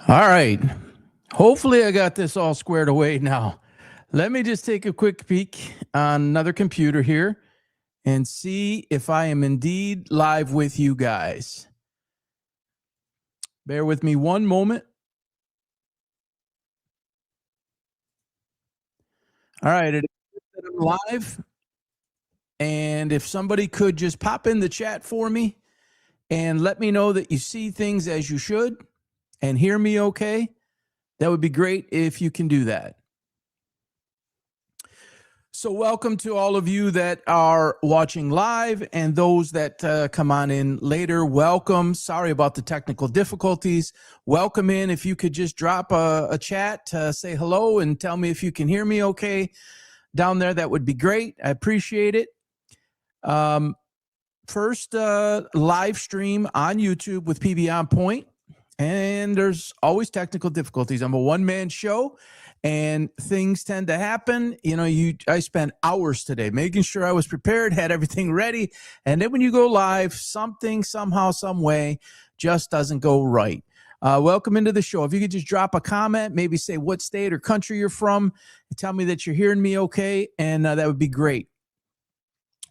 All right. Hopefully, I got this all squared away now. Let me just take a quick peek on another computer here and see if I am indeed live with you guys. Bear with me one moment. All right. It is that I'm live. And if somebody could just pop in the chat for me and let me know that you see things as you should and hear me okay, that would be great if you can do that. So welcome to all of you that are watching live and those that come on in later. Welcome. Sorry about the technical difficulties. Welcome in. If you could just drop a chat, say hello and tell me if you can hear me okay down there, that would be great. I appreciate it. First live stream on YouTube with PB On Point. And there's always technical difficulties. I'm a one-man show. And things tend to happen. You know, I spent hours today making sure I was prepared, had everything ready. And then when you go live, something, somehow, some way just doesn't go right. Welcome into the show. If you could just drop a comment, maybe say what state or country you're from, and tell me that you're hearing me okay, and that would be great.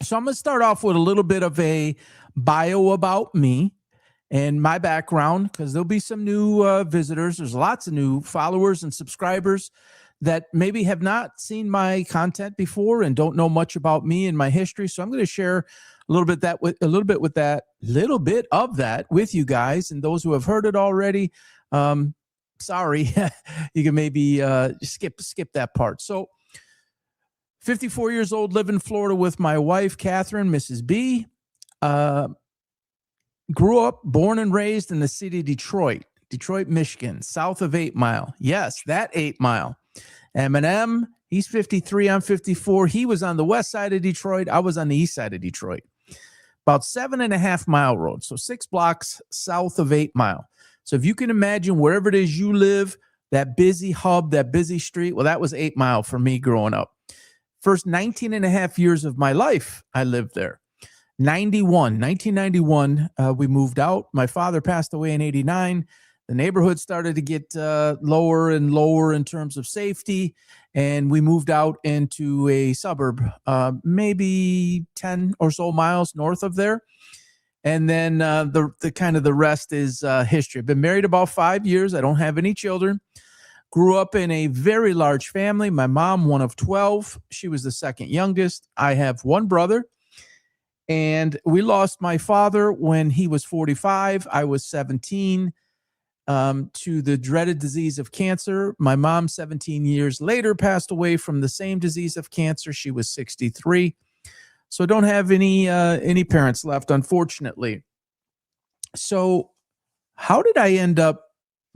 So I'm going to start off with a little bit of a bio about me and my background, because there'll be some new visitors. There's lots of new followers and subscribers that maybe have not seen my content before and don't know much about me and my history. So I'm going to share a little bit of that with you guys, and those who have heard it already. Sorry, you can maybe skip that part. So 54 years old, live in Florida with my wife, Catherine, Mrs. B. Grew up, born and raised in the city of Detroit, Michigan, south of 8 Mile. Yes, that 8 Mile. Eminem, he's 53, I'm 54. He was on the west side of Detroit. I was on the east side of Detroit. About 7.5 Mile road, so 6 blocks south of 8 Mile. So if you can imagine wherever it is you live, that busy hub, that busy street, well, that was 8 Mile for me growing up. First 19 and a half years of my life, I lived there. 1991, we moved out. My father passed away in 89. The neighborhood started to get lower and lower in terms of safety, and we moved out into a suburb, maybe 10 or so miles north of there. And then the rest is history. I've been married about 5 years. I don't have any children. Grew up in a very large family. My mom, one of 12. She was the second youngest. I have one brother. And we lost my father when he was 45. I was 17 to the dreaded disease of cancer. My mom, 17 years later, passed away from the same disease of cancer. She was 63. So I don't have any parents left, unfortunately. So how did I end up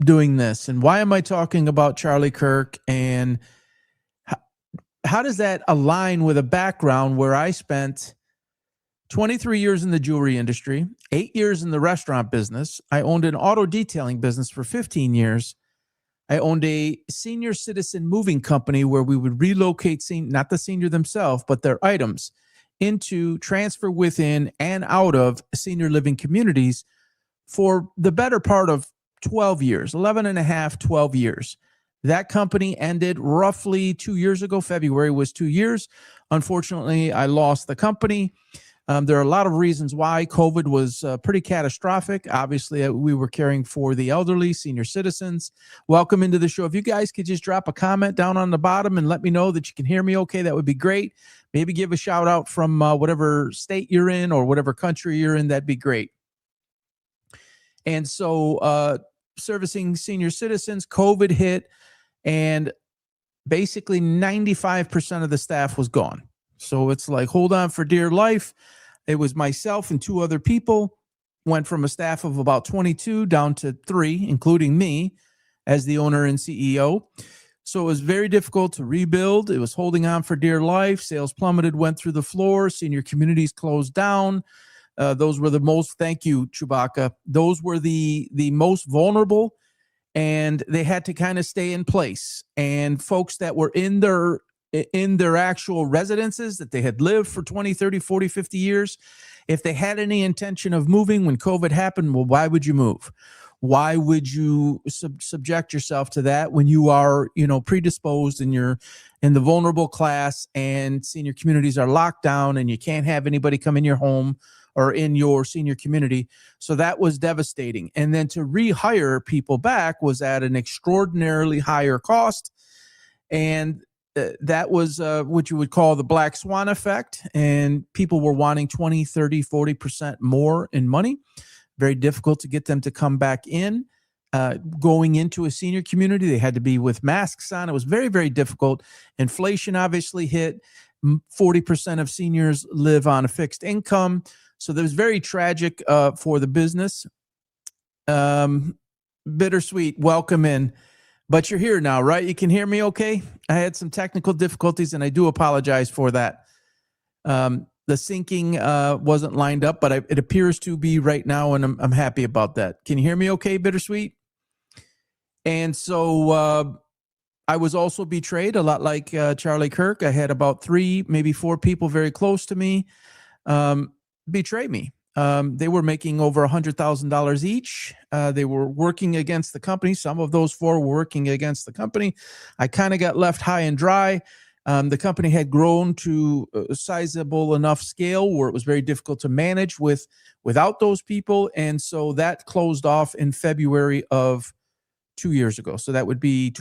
doing this? And why am I talking about Charlie Kirk? And how does that align with a background where I spent 23 years in the jewelry industry, 8 years in the restaurant business. I owned an auto detailing business for 15 years. I owned a senior citizen moving company where we would relocate, not the senior themselves, but their items into, transfer within and out of senior living communities for the better part of 12 years, 11 and a half, 12 years. That company ended roughly 2 years ago. February was 2 years. Unfortunately, I lost the company. There are a lot of reasons why. COVID was pretty catastrophic. Obviously, we were caring for the elderly, senior citizens. Welcome into the show. If you guys could just drop a comment down on the bottom and let me know that you can hear me okay, that would be great. Maybe give a shout out from whatever state you're in or whatever country you're in. That'd be great. And so servicing senior citizens, COVID hit, and basically 95% of the staff was gone. So it's like, hold on for dear life. It was myself and 2 other people, went from a staff of about 22 down to 3, including me as the owner and CEO. So it was very difficult to rebuild. It was holding on for dear life. Sales plummeted, went through the floor. Senior communities closed down. Those were the most, thank you, Chewbacca. Those were the most vulnerable, and they had to kind of stay in place. And folks that were in their actual residences that they had lived for 20, 30, 40, 50 years, if they had any intention of moving when COVID happened, well, why would you move? Why would you subject yourself to that when you are, predisposed and you're in the vulnerable class and senior communities are locked down and you can't have anybody come in your home or in your senior community? So that was devastating. And then to rehire people back was at an extraordinarily higher cost. And that was what you would call the black swan effect. And people were wanting 20, 30, 40% more in money. Very difficult to get them to come back in. Going into a senior community, they had to be with masks on. It was very, very difficult. Inflation obviously hit. 40% of seniors live on a fixed income. So that was very tragic for the business. Bittersweet, welcome in. But you're here now, right? You can hear me okay? I had some technical difficulties, and I do apologize for that. The syncing wasn't lined up, but it appears to be right now, and I'm happy about that. Can you hear me okay, Bittersweet? And so I was also betrayed, a lot like Charlie Kirk. I had about 3, maybe 4 people very close to me betray me. They were making over $100,000 each. They were working against the company. Some of those 4 were working against the company. I kind of got left high and dry. The company had grown to a sizable enough scale where it was very difficult to manage without those people. And so that closed off in February of 2 years ago. So that would be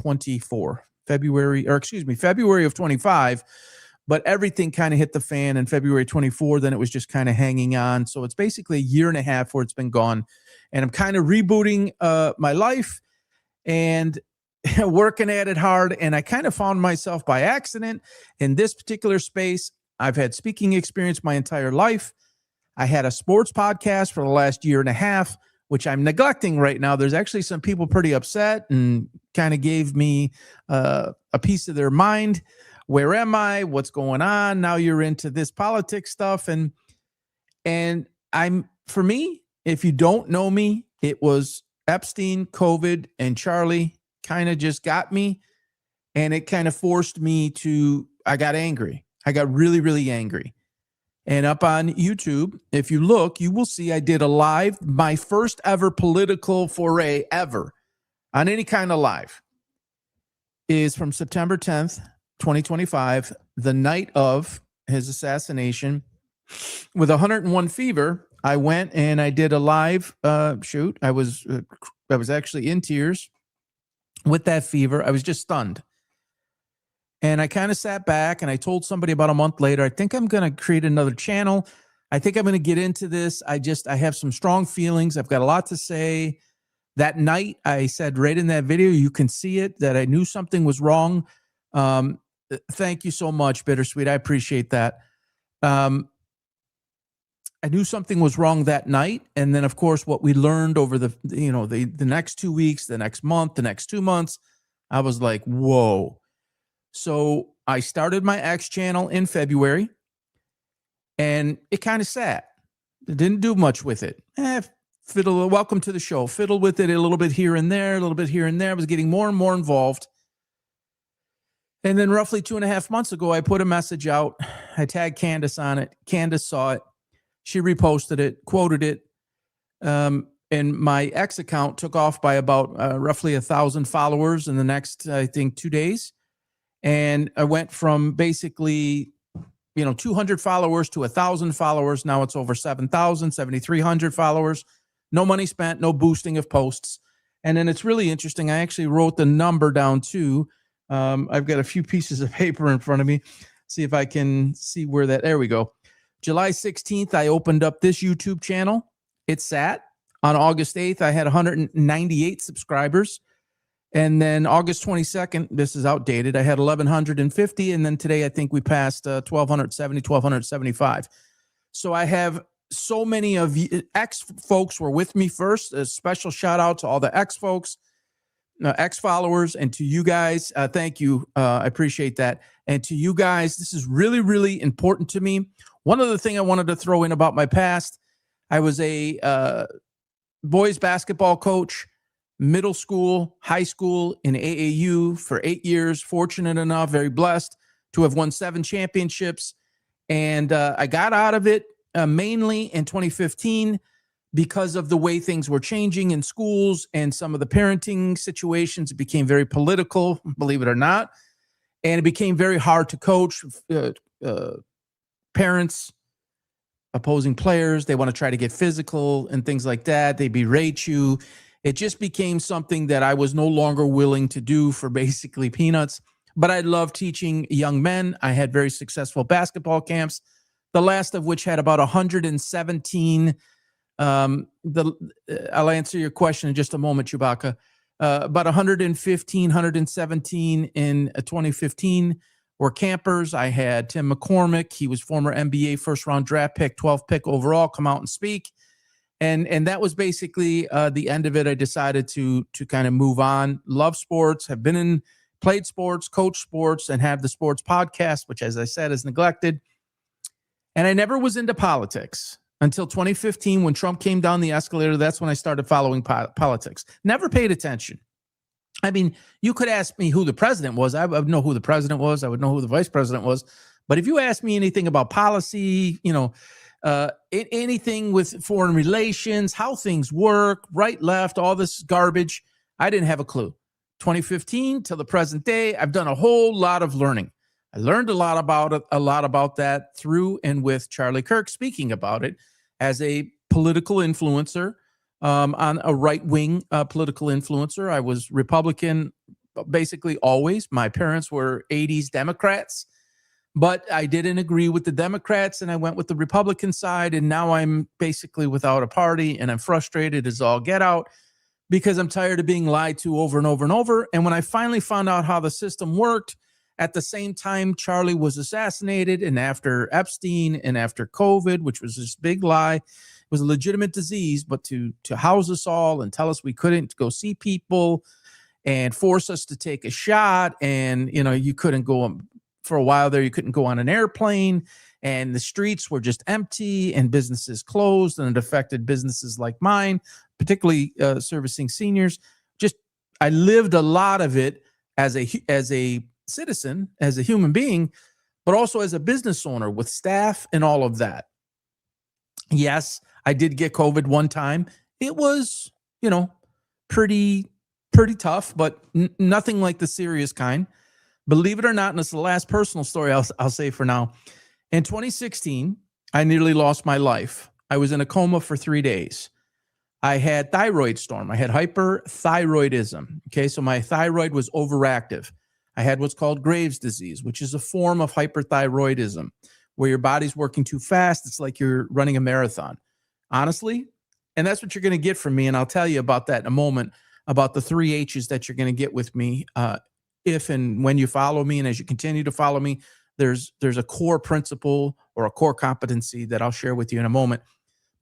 February of 25. But everything kind of hit the fan in February 24. Then it was just kind of hanging on. So it's basically a year and a half where it's been gone. And I'm kind of rebooting my life and working at it hard. And I kind of found myself by accident in this particular space. I've had speaking experience my entire life. I had a sports podcast for the last year and a half, which I'm neglecting right now. There's actually some people pretty upset and kind of gave me a piece of their mind. Where am I? What's going on? Now you're into this politics stuff. And for me, if you don't know me, it was Epstein, COVID, and Charlie kind of just got me. And it kind of forced me I got angry. I got really, really angry. And up on YouTube, if you look, you will see I did a live, my first ever political foray ever on any kind of live is from September 10th, 2025, the night of his assassination. With 101 fever, I went and I did a live shoot. I was actually in tears with that fever. I was just stunned. And I kind of sat back and I told somebody about a month later, I think I'm going to create another channel. I think I'm going to get into this. I have some strong feelings. I've got a lot to say. That night, I said right in that video, you can see it, that I knew something was wrong. Thank you so much, Bittersweet. I appreciate that. I knew something was wrong that night. And then, of course, what we learned over the next 2 weeks, the next month, the next 2 months, I was like, whoa. So I started my X channel in February, and it kind of sat. It didn't do much with it. Welcome to the show. Fiddled with it a little bit here and there, a little bit here and there. I was getting more and more involved. And then roughly 2.5 months ago, I put a message out. I tagged Candace on it. Candace saw it. She reposted it, quoted it. And my X account took off by about roughly 1,000 followers in the next, I think, 2 days. And I went from basically, 200 followers to 1,000 followers. Now it's over 7,000, 7,300 followers. No money spent, no boosting of posts. And then it's really interesting. I actually wrote the number down too. I've got a few pieces of paper in front of me. See if I can see where there we go. July 16th, I opened up this YouTube channel. It sat. On August 8th, I had 198 subscribers. And then August 22nd, this is outdated, I had 1,150. And then today, I think we passed 1,270, 1,275. So I have so many of you, X folks were with me first. A special shout out to all the X folks, X followers, and to you guys. Thank you. I appreciate that. And to you guys, this is really, really important to me. One other thing I wanted to throw in about my past, I was a boys basketball coach, middle school, high school, in AAU for 8 years. Fortunate enough, very blessed to have won 7 championships. And I got out of it mainly in 2015 because of the way things were changing in schools and some of the parenting situations, it became very political, believe it or not. And it became very hard to coach parents, opposing players. They want to try to get physical and things like that. They berate you. It just became something that I was no longer willing to do for basically peanuts. But I love teaching young men. I had very successful basketball camps, the last of which had about 117. I'll answer your question in just a moment, Chewbacca. About 115, 117 in 2015 were campers. I had Tim McCormick. He was former NBA first-round draft pick, 12th pick overall, come out and speak. And that was basically the end of it. I decided to kind of move on. Love sports, have played sports, coached sports, and have the sports podcast, which, as I said, is neglected. And I never was into politics until 2015 when Trump came down the escalator. That's when I started following politics. Never paid attention. I mean, you could ask me who the president was. I would know who the president was. I would know who the vice president was. But if you ask me anything about policy, anything with foreign relations, how things work, right, left, all this garbage, I didn't have a clue. 2015 till the present day, I've done a whole lot of learning. I learned a lot about that through and with Charlie Kirk speaking about it as a political influencer, on a right-wing political influencer. I was Republican basically always. My parents were 80s Democrats, but I didn't agree with the Democrats, and I went with the Republican side, and now I'm basically without a party, and I'm frustrated as all get out because I'm tired of being lied to over and over and over. And when I finally found out how the system worked, at the same time Charlie was assassinated, and after Epstein and after COVID, which was this big lie, it was a legitimate disease, but to house us all and tell us we couldn't go see people and force us to take a shot, and you couldn't go for a while there, you couldn't go on an airplane, and the streets were just empty and businesses closed, and it affected businesses like mine, particularly servicing seniors. Just I lived a lot of it as a citizen, as a human being, but also as a business owner with staff and all of that. Yes, I did get COVID one time. It was, pretty tough, but nothing like the serious kind. Believe it or not, and it's the last personal story I'll say for now. In 2016, I nearly lost my life. I was in a coma for 3 days. I had thyroid storm. I had hyperthyroidism. Okay, so my thyroid was overactive. I had what's called Graves' disease, which is a form of hyperthyroidism, where your body's working too fast. It's like you're running a marathon, honestly. And that's what you're going to get from me. And I'll tell you about that in a moment, about the 3 H's that you're going to get with me if and when you follow me. And as you continue to follow me, there's a core principle or a core competency that I'll share with you in a moment.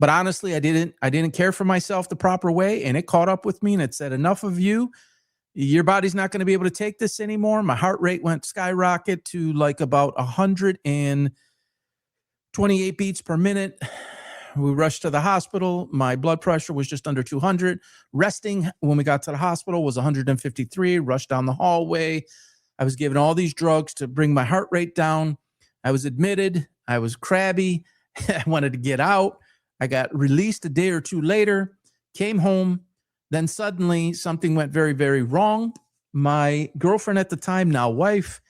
But honestly, I didn't care for myself the proper way, and it caught up with me, and it said, enough of you. Your body's not going to be able to take this anymore. My heart rate went skyrocket to like about 128 beats per minute. We rushed to the hospital. My blood pressure was just under 200. Resting when we got to the hospital was 153. Rushed down the hallway. I was given all these drugs to bring my heart rate down. I was admitted. I was crabby. I wanted to get out. I got released a day or two later, came home. Then suddenly something went very, very wrong. My girlfriend at the time, now wife,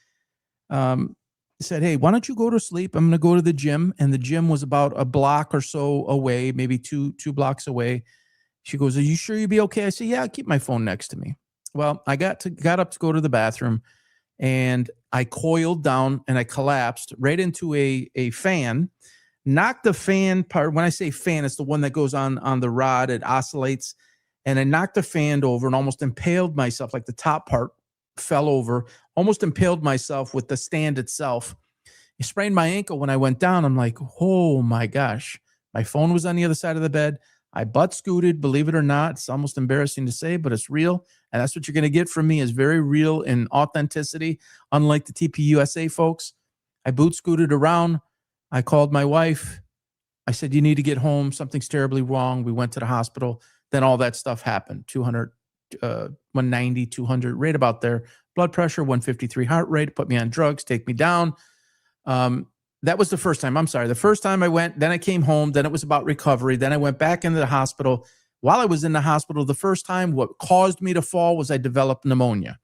said, hey, why don't you go to sleep? I'm going to go to the gym. And the gym was about a block or so away, maybe two blocks away. She goes, are you sure you'll be okay? I said, yeah, I'll keep my phone next to me. Well, I got up to go to the bathroom, and I coiled down and I collapsed right into a fan, knocked the fan part. When I say fan, it's the one that goes on the rod. It oscillates. And I knocked the fan over and almost impaled myself, like the top part fell over, almost impaled myself with the stand itself. I sprained my ankle when I went down. I'm like, oh my gosh. My phone was on the other side of the bed. I butt scooted, believe it or not. It's almost embarrassing to say, but it's real. And that's what you're going to get from me, is very real in authenticity, unlike the TPUSA folks. I boot scooted around. I called my wife. I said, you need to get home. Something's terribly wrong. We went to the hospital. Then all that stuff happened. 200, 190, 200, right about there. Blood pressure, 153 heart rate, put me on drugs, take me down. That was the first time. I'm sorry. The first time I went, then I came home. Then it was about recovery. Then I went back into the hospital. While I was in the hospital, the first time, what caused me to fall was I developed pneumonia.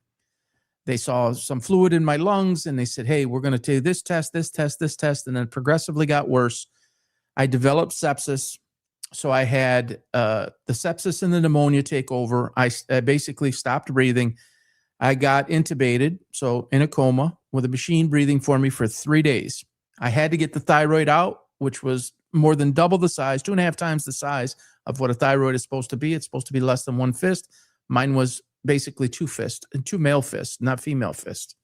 They saw some fluid in my lungs and they said, hey, we're going to do this test, this test, this test. And then it progressively got worse. I developed sepsis. So I had the sepsis and the pneumonia take over. I basically stopped breathing. I got intubated, so in a coma with a machine breathing for me for 3 days. I had to get the thyroid out, which was more than double the size, 2.5 times the size of what a thyroid is supposed to be. It's supposed to be less than 1 fist. Mine was basically 2 fists, 2 male fists, not female fists.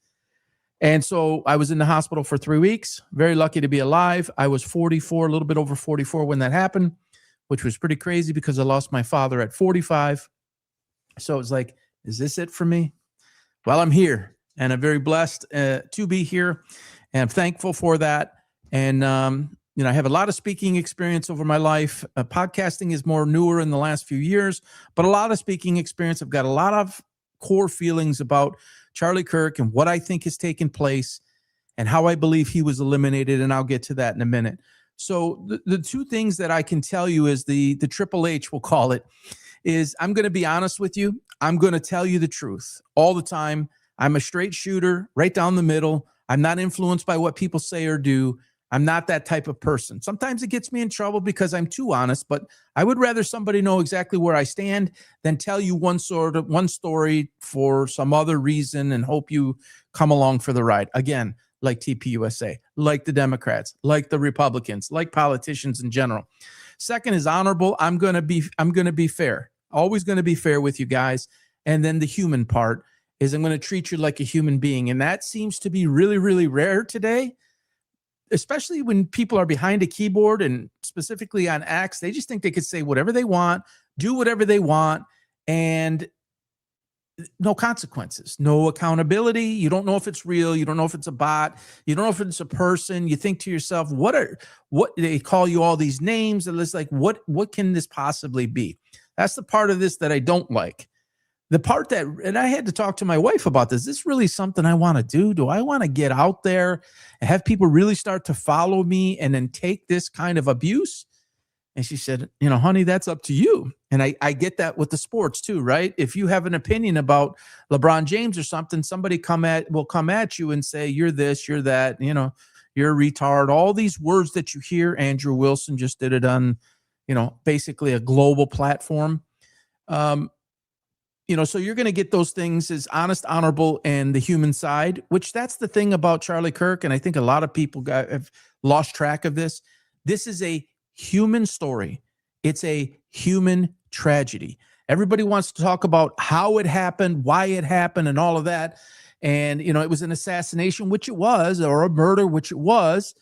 And so I was in the hospital for 3 weeks, very lucky to be alive. I was 44, a little bit over 44 when that happened, which was pretty crazy because I lost my father at 45. So it was like, is this it for me? Well, I'm here and I'm very blessed to be here and I'm thankful for that. And, I have a lot of speaking experience over my life. Podcasting is more newer in the last few years, but a lot of speaking experience. I've got a lot of core feelings about Charlie Kirk and what I think has taken place and how I believe he was eliminated. And I'll get to that in a minute. So the two things that I can tell you is the Triple H, we'll call it, is I'm going to be honest with you. I'm going to tell you the truth all the time. I'm a straight shooter, right down the middle. I'm not influenced by what people say or do. I'm not that type of person. Sometimes it gets me in trouble because I'm too honest, but I would rather somebody know exactly where I stand than tell you one story for some other reason and hope you come along for the ride. Again, like TPUSA, like the Democrats, like the Republicans, like politicians in general. Second is honorable. I'm going to be fair. Always going to be fair with you guys. And then the human part is I'm going to treat you like a human being. And that seems to be really, really rare today, especially when people are behind a keyboard and specifically on X. They just think they could say whatever they want, do whatever they want, and no consequences, no accountability. You don't know if it's real. You don't know if it's a bot. You don't know if it's a person. You think to yourself, what they call you all these names. And it's like, what can this possibly be? That's the part of this that I don't like. The part that, and I had to talk to my wife about this. Is this really something I want to do? Do I want to get out there and have people really start to follow me and then take this kind of abuse? And she said, honey, that's up to you. And I get that with the sports too, right? If you have an opinion about LeBron James or something, somebody will come at you and say, you're this, you're that, you're a retard. All these words that you hear. Andrew Wilson just did it on, basically a global platform. So you're going to get those things as honest, honorable, and the human side, which that's the thing about Charlie Kirk. And I think a lot of people have lost track of this. This is a human story. It's a human tragedy. Everybody wants to talk about how it happened, why it happened, and all of that. And, it was an assassination, which it was, or a murder, which it was.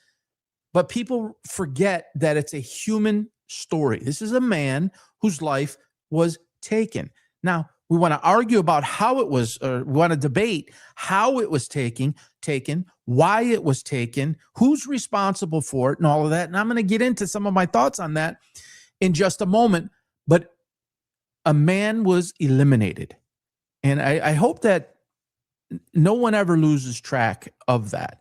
But people forget that it's a human story. This is a man whose life was taken. Now, we want to argue about how it was, or we want to debate how it was taken, why it was taken, who's responsible for it, and all of that. And I'm going to get into some of my thoughts on that in just a moment. But a man was eliminated. And I hope that no one ever loses track of that.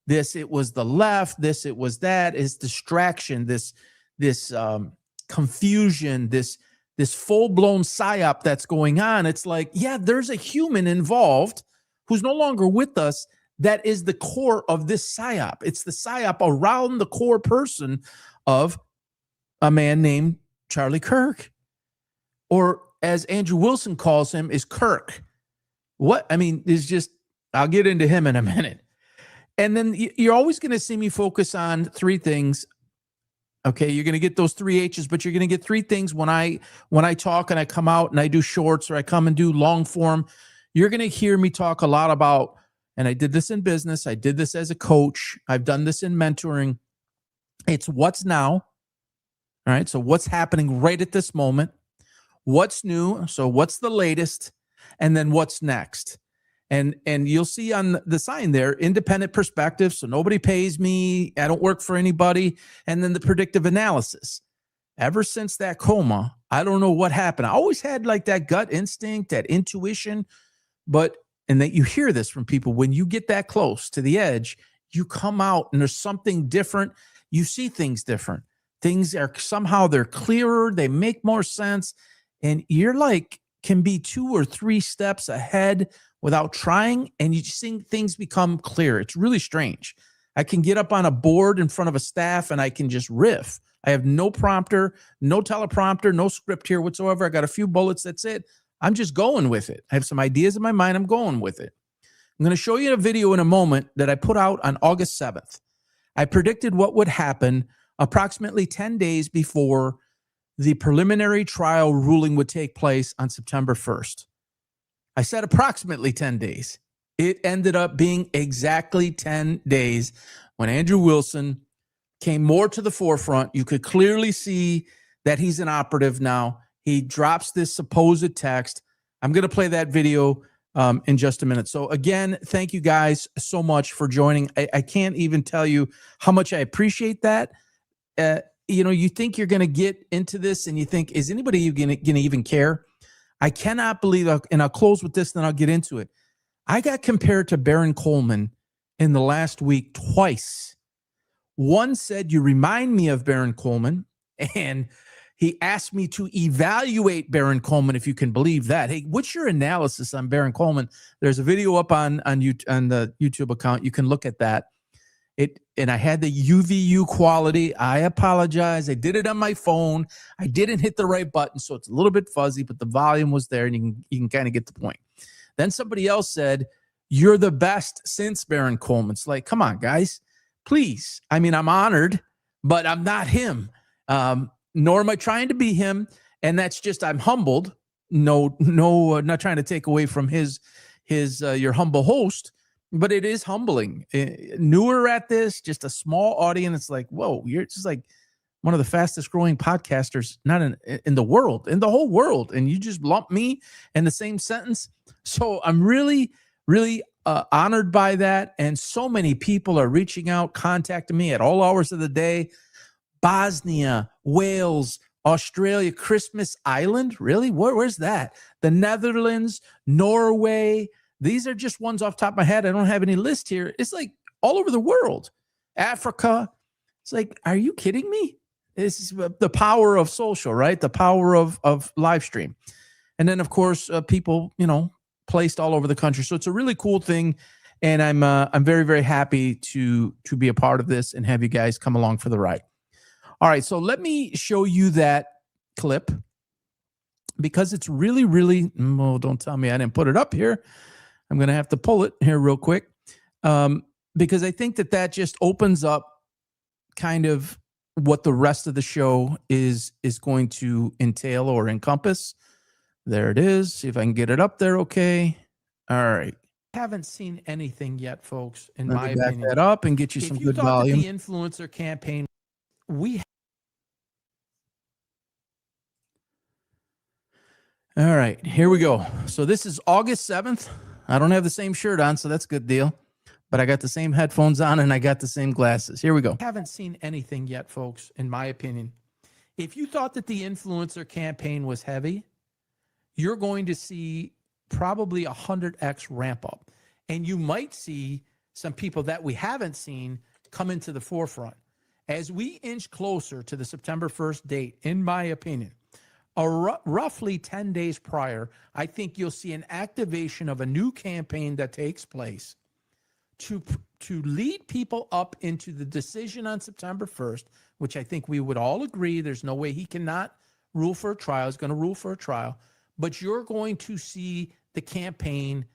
It was the left, it was that, is distraction, this confusion, this full-blown psyop that's going on. It's like, yeah, there's a human involved who's no longer with us. That is the core of this psyop. It's the psyop around the core person of a man named Charlie Kirk, or as Andrew Wilson calls him, is Kirk. I'll get into him in a minute. And then you're always going to see me focus on 3 things. Okay, you're going to get those 3 H's, but you're going to get 3 things when I talk and I come out and I do shorts or I come and do long form. You're going to hear me talk a lot about, and I did this in business, I did this as a coach, I've done this in mentoring. It's what's now. All right, so what's happening right at this moment? What's new? So what's the latest? And then what's next? And you'll see on the sign there, independent perspective. So nobody pays me. I don't work for anybody. And then the predictive analysis. Ever since that coma, I don't know what happened. I always had like that gut instinct, that intuition. And that you hear this from people, when you get that close to the edge, you come out and there's something different. You see things different. Things are somehow they're clearer. They make more sense. And you're like, can be 2 or 3 steps ahead without trying. And you see things become clear. It's really strange. I can get up on a board in front of a staff and I can just riff. I have no prompter, no teleprompter, no script here whatsoever. I got a few bullets. That's it. I'm just going with it. I have some ideas in my mind. I'm going with it. I'm going to show you a video in a moment that I put out on August 7th. I predicted what would happen approximately 10 days before the preliminary trial ruling would take place on September 1st. I said approximately 10 days. It ended up being exactly 10 days when Andrew Wilson came more to the forefront. You could clearly see that he's an operative now. He drops this supposed text. I'm going to play that video in just a minute. So again, thank you guys so much for joining. I can't even tell you how much I appreciate that. You think you're going to get into this and you think, is anybody going to even care? I cannot believe, and I'll close with this, then I'll get into it. I got compared to Baron Coleman in the last week twice. One said, you remind me of Baron Coleman, and he asked me to evaluate Baron Coleman, if you can believe that. Hey, what's your analysis on Baron Coleman? There's a video up on the YouTube account. You can look at that. And I had the UVU quality. I apologize. I did it on my phone. I didn't hit the right button, so it's a little bit fuzzy, but the volume was there, and you can kind of get the point. Then somebody else said, you're the best since Baron Coleman. It's like, come on, guys, please. I mean, I'm honored, but I'm not him. Nor am I trying to be him. And that's just, I'm humbled. No, not trying to take away from his your humble host, but it is humbling. Newer at this, just a small audience. It's like, whoa, you're just like one of the fastest growing podcasters, not in the world, in the whole world. And you just lump me in the same sentence. So I'm really, really honored by that. And so many people are reaching out, contacting me at all hours of the day. Bosnia, Wales, Australia, Christmas Island. Really? Where's that? The Netherlands, Norway. These are just ones off the top of my head. I don't have any list here. It's like all over the world. Africa. It's like, are you kidding me? This is the power of social, right? The power of live stream. And then, of course, people, placed all over the country. So it's a really cool thing. And I'm very, very happy to be a part of this and have you guys come along for the ride. All right, so let me show you that clip because it's really, really, don't tell me I didn't put it up here. I'm going to have to pull it here real quick because I think that just opens up kind of what the rest of the show is going to entail or encompass. There it is. See if I can get it up there. Okay. All right. Haven't seen anything yet, folks, in my opinion. Back that up and get you some good volume. If you thought that the influencer campaign, all right, here we go. So this is August 7th. I don't have the same shirt on, so that's a good deal. But I got the same headphones on and I got the same glasses. Here we go. Haven't seen anything yet, folks, in my opinion. If you thought that the influencer campaign was heavy, you're going to see probably 100x ramp up. And you might see some people that we haven't seen come into the forefront. As we inch closer to the September 1st date, in my opinion, roughly 10 days prior, I think you'll see an activation of a new campaign that takes place to lead people up into the decision on September 1st, which I think we would all agree there's no way he cannot rule for a trial. He's going to rule for a trial. But you're going to see the campaign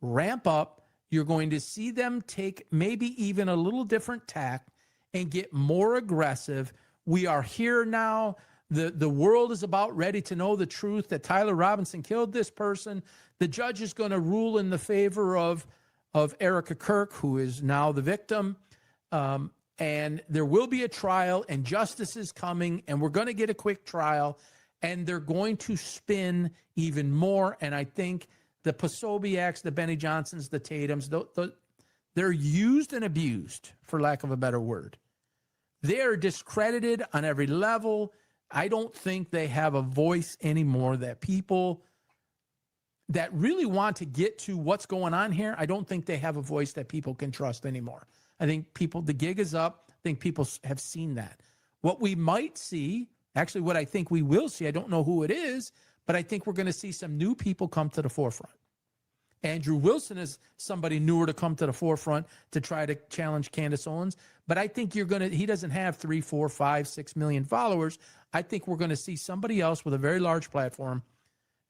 ramp up. You're going to see them take maybe even a little different tack and get more aggressive. We are here now. The world is about ready to know the truth that Tyler Robinson killed this person. The judge is going to rule in the favor of Erica Kirk, who is now the victim. And there will be a trial and justice is coming and we're going to get a quick trial and they're going to spin even more. And I think the Posobiec's, the Benny Johnsons, the Tatums, they're used and abused, for lack of a better word. They are discredited on every level. I don't think they have a voice anymore that people that really want to get to what's going on here. I don't think they have a voice that people can trust anymore. I think the gig is up. I think people have seen that. What we might see, actually what I think we will see, I don't know who it is, but I think we're going to see some new people come to the forefront. Andrew Wilson is somebody newer to come to the forefront to try to challenge Candace Owens. But I think he doesn't have 3, 4, 5, 6 million followers. I think we're going to see somebody else with a very large platform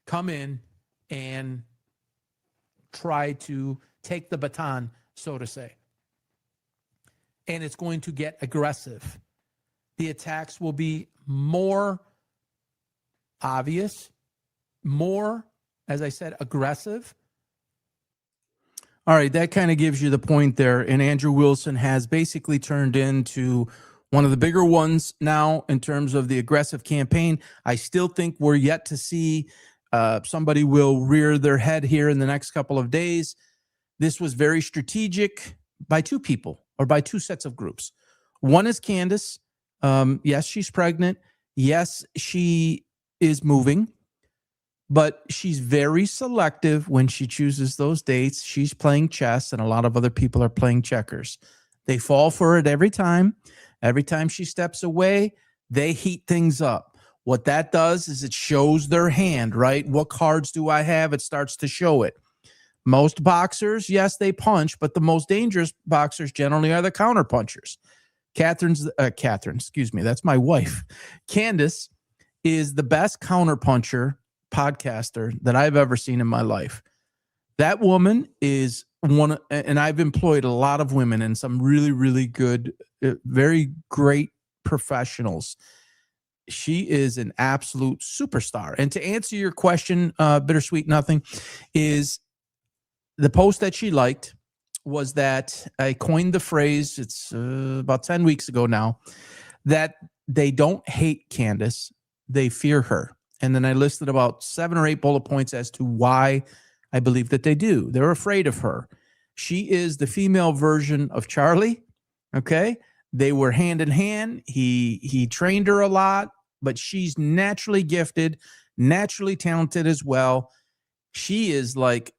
come in and try to take the baton, so to say. And it's going to get aggressive. The attacks will be more obvious, more, as I said, aggressive. All right, that kind of gives you the point there. And Andrew Wilson has basically turned into one of the bigger ones now in terms of the aggressive campaign. I still think we're yet to see somebody will rear their head here in the next couple of days. This was very strategic by two people or by two sets of groups. One is Candace. Yes, she's pregnant. Yes, she is moving. But she's very selective when she chooses those dates. She's playing chess, and a lot of other people are playing checkers. They fall for it every time. Every time she steps away, they heat things up. What that does is it shows their hand, right? What cards do I have? It starts to show it. Most boxers, yes, they punch, but the most dangerous boxers generally are the counter punchers. Catherine, excuse me, that's my wife. Candace is the best counter puncher podcaster that I've ever seen in my life. That woman is one, and I've employed a lot of women and some really, really good, very great professionals. She is an absolute superstar. And to answer your question, Bittersweet Nothing, is the post that she liked was that I coined the phrase, it's about 10 weeks ago now, that they don't hate Candace, they fear her. And then I listed about 7 or 8 bullet points as to why I believe that they do. They're afraid of her. She is the female version of Charlie. Okay. They were hand in hand. He trained her a lot, but she's naturally gifted, naturally talented as well. She is like,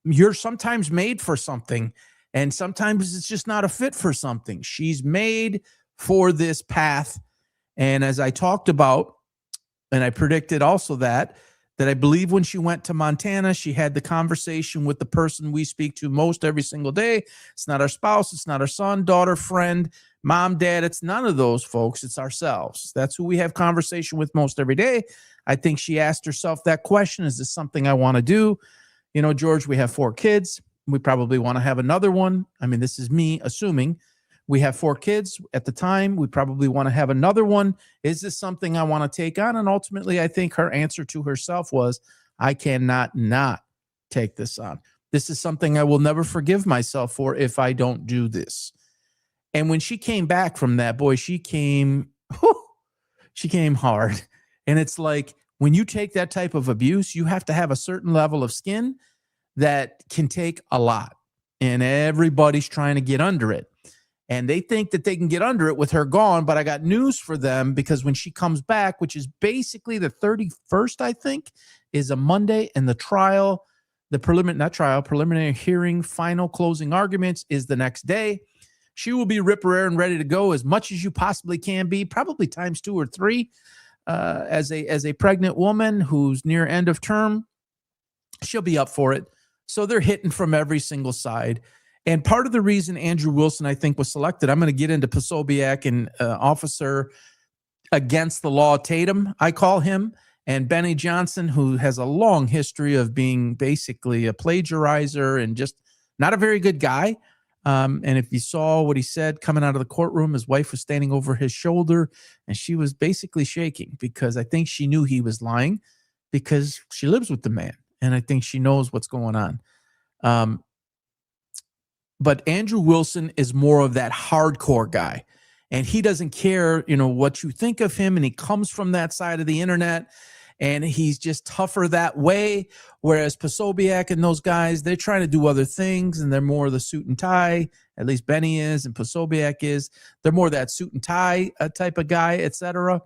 you're sometimes made for something, and sometimes it's just not a fit for something. She's made for this path. And as I talked about, and I predicted also that I believe when she went to Montana, she had the conversation with the person we speak to most every single day. It's not our spouse. It's not our son, daughter, friend, mom, dad. It's none of those folks. It's ourselves. That's who we have conversation with most every day. I think she asked herself that question. Is this something I want to do? You know, George, we have 4 kids. We probably want to have another one. I mean, this is me assuming. We have 4 kids at the time. We probably want to have another one. Is this something I want to take on? And ultimately, I think her answer to herself was, I cannot not take this on. This is something I will never forgive myself for if I don't do this. And when she came back from that, boy, she came hard. And it's like, when you take that type of abuse, you have to have a certain level of skin that can take a lot. And everybody's trying to get under it. And they think that they can get under it with her gone, but I got news for them, because when she comes back, which is basically the 31st, I think, is a Monday, and the trial, preliminary hearing, final closing arguments is the next day. She will be rip-raring ready to go as much as you possibly can be, probably times 2 or 3, as a pregnant woman who's near end of term. She'll be up for it. So they're hitting from every single side. And part of the reason Andrew Wilson, I think, was selected, I'm going to get into Posobiec and Officer Against the Law Tatum, I call him, and Benny Johnson, who has a long history of being basically a plagiarizer and just not a very good guy. And if you saw what he said coming out of the courtroom, his wife was standing over his shoulder, and she was basically shaking, because I think she knew he was lying, because she lives with the man, and I think she knows what's going on. But Andrew Wilson is more of that hardcore guy, and he doesn't care, what you think of him. And he comes from that side of the internet, and he's just tougher that way. Whereas Posobiec and those guys, they're trying to do other things, and they're more of the suit and tie. At least Benny is, and Posobiec is. They're more that suit and tie type of guy, etc.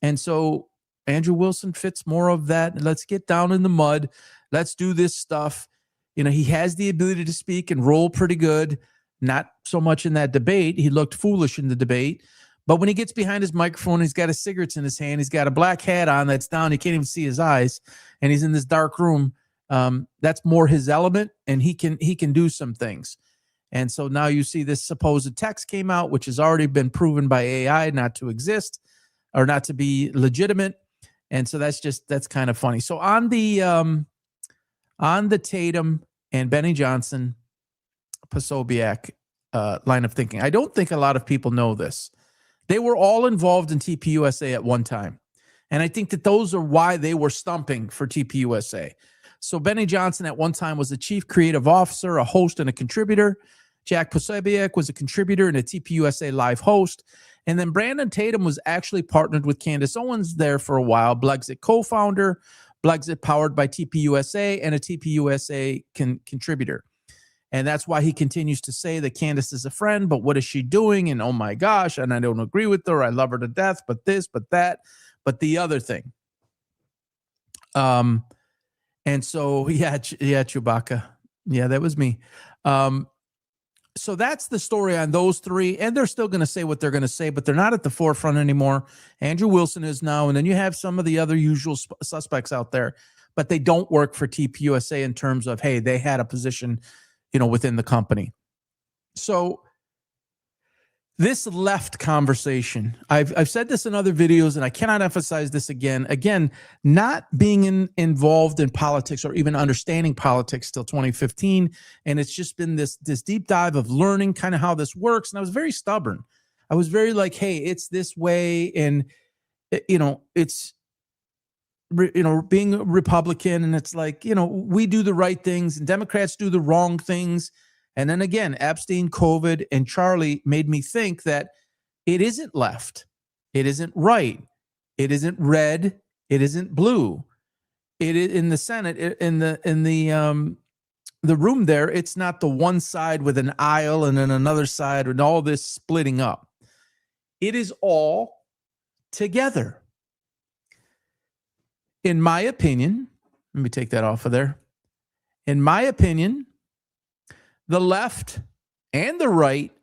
And so Andrew Wilson fits more of that. Let's get down in the mud. Let's do this stuff. He has the ability to speak and roll pretty good. not so much in that debate. He looked foolish in the debate. But when he gets behind his microphone, he's got his cigarettes in his hand. He's got a black hat on that's down. You can't even see his eyes. And he's in this dark room. That's more his element, and he can do some things. And so now you see this supposed text came out, which has already been proven by AI not to exist or not to be legitimate. And so that's kind of funny. So on the Tatum and Benny Johnson, Posobiec line of thinking, I don't think a lot of people know this. They were all involved in TPUSA at one time. And I think that those are why they were stumping for TPUSA. So Benny Johnson at one time was a chief creative officer, a host, and a contributor. Jack Posobiec was a contributor and a TPUSA live host. And then Brandon Tatum was actually partnered with Candace Owens there for a while, Blexit co-founder, Blexit powered by TPUSA, and a TPUSA contributor. And that's why he continues to say that Candace is a friend, but what is she doing? And oh my gosh, and I don't agree with her. I love her to death, but this, but that, but the other thing. And so, yeah, Chewbacca. Yeah, that was me. So that's the story on those three. And they're still going to say what they're going to say, but they're not at the forefront anymore. Andrew Wilson is now. And then you have some of the other usual suspects out there, but they don't work for TPUSA in terms of, hey, they had a position, within the company. So this left conversation, I've said this in other videos, and I cannot emphasize this again. Again, not being involved in politics or even understanding politics till 2015, and it's just been this deep dive of learning kind of how this works. And I was very stubborn. I was very like, hey, it's this way, and it's being a Republican, and it's like, we do the right things and Democrats do the wrong things. And then again, Epstein, COVID, and Charlie made me think that it isn't left. It isn't right. It isn't red. It isn't blue. It is in the Senate, in the room there. It's not the one side with an aisle and then another side and all this splitting up. It is all together. In my opinion, let me take that off of there. In my opinion, the left and the right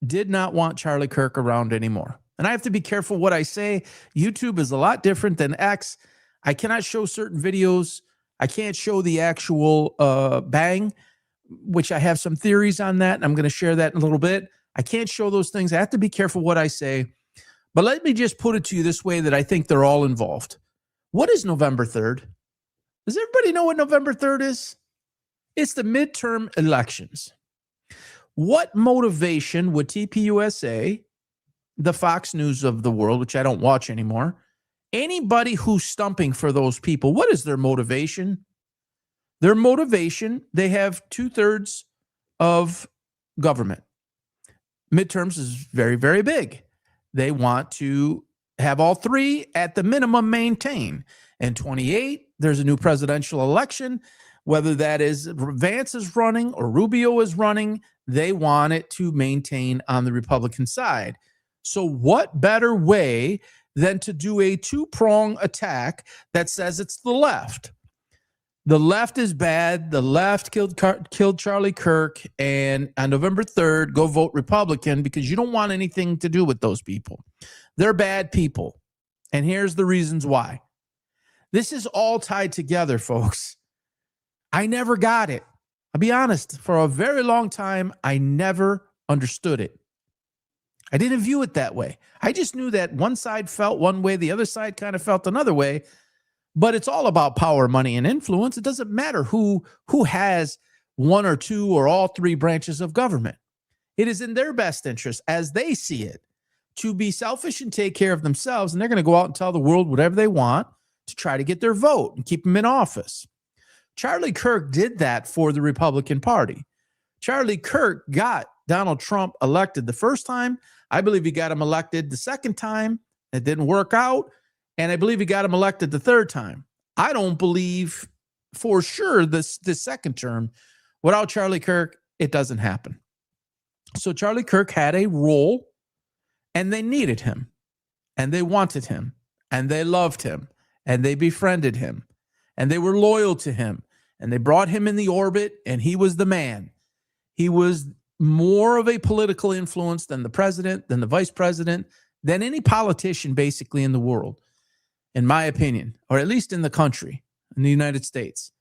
did not want Charlie Kirk around anymore. And I have to be careful what I say. YouTube is a lot different than X. I cannot show certain videos. I can't show the actual bang, which I have some theories on that. And I'm going to share that in a little bit. I can't show those things. I have to be careful what I say. But let me just put it to you this way, that I think they're all involved. What is November 3rd? Does everybody know what November 3rd is? It's the midterm elections. What motivation would TPUSA, the Fox News of the world, which I don't watch anymore, anybody who's stumping for those people, what is their motivation? Their motivation, they have 2/3 of government. Midterms is very, very big. They want to have all three at the minimum maintain. In 28, there's a new presidential election. Whether that is Vance is running or Rubio is running, they want it to maintain on the Republican side. So what better way than to do a two-prong attack that says it's the left? The left is bad. The left killed Charlie Kirk. And on November 3rd, go vote Republican because you don't want anything to do with those people. They're bad people. And here's the reasons why. This is all tied together, folks. I never got it. I'll be honest. For a very long time, I never understood it. I didn't view it that way. I just knew that one side felt one way, the other side kind of felt another way. But it's all about power, money, and influence. It doesn't matter who has one or two or all three branches of government. It is in their best interest, as they see it, to be selfish and take care of themselves. And they're going to go out and tell the world whatever they want to try to get their vote and keep them in office. Charlie Kirk did that for the Republican Party. Charlie Kirk got Donald Trump elected the first time. I believe he got him elected the second time. It didn't work out. And I believe he got him elected the third time. I don't believe for sure this second term. Without Charlie Kirk, it doesn't happen. So Charlie Kirk had a role, and they needed him, and they wanted him, and they loved him, and they befriended him, and they were loyal to him, and they brought him in the orbit, and he was the man. He was more of a political influence than the president, than the vice president, than any politician basically in the world, in my opinion, or at least in the country, in the United States.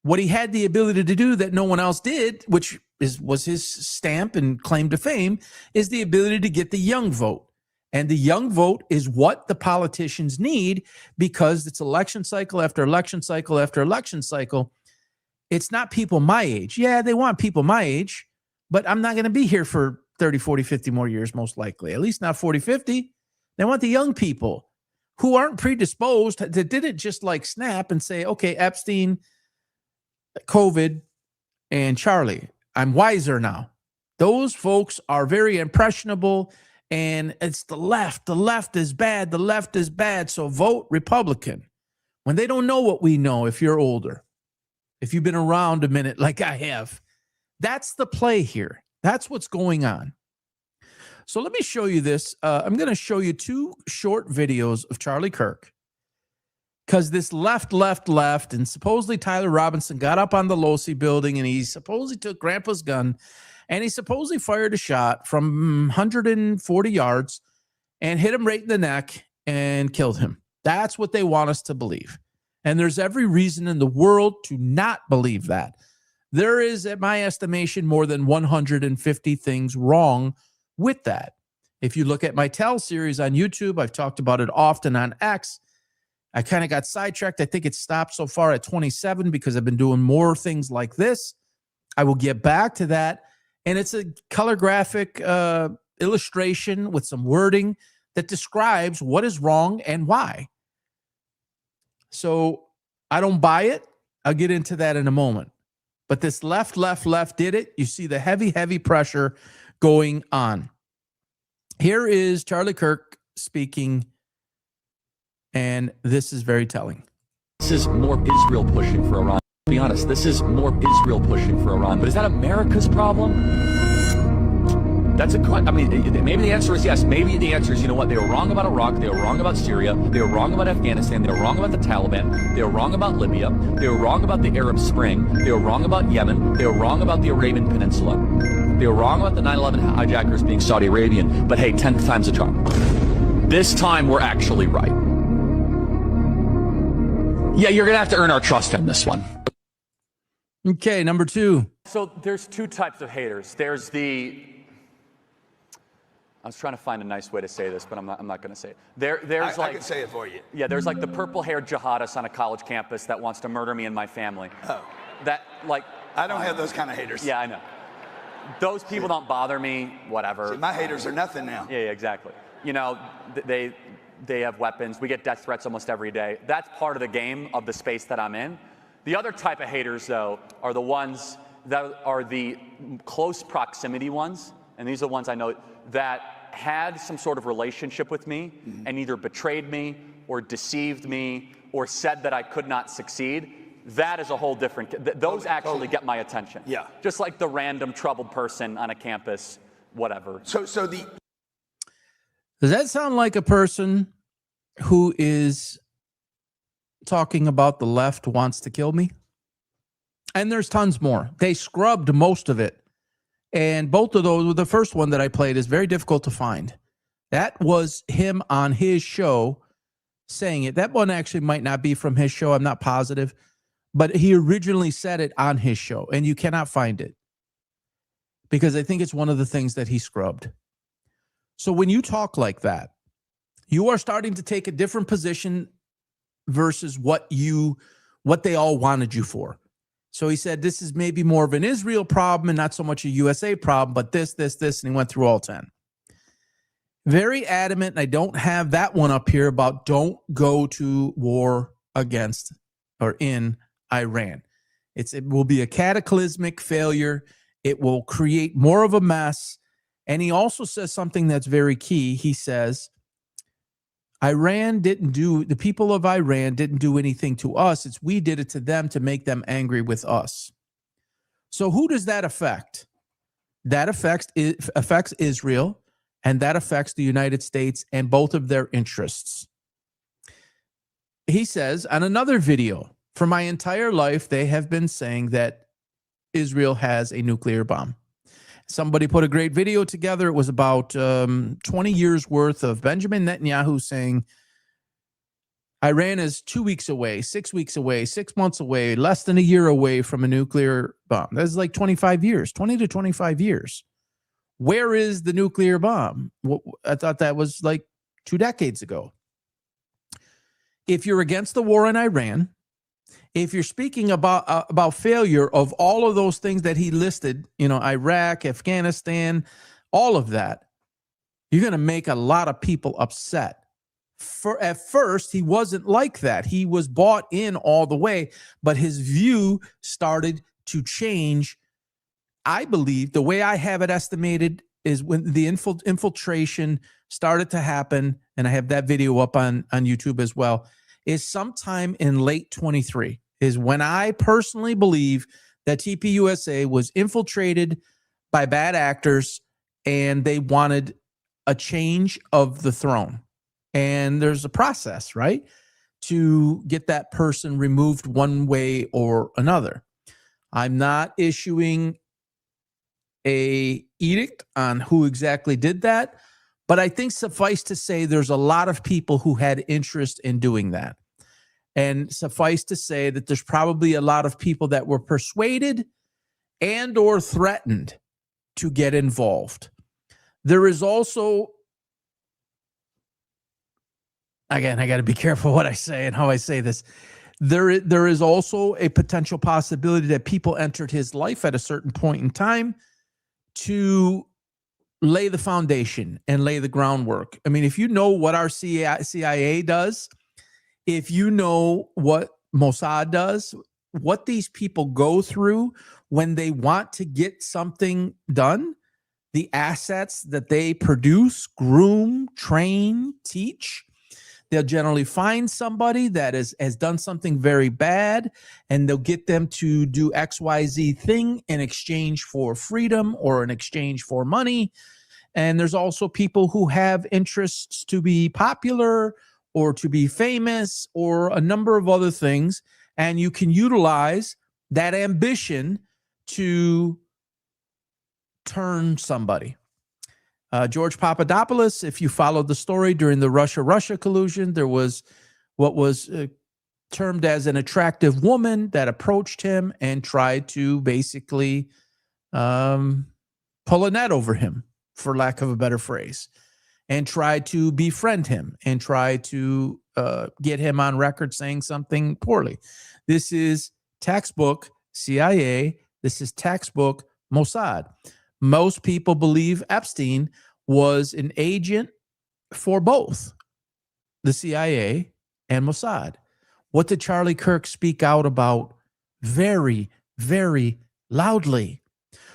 What he had the ability to do that no one else did, which was his stamp and claim to fame, is the ability to get the young vote. And the young vote is what the politicians need, because it's election cycle after election cycle after election cycle. It's not people my age. Yeah, they want people my age, but I'm not going to be here for 30, 40, 50 more years, most likely, at least not 40, 50. They want the young people who aren't predisposed, that didn't just like snap and say, okay, Epstein, COVID, and Charlie, I'm wiser now. Those folks are very impressionable, and it's the left. The left is bad. The left is bad. So vote Republican. When they don't know what we know, if you're older, if you've been around a minute like I have, that's the play here. That's what's going on. So let me show you this. I'm going to show you 2 short videos of Charlie Kirk, because this left, and supposedly Tyler Robinson got up on the Losi building, and he supposedly took Grandpa's gun, and he supposedly fired a shot from 140 yards and hit him right in the neck and killed him. That's what they want us to believe. And there's every reason in the world to not believe that. There is, at my estimation, more than 150 things wrong with that. If you look at my Tell series on YouTube, I've talked about it often on X. I kind of got sidetracked. I think it stopped so far at 27 because I've been doing more things like this. I will get back to that. And it's a color graphic illustration with some wording that describes what is wrong and why. So I don't buy it. I'll get into that in a moment. But this left did it. You see the heavy pressure going on. Here is Charlie Kirk speaking, and this is very telling. This is more Israel pushing for Iran. To be honest, this is more Israel pushing for Iran. But is that America's problem? That's I mean, maybe the answer is yes. Maybe the answer is, you know what? They were wrong about Iraq. They were wrong about Syria. They were wrong about Afghanistan. They were wrong about the Taliban. They were wrong about Libya. They were wrong about the Arab Spring. They were wrong about Yemen. They were wrong about the Arabian Peninsula. They were wrong about the 9/11 hijackers being Saudi Arabian. But hey, 10 times a charm. This time we're actually right. Yeah, you're going to have to earn our trust on this one. Okay, number 2. So there's 2 types of haters. There's the... I was trying to find a nice way to say this, but I'm not going to say it. There's I can say it for you. Yeah, there's like the purple-haired jihadist on a college campus that wants to murder me and my family. Oh. That, like... I don't have those kind of haters. Yeah, I know. Those people don't bother me, whatever. See, my haters are nothing now. Yeah, exactly. You know, they have weapons. We get death threats almost every day. That's part of the game of the space that I'm in. The other type of haters, though, are the ones that are the close proximity ones. And these are the ones I know that had some sort of relationship with me and either betrayed me or deceived me or said that I could not succeed. That is a whole different... Those actually get my attention. Yeah. Just like the random troubled person on a campus, whatever. So the... Does that sound like a person who is talking about the left wants to kill me? And there's tons more. They scrubbed most of it. And both of those, the first one that I played is very difficult to find. That was him on his show saying it. That one actually might not be from his show. I'm not positive. But he originally said it on his show, and you cannot find it because I think it's one of the things that he scrubbed. So when you talk like that, you are starting to take a different position versus what they all wanted you for. So he said, this is maybe more of an Israel problem and not so much a USA problem, but this, and he went through all 10. Very adamant, and I don't have that one up here about don't go to war against or in Iran. It will be a cataclysmic failure. It will create more of a mess. And he also says something that's very key. He says, the people of Iran didn't do anything to us. It's we did it to them to make them angry with us. So who does that affect? That affects Israel, and that affects the United States and both of their interests. He says on another video, for my entire life, they have been saying that Israel has a nuclear bomb. Somebody put a great video together. It was about 20 years worth of Benjamin Netanyahu saying Iran is 2 weeks away, 6 weeks away, 6 months away, less than a year away from a nuclear bomb. That's like 25 years, 20 to 25 years. Where is the nuclear bomb? I thought that was like 2 decades ago. If you're against the war in Iran, if you're speaking about failure of all of those things that he listed, Iraq, Afghanistan, all of that, you're going to make a lot of people upset. At first, he wasn't like that. He was bought in all the way, but his view started to change. I believe the way I have it estimated is when the infiltration started to happen, and I have that video up on YouTube as well, is sometime in late 23 is when I personally believe that TPUSA was infiltrated by bad actors and they wanted a change of the throne. And there's a process, right, to get that person removed one way or another. I'm not issuing a edict on who exactly did that, but I think suffice to say there's a lot of people who had interest in doing that. And suffice to say that there's probably a lot of people that were persuaded and or threatened to get involved. There is also, again, I got to be careful what I say and how I say this. There is also a potential possibility that people entered his life at a certain point in time to lay the foundation and lay the groundwork. I mean, if you know what our CIA does, if you know what Mossad does, what these people go through when they want to get something done, the assets that they produce, groom, train, teach, they'll generally find somebody that has done something very bad, and they'll get them to do XYZ thing in exchange for freedom or in exchange for money. And there's also people who have interests to be popular or to be famous or a number of other things. And you can utilize that ambition to turn somebody. George Papadopoulos, if you followed the story during the Russia collusion, there was what was termed as an attractive woman that approached him and tried to basically pull a net over him, for lack of a better phrase, and tried to befriend him and try to get him on record saying something poorly. This is textbook CIA. This is textbook Mossad. Most people believe Epstein was an agent for both the CIA and Mossad. What did Charlie Kirk speak out about very, very loudly?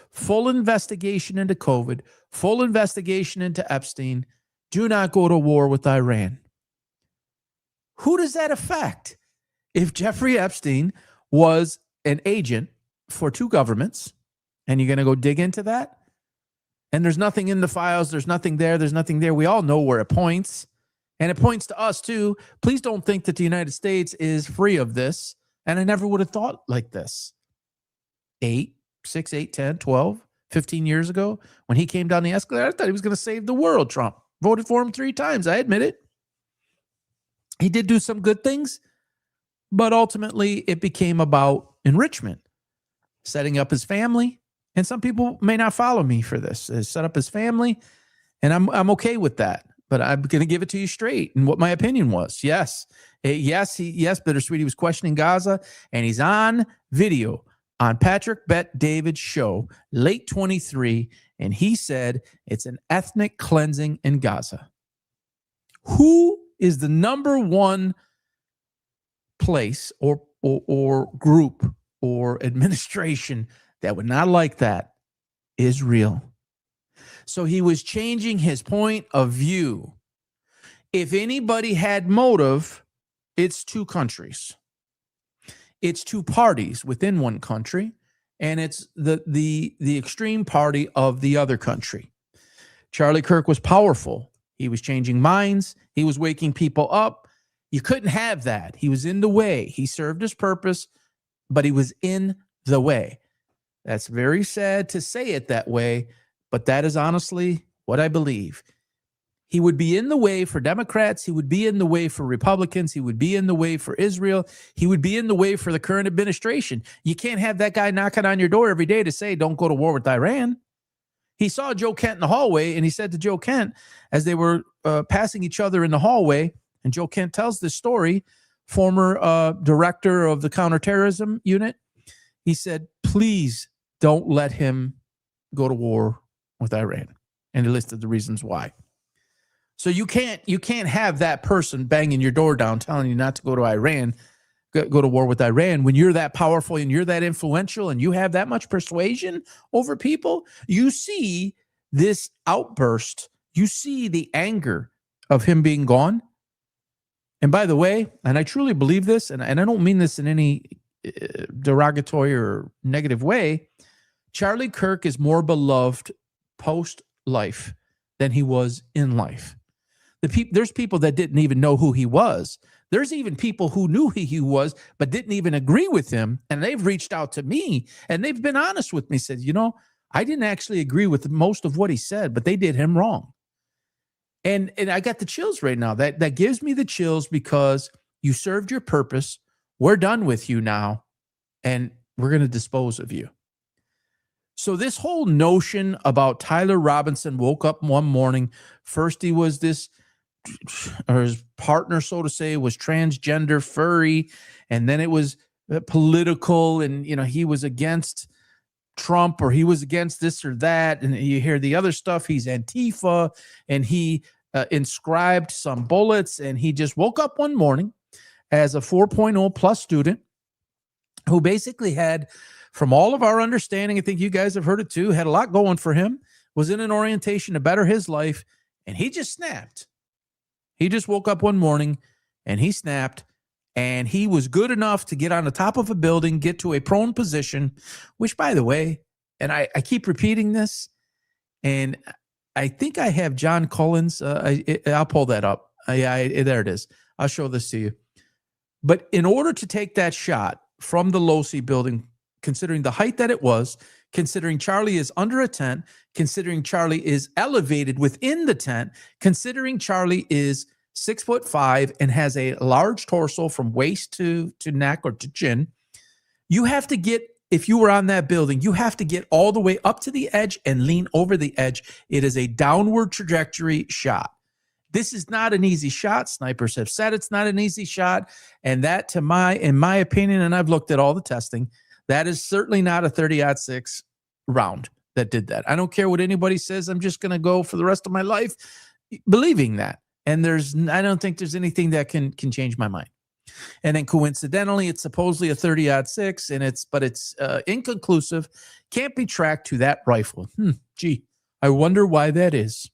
Full investigation into COVID, full investigation into Epstein. Do not go to war with Iran. Who does that affect? If Jeffrey Epstein was an agent for two governments, and you're going to go dig into that, and there's nothing in the files, there's nothing there, we all know where it points, and it points to us too. Please don't think that the United States is free of this, and I never would have thought like this 6, 8, 10, 12, 15 years ago when he came down the escalator. I thought he was going to save the world. Trump voted for him 3 times. I admit it. He did do some good things, but ultimately it became about enrichment, setting up his family. And some people may not follow me for this. Set up his family, and I'm okay with that. But I'm going to give it to you straight and what my opinion was. Yes, Bittersweet. He was questioning Gaza, and he's on video on Patrick Bet David's show, late 23, and he said it's an ethnic cleansing in Gaza. Who is the number one place or group or administration that would not like that? Israel. So he was changing his point of view. If anybody had motive, it's 2 countries. It's 2 parties within one country, and it's the extreme party of the other country. Charlie Kirk was powerful. He was changing minds. He was waking people up. You couldn't have that. He was in the way. He served his purpose, but he was in the way. That's very sad to say it that way, but that is honestly what I believe. He would be in the way for Democrats. He would be in the way for Republicans. He would be in the way for Israel. He would be in the way for the current administration. You can't have that guy knocking on your door every day to say, don't go to war with Iran. He saw Joe Kent in the hallway, and he said to Joe Kent, as they were passing each other in the hallway, and Joe Kent tells this story, former director of the counterterrorism unit, he said, please don't let him go to war with Iran. And he listed the reasons why. So you can't have that person banging your door down telling you not to go to Iran, go to war with Iran when you're that powerful and you're that influential and you have that much persuasion over people. You see this outburst. You see the anger of him being gone. And by the way, and I truly believe this, and I don't mean this in any derogatory or negative way, Charlie Kirk is more beloved post-life than he was in life. There's people that didn't even know who he was. There's even people who knew who he was, but didn't even agree with him. And they've reached out to me and they've been honest with me, said, I didn't actually agree with most of what he said, but they did him wrong. And I got the chills right now. That gives me the chills because you served your purpose. We're done with you now, and we're going to dispose of you. So this whole notion about Tyler Robinson woke up one morning. First, he was this, or his partner, so to say, was transgender, furry, and then it was political, and he was against Trump, or he was against this or that, and you hear the other stuff. He's Antifa, and he inscribed some bullets, and he just woke up one morning as a 4.0 plus student who basically had, from all of our understanding, I think you guys have heard it too, had a lot going for him, was in an orientation to better his life, and he just snapped. He just woke up one morning and he snapped, and he was good enough to get on the top of a building, get to a prone position, which, by the way, and I keep repeating this, and I think I have John Cullen's, I'll pull that up. There it is. I'll show this to you. But in order to take that shot from the Losi building, considering the height that it was, considering Charlie is under a tent, considering Charlie is elevated within the tent, considering Charlie is 6'5" and has a large torso from waist to neck or to chin, you have to get, if you were on that building, you have to get all the way up to the edge and lean over the edge. It is a downward trajectory shot. This is not an easy shot. Snipers have said it's not an easy shot. And that, in my opinion, and I've looked at all the testing, that is certainly not a 30-06 round that did that. I don't care what anybody says. I'm just going to go for the rest of my life believing that. And I don't think there's anything that can change my mind. And then coincidentally, it's supposedly a 30-06, but it's inconclusive. Can't be tracked to that rifle. Gee, I wonder why that is.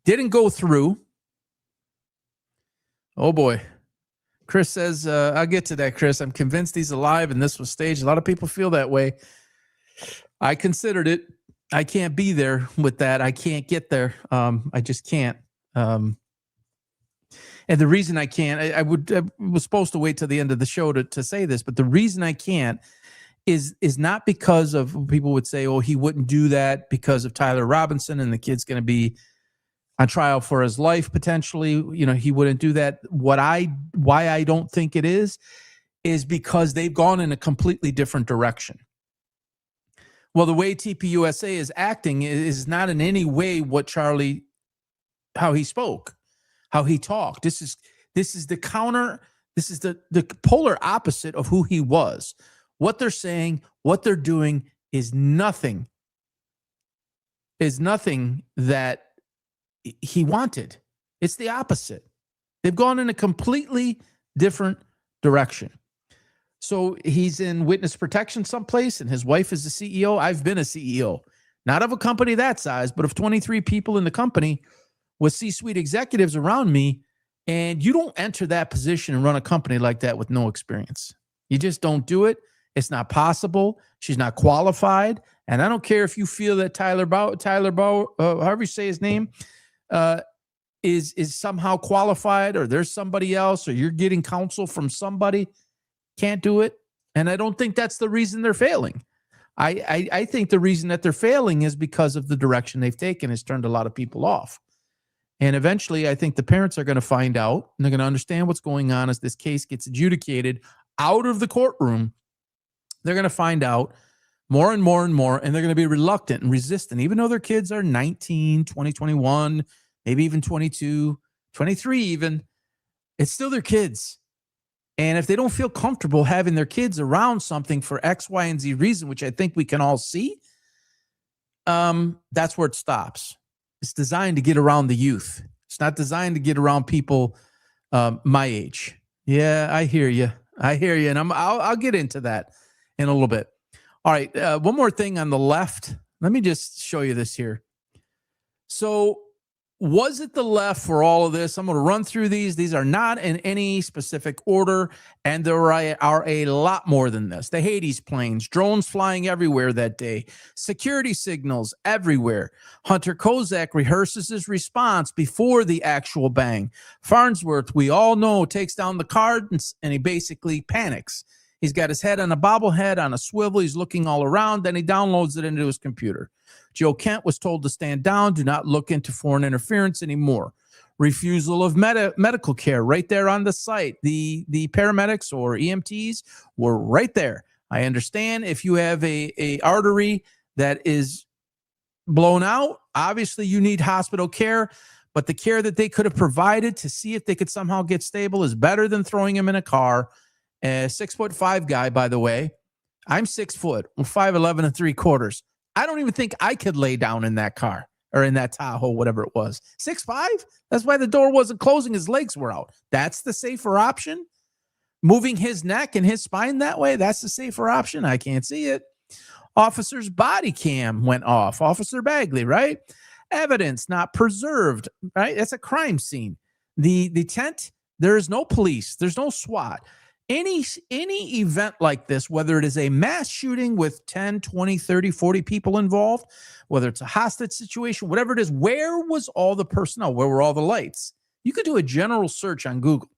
Didn't go through. Oh boy. Chris says, I'll get to that, Chris. I'm convinced he's alive and this was staged. A lot of people feel that way. I considered it. I can't be there with that. I can't get there. I just can't. And the reason I can't, I was supposed to wait till the end of the show to say this, but the reason I can't is not because of, people would say, oh, he wouldn't do that because of Tyler Robinson and the kid's going to be on trial for his life potentially. He wouldn't do that. Why I don't think it is because they've gone in a completely different direction. Well, the way TPUSA is acting is not in any way what Charlie, how he spoke, how he talked. This is the counter. This is the polar opposite of who he was. What they're saying, what they're doing is nothing that he wanted. It's the opposite. They've gone in a completely different direction. So he's in witness protection someplace, and his wife is the CEO. I've been a CEO, not of a company that size, but of 23 people in the company with C-suite executives around me. And you don't enter that position and run a company like that with no experience. You just don't do it. It's not possible. She's not qualified. And I don't care if you feel that Tyler Bow, however you say his name, is somehow qualified, or there's somebody else, or you're getting counsel from somebody. Can't do it. And I don't think that's the reason they're failing. I think the reason that they're failing is because of the direction they've taken has turned a lot of people off. And eventually, I think the parents are going to find out, and they're going to understand what's going on as this case gets adjudicated out of the courtroom. They're going to find out more and more and more, and they're going to be reluctant and resistant, even though their kids are 19, 20, 21, maybe even 22, 23 even. It's still their kids. And if they don't feel comfortable having their kids around something for X, Y, and Z reason, which I think we can all see, that's where it stops. It's designed to get around the youth. It's not designed to get around people my age. Yeah, I hear you. And I'll get into that in a little bit. All right, one more thing on the left. Let me just show you this here. So was it the left for all of this? I'm going to run through these. These are not in any specific order, and there are a lot more than this. The Hades planes, drones flying everywhere that day, security signals everywhere. Hunter Kozak rehearses his response before the actual bang. Farnsworth, we all know, takes down the card and he basically panics. He's got his head on a bobblehead on a swivel. He's looking all around. Then he downloads it into his computer. Joe Kent was told to stand down. Do not look into foreign interference anymore. Refusal of medical care right there on the site. The paramedics or EMTs were right there. I understand if you have a artery that is blown out, obviously you need hospital care, but the care that they could have provided to see if they could somehow get stable is better than throwing him in a car. A 6'5" guy, by the way. I'm 6 foot. I'm 5'11" and 3/4. I don't even think I could lay down in that car or in that Tahoe, whatever it was. 6'5"? That's why the door wasn't closing. His legs were out. That's the safer option. Moving his neck and his spine that way, that's the safer option. I can't see it. Officer's body cam went off. Officer Bagley, right? Evidence not preserved, right? That's a crime scene. The tent, there is no police. There's no SWAT. Any event like this, whether it is a mass shooting with 10, 20, 30, 40 people involved, whether it's a hostage situation, whatever it is, where was all the personnel? Where were all the lights? You could do a general search on Google.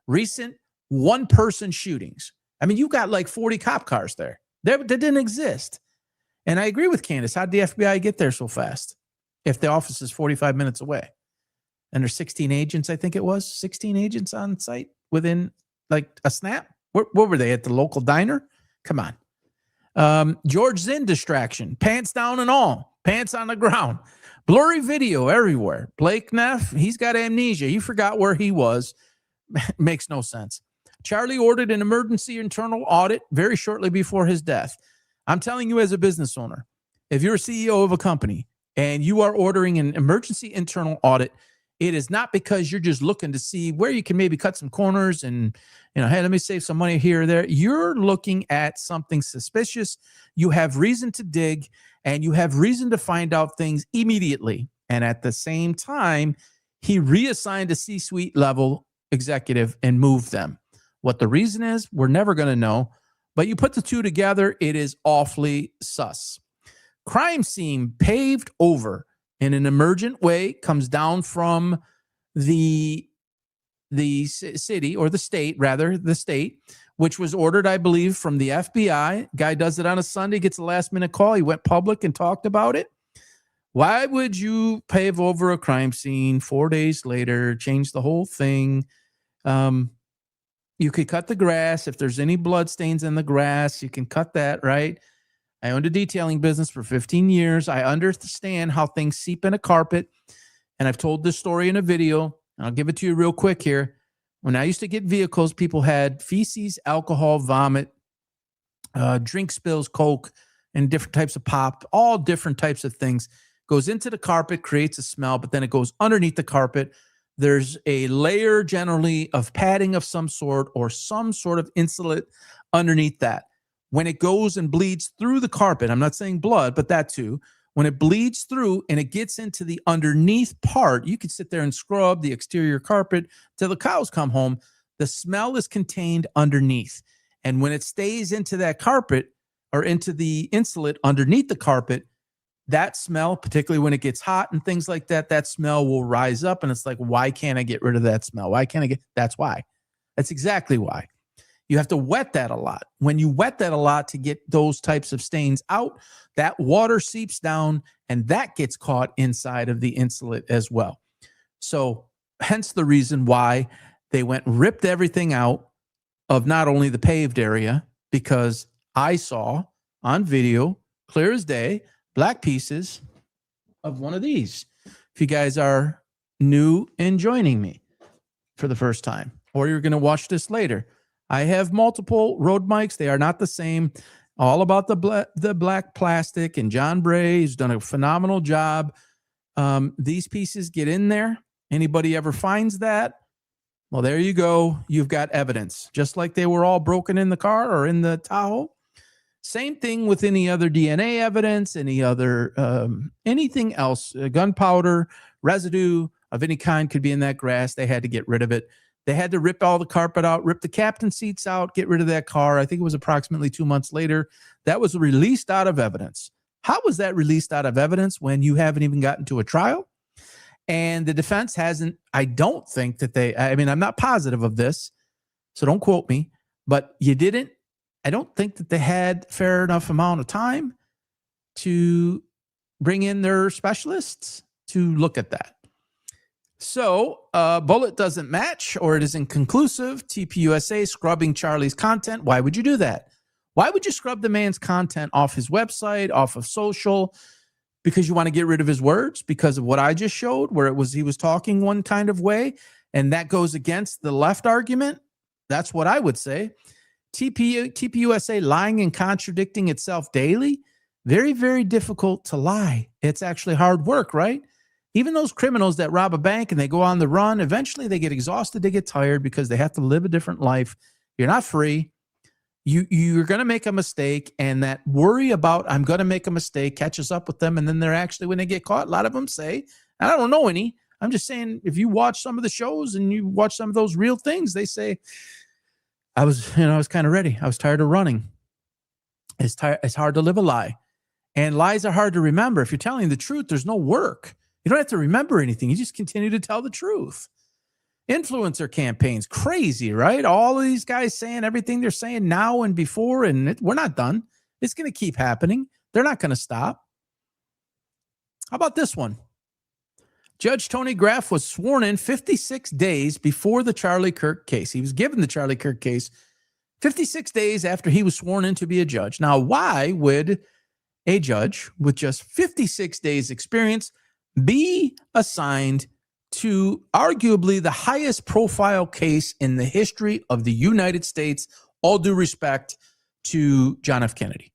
Recent one-person shootings. I mean, you got like 40 cop cars there. That didn't exist. And I agree with Candace. How did the FBI get there so fast if the office is 45 minutes away? And there's 16 agents, I think it was. 16 agents on site within like a snap. What were they, at the local diner? Come on. George Zinn distraction, pants down and all, pants on the ground, blurry video everywhere. Blake Neff, he's got amnesia. He forgot where he was. Makes no sense. Charlie ordered an emergency internal audit very shortly before his death. I'm telling you, as a business owner, if you're a CEO of a company and you are ordering an emergency internal audit, it is not because you're just looking to see where you can maybe cut some corners and, hey, let me save some money here or there. You're looking at something suspicious. You have reason to dig, and you have reason to find out things immediately. And at the same time, he reassigned a C-suite level executive and moved them. What the reason is, we're never going to know. But you put the two together, it is awfully sus. Crime scene paved over in an emergent way, comes down from the city, or the state, rather, the state, which was ordered, I believe, from the FBI. Guy does it on a Sunday, gets a last-minute call. He went public and talked about it. Why would you pave over a crime scene 4 days later, change the whole thing? You could cut the grass. If there's any blood stains in the grass, you can cut that, right? I owned a detailing business for 15 years. I understand how things seep in a carpet. And I've told this story in a video. I'll give it to you real quick here. When I used to get vehicles, people had feces, alcohol, vomit, drink spills, Coke, and different types of pop, all different types of things. Goes into the carpet, creates a smell, but then it goes underneath the carpet. There's a layer generally of padding of some sort or some sort of insulate underneath that. When it goes and bleeds through the carpet, I'm not saying blood, but that too. When it bleeds through and it gets into the underneath part, you could sit there and scrub the exterior carpet till the cows come home. The smell is contained underneath. And when it stays into that carpet or into the insulate underneath the carpet, that smell, particularly when it gets hot and things like that, that smell will rise up. And it's like, why can't I get rid of that smell? Why can't I get? That's why. That's exactly why. You have to wet that a lot. When you wet that a lot to get those types of stains out, that water seeps down and that gets caught inside of the insulate as well. So hence the reason why they went and ripped everything out of not only the paved area, because I saw on video, clear as day, black pieces of one of these. If you guys are new and joining me for the first time, or you're going to watch this later, I have multiple road mics. They are not the same. All about the black plastic, and John Bray has done a phenomenal job. These pieces get in there. Anybody ever finds that? Well, there you go. You've got evidence. Just like they were all broken in the car or in the Tahoe. Same thing with any other DNA evidence, any other, anything else, gunpowder, residue of any kind could be in that grass. They had to get rid of it. They had to rip all the carpet out, rip the captain seats out, get rid of that car. I think it was approximately 2 months later. That was released out of evidence. How was that released out of evidence when you haven't even gotten to a trial? And the defense hasn't, I don't think that I'm not positive of this, so don't quote me, but I don't think that they had fair enough amount of time to bring in their specialists to look at that. So, bullet doesn't match, or it is inconclusive. TPUSA scrubbing Charlie's content. Why would you do that? Why would you scrub the man's content off his website, off of social? Because you want to get rid of his words? Because of what I just showed, where he was talking one kind of way, and that goes against the left argument? That's what I would say. TPUSA lying and contradicting itself daily. Very, very difficult to lie. It's actually hard work, right? Even those criminals that rob a bank and they go on the run, eventually they get exhausted, they get tired because they have to live a different life. You're not free. You're going to make a mistake, and that worry about I'm going to make a mistake catches up with them, and then they're actually, when they get caught, a lot of them say, and I don't know any, I'm just saying, if you watch some of the shows and you watch some of those real things, they say, I was kind of ready. I was tired of running. It's hard to live a lie. And lies are hard to remember. If you're telling the truth, there's no work. You don't have to remember anything. You just continue to tell the truth. Influencer campaigns, crazy, right? All of these guys saying everything they're saying now and before, and we're not done. It's going to keep happening. They're not going to stop. How about this one? Judge Tony Graff was sworn in 56 days before the Charlie Kirk case. He was given the Charlie Kirk case 56 days after he was sworn in to be a judge. Now, why would a judge with just 56 days experience be assigned to arguably the highest profile case in the history of the United States? All due respect to John F. Kennedy,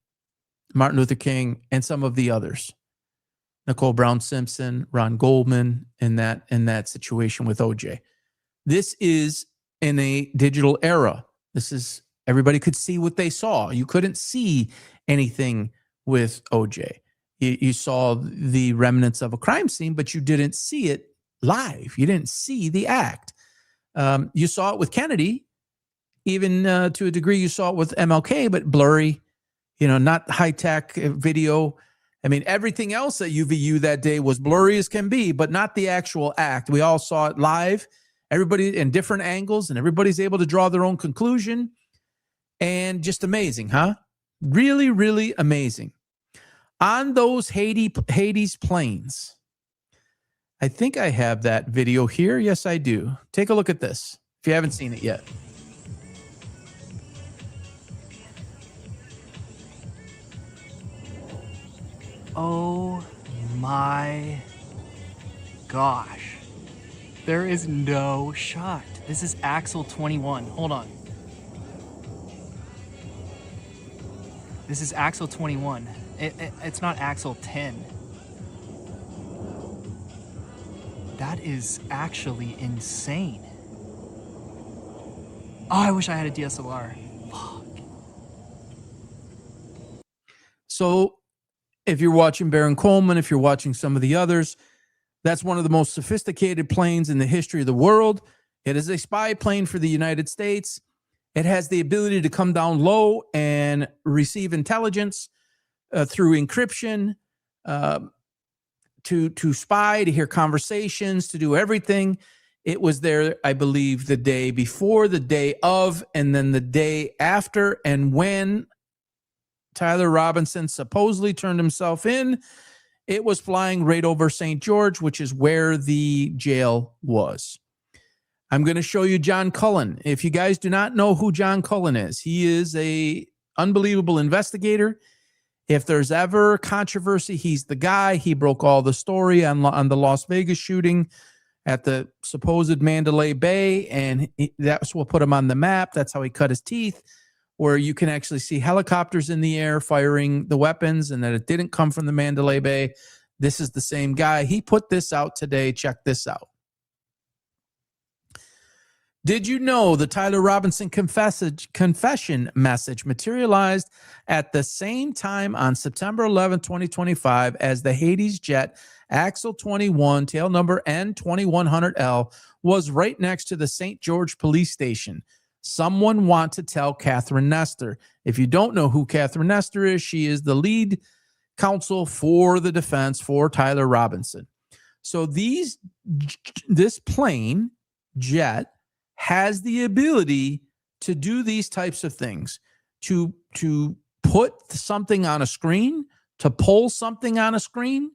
Martin Luther King, and some of the others. Nicole Brown Simpson, Ron Goldman, in that situation with OJ. This is in a digital era. This is, everybody could see what they saw. You couldn't see anything with OJ. You saw the remnants of a crime scene, but you didn't see it live. You didn't see the act. You saw it with Kennedy, even to a degree you saw it with MLK, but blurry, not high-tech video. I mean, everything else at UVU that day was blurry as can be, but not the actual act. We all saw it live, everybody in different angles, and everybody's able to draw their own conclusion. And just amazing, huh? Really, really amazing. On those Hades planes, I think I have that video here. Yes, I do. Take a look at this if you haven't seen it yet. Oh my gosh. There is no shot. This is Axle 21. Hold on. This is Axle 21. It's not Axle 10. That is actually insane. Oh, I wish I had a DSLR. Fuck. So if you're watching Baron Coleman, if you're watching some of the others, that's one of the most sophisticated planes in the history of the world. It is a spy plane for the United States. It has the ability to come down low and receive intelligence through encryption, to spy, to hear conversations, to do everything. It was there, I believe, the day before, the day of, and then the day after. And when Tyler Robinson supposedly turned himself in, it was flying right over St. George, which is where the jail was. I'm going to show you John Cullen. If you guys do not know who John Cullen is, he is a unbelievable investigator. If there's ever controversy, he's the guy. He broke all the story on the Las Vegas shooting at the supposed Mandalay Bay, and that's what put him on the map. That's how he cut his teeth, where you can actually see helicopters in the air firing the weapons and that it didn't come from the Mandalay Bay. This is the same guy. He put this out today. Check this out. Did you know the Tyler Robinson confession message materialized at the same time on September 11, 2025 as the Hades jet Axel 21, tail number N2100L, was right next to the St. George police station? Someone want to tell Catherine Nestor. If you don't know who Catherine Nestor is, she is the lead counsel for the defense for Tyler Robinson. So this plane jet has the ability to do these types of things, to put something on a screen, to pull something on a screen,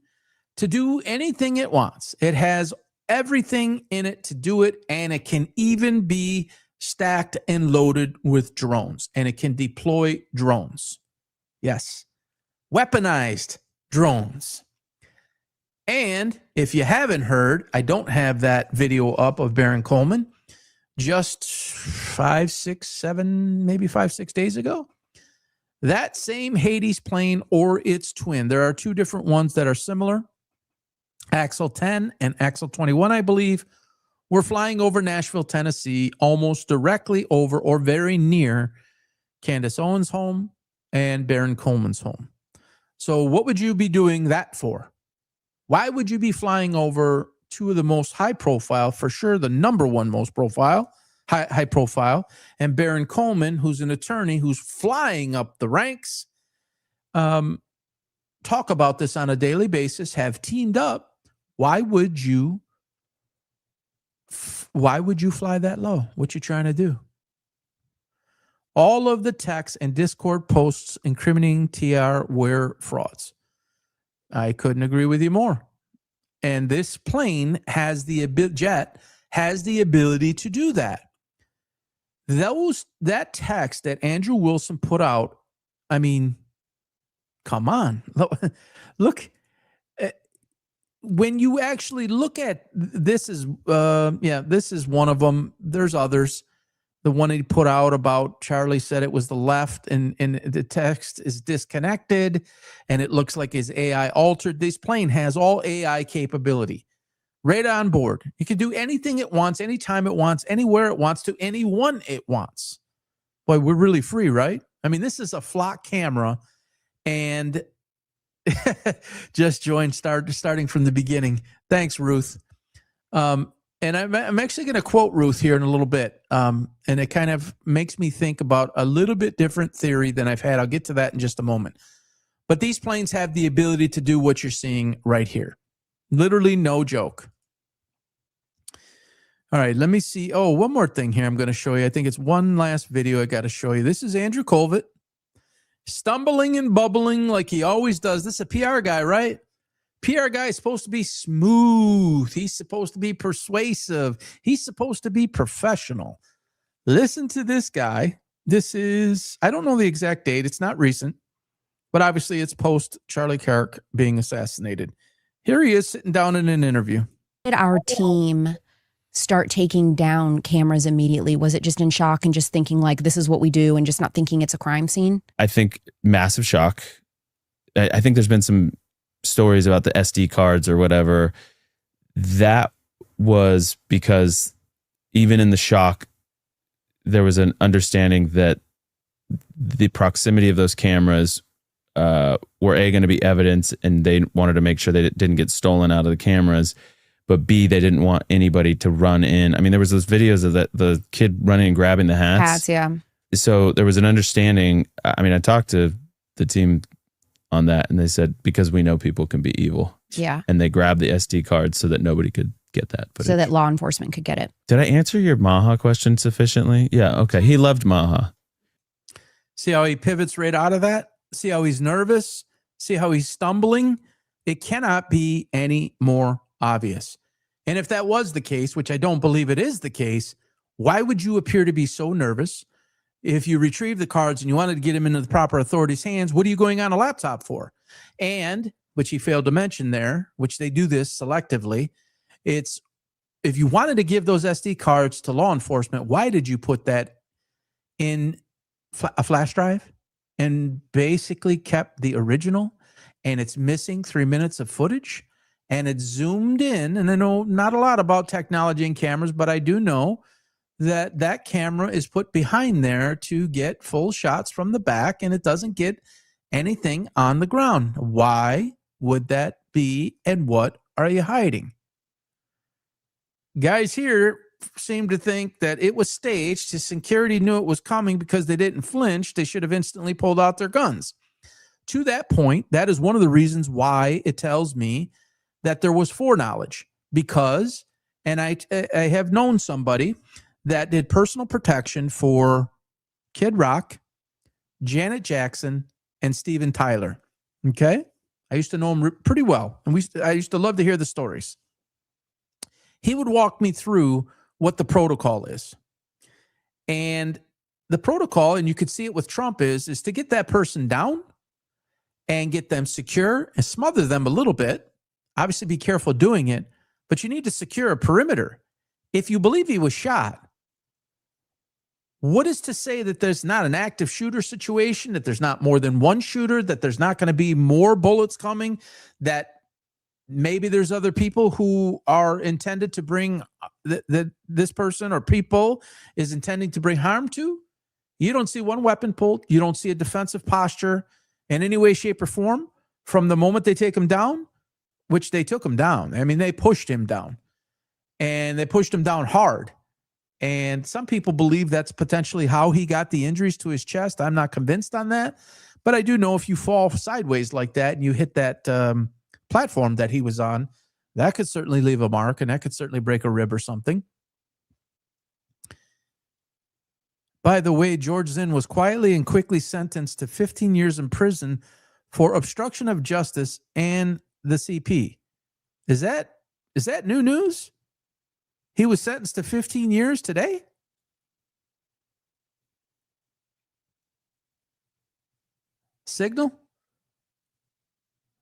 to do anything it wants. It has everything in it to do it, and it can even be stacked and loaded with drones, and it can deploy drones. Yes, weaponized drones. And if you haven't heard, I don't have that video up of Baron Coleman just 5, 6, 7, maybe 5, 6 days ago. That same Hades plane or its twin, there are two different ones that are similar, Axel 10 and Axel 21, I believe, were flying over Nashville, Tennessee, almost directly over or very near Candace Owens' home and Baron Coleman's home. So what would you be doing that for? Why would you be flying over two of the most high profile, for sure the number one most high profile, and Baron Coleman, who's an attorney who's flying up the ranks, talk about this on a daily basis, have teamed up? Why would you fly that low? What you trying to do? All of the texts and Discord posts incriminating TR were frauds. I couldn't agree with you more. And this plane has jet has the ability to do that. That text that Andrew Wilson put out, I mean, come on. Look, when you actually look at this is this is one of them. There's others. The one he put out about Charlie said it was the left, and the text is disconnected, and it looks like his AI altered. This plane has all AI capability right on board. It can do anything it wants, anytime it wants, anywhere it wants, to anyone it wants. Boy, we're really free, right? I mean, this is a flock camera, and just joined starting from the beginning. Thanks, Ruth. And I'm actually going to quote Ruth here in a little bit. And it kind of makes me think about a little bit different theory than I've had. I'll get to that in just a moment. But these planes have the ability to do what you're seeing right here. Literally no joke. All right, let me see. Oh, one more thing here I'm going to show you. I think it's one last video I got to show you. This is Andrew Colvett, stumbling and bubbling like he always does. This is a PR guy, right? PR guy is supposed to be smooth. He's supposed to be persuasive. He's supposed to be professional. Listen to this guy. This is, I don't know the exact date. It's not recent, but obviously it's post Charlie Kirk being assassinated. Here he is sitting down in an interview. Did our team start taking down cameras immediately? Was it just in shock and just thinking like, this is what we do, and just not thinking it's a crime scene? I think massive shock. I think there's been some stories about the SD cards or whatever. That was because even in the shock, there was an understanding that the proximity of those cameras were going to be evidence, and they wanted to make sure they didn't get stolen out of the cameras, but B, they didn't want anybody to run in. I mean, there was those videos of the kid running and grabbing the hats. Hats, yeah. So there was an understanding. I mean, I talked to the team on that, and they said, because we know people can be evil. Yeah. And they grabbed the SD cards so that nobody could get that footage. so that law enforcement could get it. Did I answer your Maha question sufficiently? Yeah. Okay. He loved Maha. See how he pivots right out of that? See how he's nervous? See how he's stumbling? It cannot be any more obvious. And if that was the case, which I don't believe it is the case, why would you appear to be so nervous? If you retrieve the cards and you wanted to get them into the proper authorities' hands, what are you going on a laptop for? And, which he failed to mention there, which they do this selectively, it's if you wanted to give those SD cards to law enforcement, why did you put that in a flash drive and basically kept the original, and it's missing 3 minutes of footage and it's zoomed in? And I know not a lot about technology and cameras, but I do know that that camera is put behind there to get full shots from the back, and it doesn't get anything on the ground. Why would that be, and what are you hiding? Guys here seem to think that it was staged. The security knew it was coming because they didn't flinch. They should have instantly pulled out their guns. To that point, that is one of the reasons why it tells me that there was foreknowledge, because, and I have known somebody that did personal protection for Kid Rock, Janet Jackson, and Steven Tyler. Okay? I used to know him pretty well, and I used to love to hear the stories. He would walk me through what the protocol is. And the protocol, and you could see it with Trump, is to get that person down and get them secure and smother them a little bit. Obviously, be careful doing it, but you need to secure a perimeter. If you believe he was shot, what is to say that there's not an active shooter situation, that there's not more than one shooter, that there's not going to be more bullets coming, that maybe there's other people who are intended to bring this person or people is intending to bring harm to? You don't see one weapon pulled. You don't see a defensive posture in any way, shape, or form from the moment they take him down, which they took him down. I mean, they pushed him down, and they pushed him down hard. And some people believe that's potentially how he got the injuries to his chest. I'm not convinced on that. But I do know if you fall sideways like that and you hit that platform that he was on, that could certainly leave a mark, and that could certainly break a rib or something. By the way, George Zinn was quietly and quickly sentenced to 15 years in prison for obstruction of justice and the CP. Is that new news? He was sentenced to 15 years today? Signal?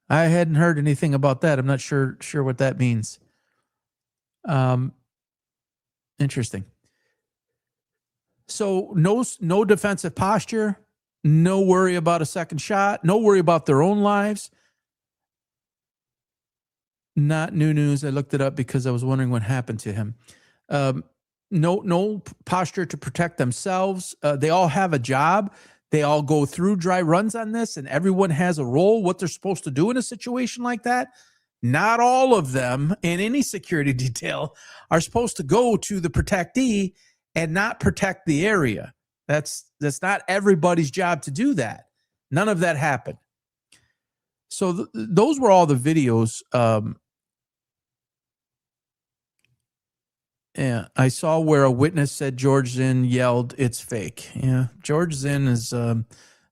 I hadn't heard anything about that. I'm not sure what that means. Interesting. So no defensive posture, no worry about a second shot, no worry about their own lives. Not new news. I looked it up because I was wondering what happened to him. No posture to protect themselves. They all have a job. They all go through dry runs on this, and everyone has a role, what they're supposed to do in a situation like that. Not all of them in any security detail are supposed to go to the protectee and not protect the area. That's not everybody's job to do that. None of that happened. So those were all the videos. Yeah, I saw where a witness said George Zinn yelled, "It's fake." Yeah, George Zinn is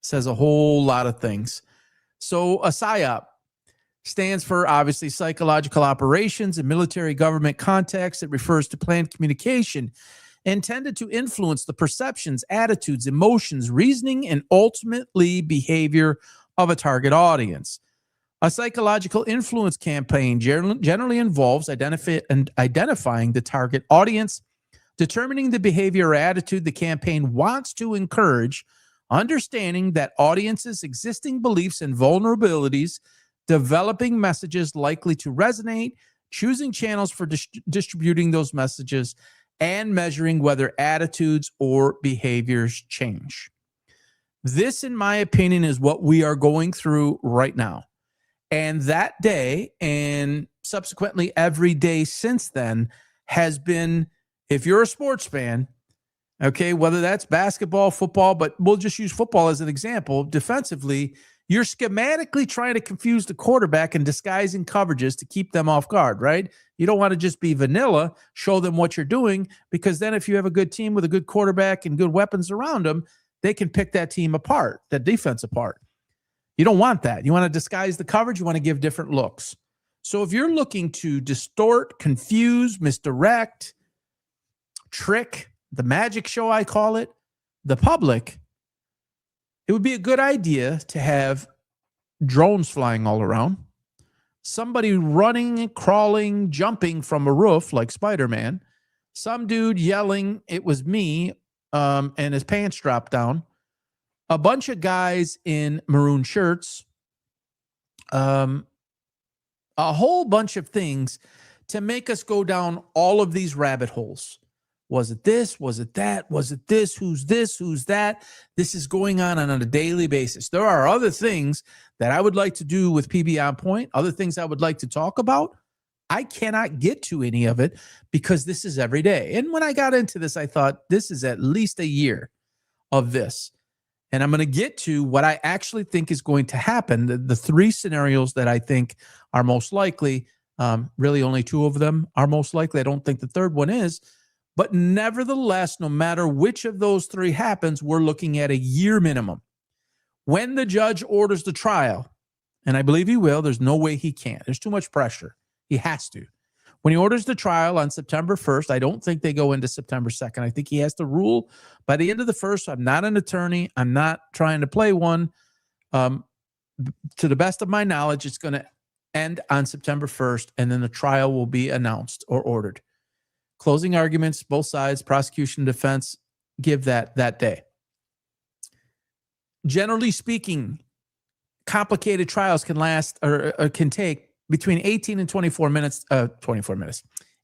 says a whole lot of things. So a psyop stands for, obviously, psychological operations in military government context. It refers to planned communication intended to influence the perceptions, attitudes, emotions, reasoning, and ultimately behavior of a target audience. A psychological influence campaign generally involves identifying the target audience, determining the behavior or attitude the campaign wants to encourage, understanding that audience's existing beliefs and vulnerabilities, developing messages likely to resonate, choosing channels for distributing those messages, and measuring whether attitudes or behaviors change. This, in my opinion, is what we are going through right now. And that day, and subsequently every day since then, has been, if you're a sports fan, okay, whether that's basketball, football, but we'll just use football as an example, defensively, You're schematically trying to confuse the quarterback and disguising coverages to keep them off guard, right? You don't want to just be vanilla, show them what you're doing, because then if you have a good team with a good quarterback and good weapons around them, they can pick that team apart, that defense apart. You don't want that. You want to disguise the coverage. You want to give different looks. So if you're looking to distort, confuse, misdirect, trick, the magic show, I call it, the public, it would be a good idea to have drones flying all around, somebody running, crawling, jumping from a roof like Spider-Man, some dude yelling, "It was me," and his pants dropped down, a bunch of guys in maroon shirts, a whole bunch of things to make us go down all of these rabbit holes. Was it this? Was it that? Was it this? Who's this? Who's that? This is going on a daily basis. There are other things that I would like to do with PB On Point, other things I would like to talk about. I cannot get to any of it because this is every day. And when I got into this, I thought this is at least a year of this. And I'm going to get to what I actually think is going to happen. The three scenarios that I think are most likely, really only two of them are most likely. I don't think the third one is. But nevertheless, no matter which of those three happens, we're looking at a year minimum. When the judge orders the trial, and I believe he will, there's no way he can't. There's too much pressure. He has to. When he orders the trial on September 1st, I don't think they go into September 2nd. I think he has to rule by the end of the first. I'm not an attorney. I'm not trying to play one. To the best of my knowledge, it's going to end on September 1st, and then the trial will be announced or ordered. Closing arguments, both sides, prosecution, defense, give that day. Generally speaking, complicated trials can last or can take between 18 and 24 minutes,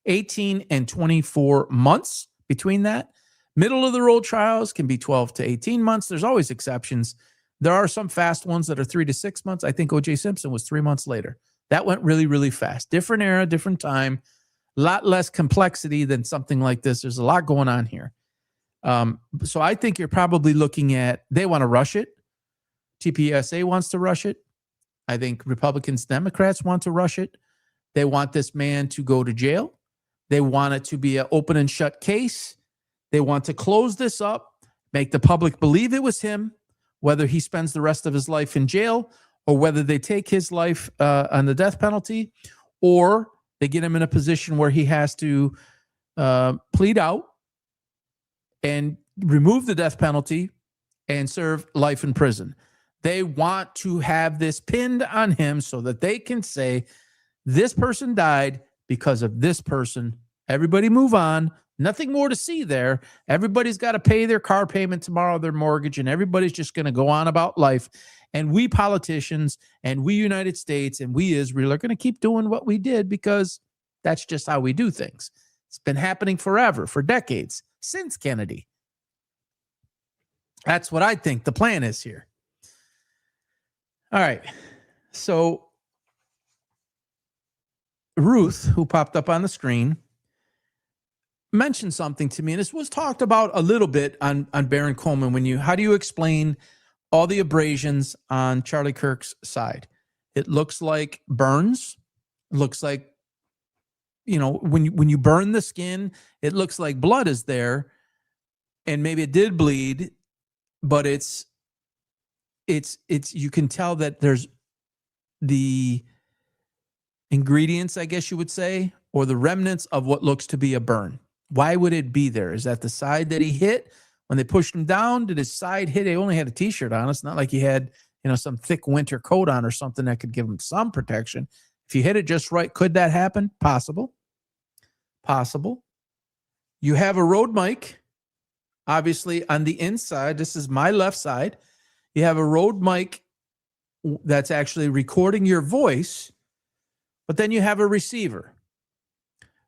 18 and 24 months between that. Middle of the road trials can be 12 to 18 months. There's always exceptions. There are some fast ones that are 3 to 6 months. I think O.J. Simpson was 3 months later. That went really, really fast. Different era, different time. A lot less complexity than something like this. There's a lot going on here. So I think you're probably looking at, they want to rush it. TPUSA wants to rush it. I think Republicans, Democrats want to rush it. They want this man to go to jail. They want it to be an open and shut case. They want to close this up, make the public believe it was him, whether he spends the rest of his life in jail or whether they take his life on the death penalty, or they get him in a position where he has to plead out and remove the death penalty and serve life in prison. They want to have this pinned on him so that they can say, this person died because of this person. Everybody move on. Nothing more to see there. Everybody's got to pay their car payment tomorrow, their mortgage, and everybody's just going to go on about life. And we politicians and we United States and we Israel are going to keep doing what we did because that's just how we do things. It's been happening forever, for decades, since Kennedy. That's what I think the plan is here. All right. So Ruth, who popped up on the screen, mentioned something to me, and this was talked about a little bit on Baron Coleman. How do you explain all the abrasions on Charlie Kirk's side? It looks like burns. It looks like, when you burn the skin, it looks like blood is there, and maybe it did bleed, but it's you can tell that there's the ingredients, I guess you would say, or the remnants of what looks to be a burn. Why would it be there? Is that the side that he hit when they pushed him down? Did his side hit? He only had a t-shirt on. It's not like he had, some thick winter coat on or something that could give him some protection. If you hit it just right, could that happen? Possible. You have a road mic, obviously, on the inside. This is my left side. You have a road mic that's actually recording your voice, but then you have a receiver.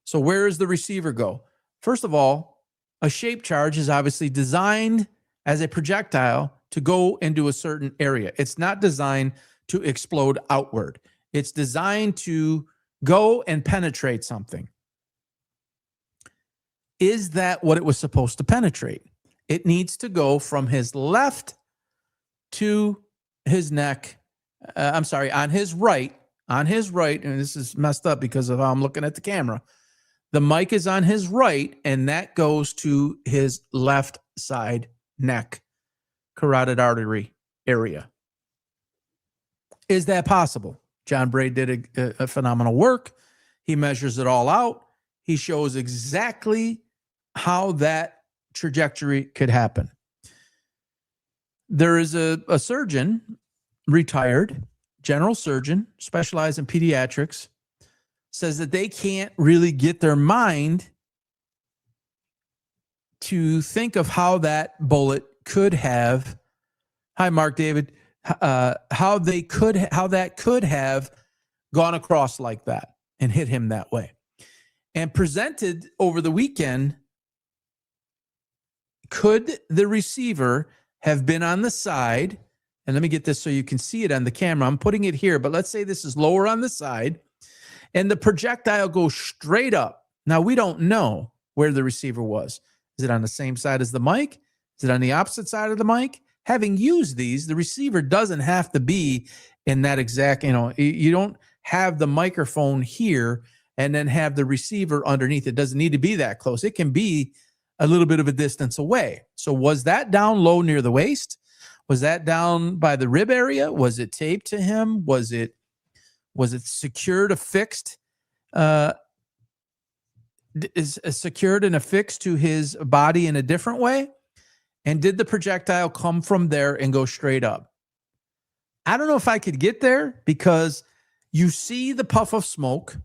So where does the receiver go? First of all, a shape charge is obviously designed as a projectile to go into a certain area. It's not designed to explode outward. It's designed to go and penetrate something. Is that what it was supposed to penetrate? It needs to go from his left to his neck I'm sorry, on his right, and this is messed up because of how I'm looking at the camera. The mic is on his right, and that goes to his left side neck, carotid artery area. Is that possible? John Bray did a phenomenal work. He measures it all out. He shows exactly how that trajectory could happen. There is a surgeon, retired, general surgeon, specialized in pediatrics, says that they can't really get their mind to think of how that bullet could have, hi, Mark David, how that could have gone across like that and hit him that way. And presented over the weekend, could the receiver have been on the side? And let me get this so you can see it on the camera. I'm putting it here, but let's say this is lower on the side and the projectile goes straight up. Now, we don't know where the receiver was. Is it on the same side as the mic? Is it on the opposite side of the mic? Having used these, the receiver doesn't have to be in that exact, you don't have the microphone here and then have the receiver underneath. It doesn't need to be that close. It can be a little bit of a distance away. So was that down low near the waist? Was that down by the rib area? Was it taped to him? Was it secured, affixed? Is secured and affixed to his body in a different way? And did the projectile come from there and go straight up? I don't know if I could get there because you see the puff of smoke,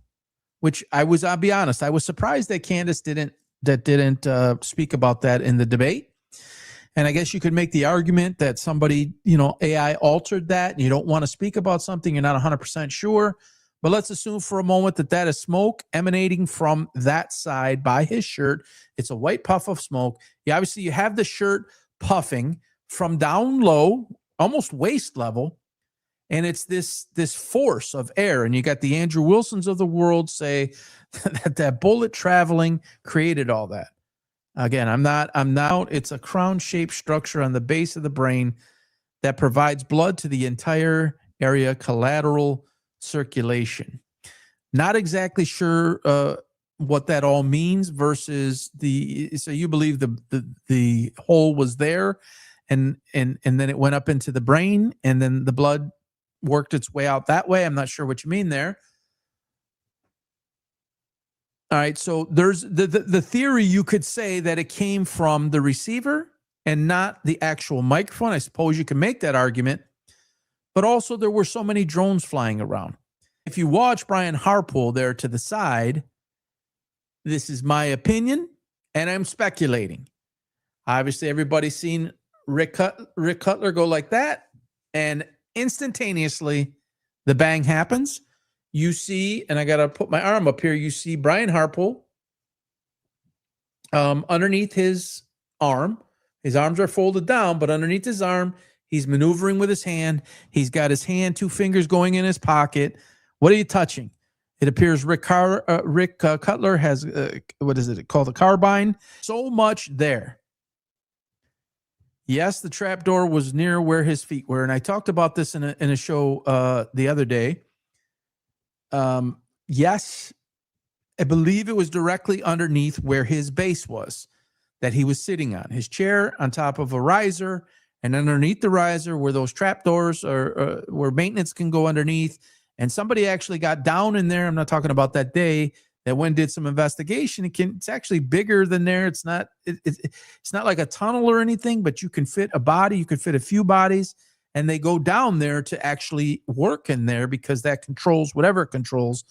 which I'll be honest, I was surprised that Candace didn't speak about that in the debate. And I guess you could make the argument that somebody, AI altered that and you don't want to speak about something you're not 100% sure. But let's assume for a moment that is smoke emanating from that side by his shirt. It's a white puff of smoke. Obviously, you have the shirt puffing from down low, almost waist level. And it's this force of air. And you got the Andrew Wilsons of the world say that bullet traveling created all that. Again, it's a crown-shaped structure on the base of the brain that provides blood to the entire area, collateral circulation. Not exactly sure what that all means versus so you believe the hole was there and then it went up into the brain and then the blood worked its way out that way. I'm not sure what you mean there. All right, so there's the theory you could say that it came from the receiver and not the actual microphone. I suppose you can make that argument, but also there were so many drones flying around. If you watch Brian Harpool there to the side, this is my opinion, and I'm speculating. Obviously, everybody's seen Rick Cutler go like that, and instantaneously the bang happens. You see, and I got to put my arm up here, you see Brian Harpool underneath his arm. His arms are folded down, but underneath his arm, he's maneuvering with his hand. He's got his hand, 2 fingers going in his pocket. What are you touching? It appears Rick Cutler has, what is it called, a carbine? So much there. Yes, the trapdoor was near where his feet were, and I talked about this in a show the other day. Yes, I believe it was directly underneath where his base was that he was sitting on. His chair on top of a riser, and underneath the riser where those trapdoors are, where maintenance can go underneath. And somebody actually got down in there. I'm not talking about that day that went did some investigation. It's actually bigger than there. It's not like a tunnel or anything, but you can fit a body. You could fit a few bodies. And they go down there to actually work in there because that controls whatever it controls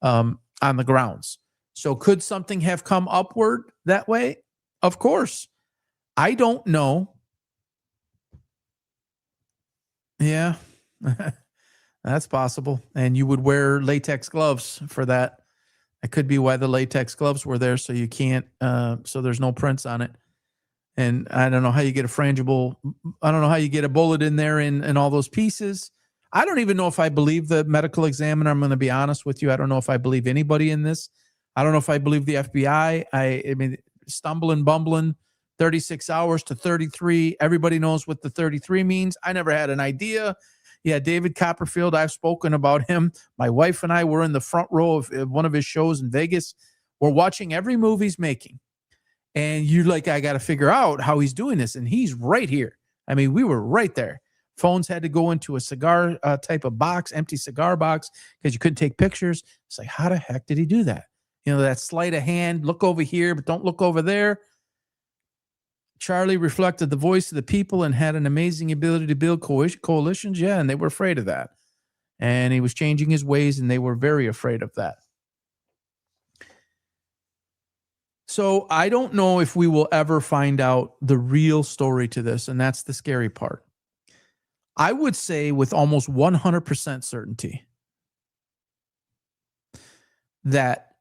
on the grounds. So could something have come upward that way? Of course. I don't know. Yeah, that's possible. And you would wear latex gloves for that. That could be why the latex gloves were there, so you can't, so there's no prints on it. And I don't know how you get I don't know how you get a bullet in there and all those pieces. I don't even know if I believe the medical examiner. I'm going to be honest with you. I don't know if I believe anybody in this. I don't know if I believe the FBI. I mean, stumbling, bumbling, 36 hours to 33. Everybody knows what the 33 means. I never had an idea. Yeah, David Copperfield, I've spoken about him. My wife and I were in the front row of one of his shows in Vegas. We're watching every movie he's making. And you're like, I got to figure out how he's doing this. And he's right here. I mean, we were right there. Phones had to go into a cigar type of box, empty cigar box, because you couldn't take pictures. It's like, how the heck did he do that? You know, that sleight of hand, look over here, but don't look over there. Charlie reflected the voice of the people and had an amazing ability to build coalitions. Yeah, and they were afraid of that. And he was changing his ways, and they were very afraid of that. So I don't know if we will ever find out the real story to this, and that's the scary part. I would say with almost 100% certainty that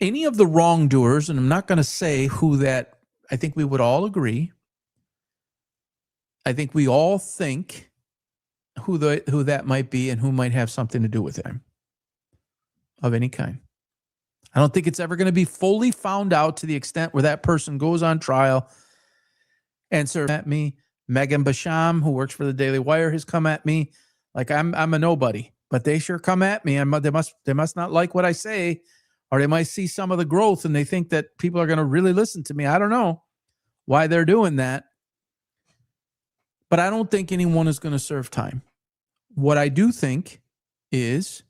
any of the wrongdoers, and I'm not going to say who that, I think we would all agree. I think we all think who that might be and who might have something to do with him of any kind. I don't think it's ever going to be fully found out to the extent where that person goes on trial and serves at me. Megan Basham, who works for the Daily Wire, has come at me like I'm a nobody, but they sure come at me. They must not like what I say, or they might see some of the growth and they think that people are going to really listen to me. I don't know why they're doing that, but I don't think anyone is going to serve time. What I do think is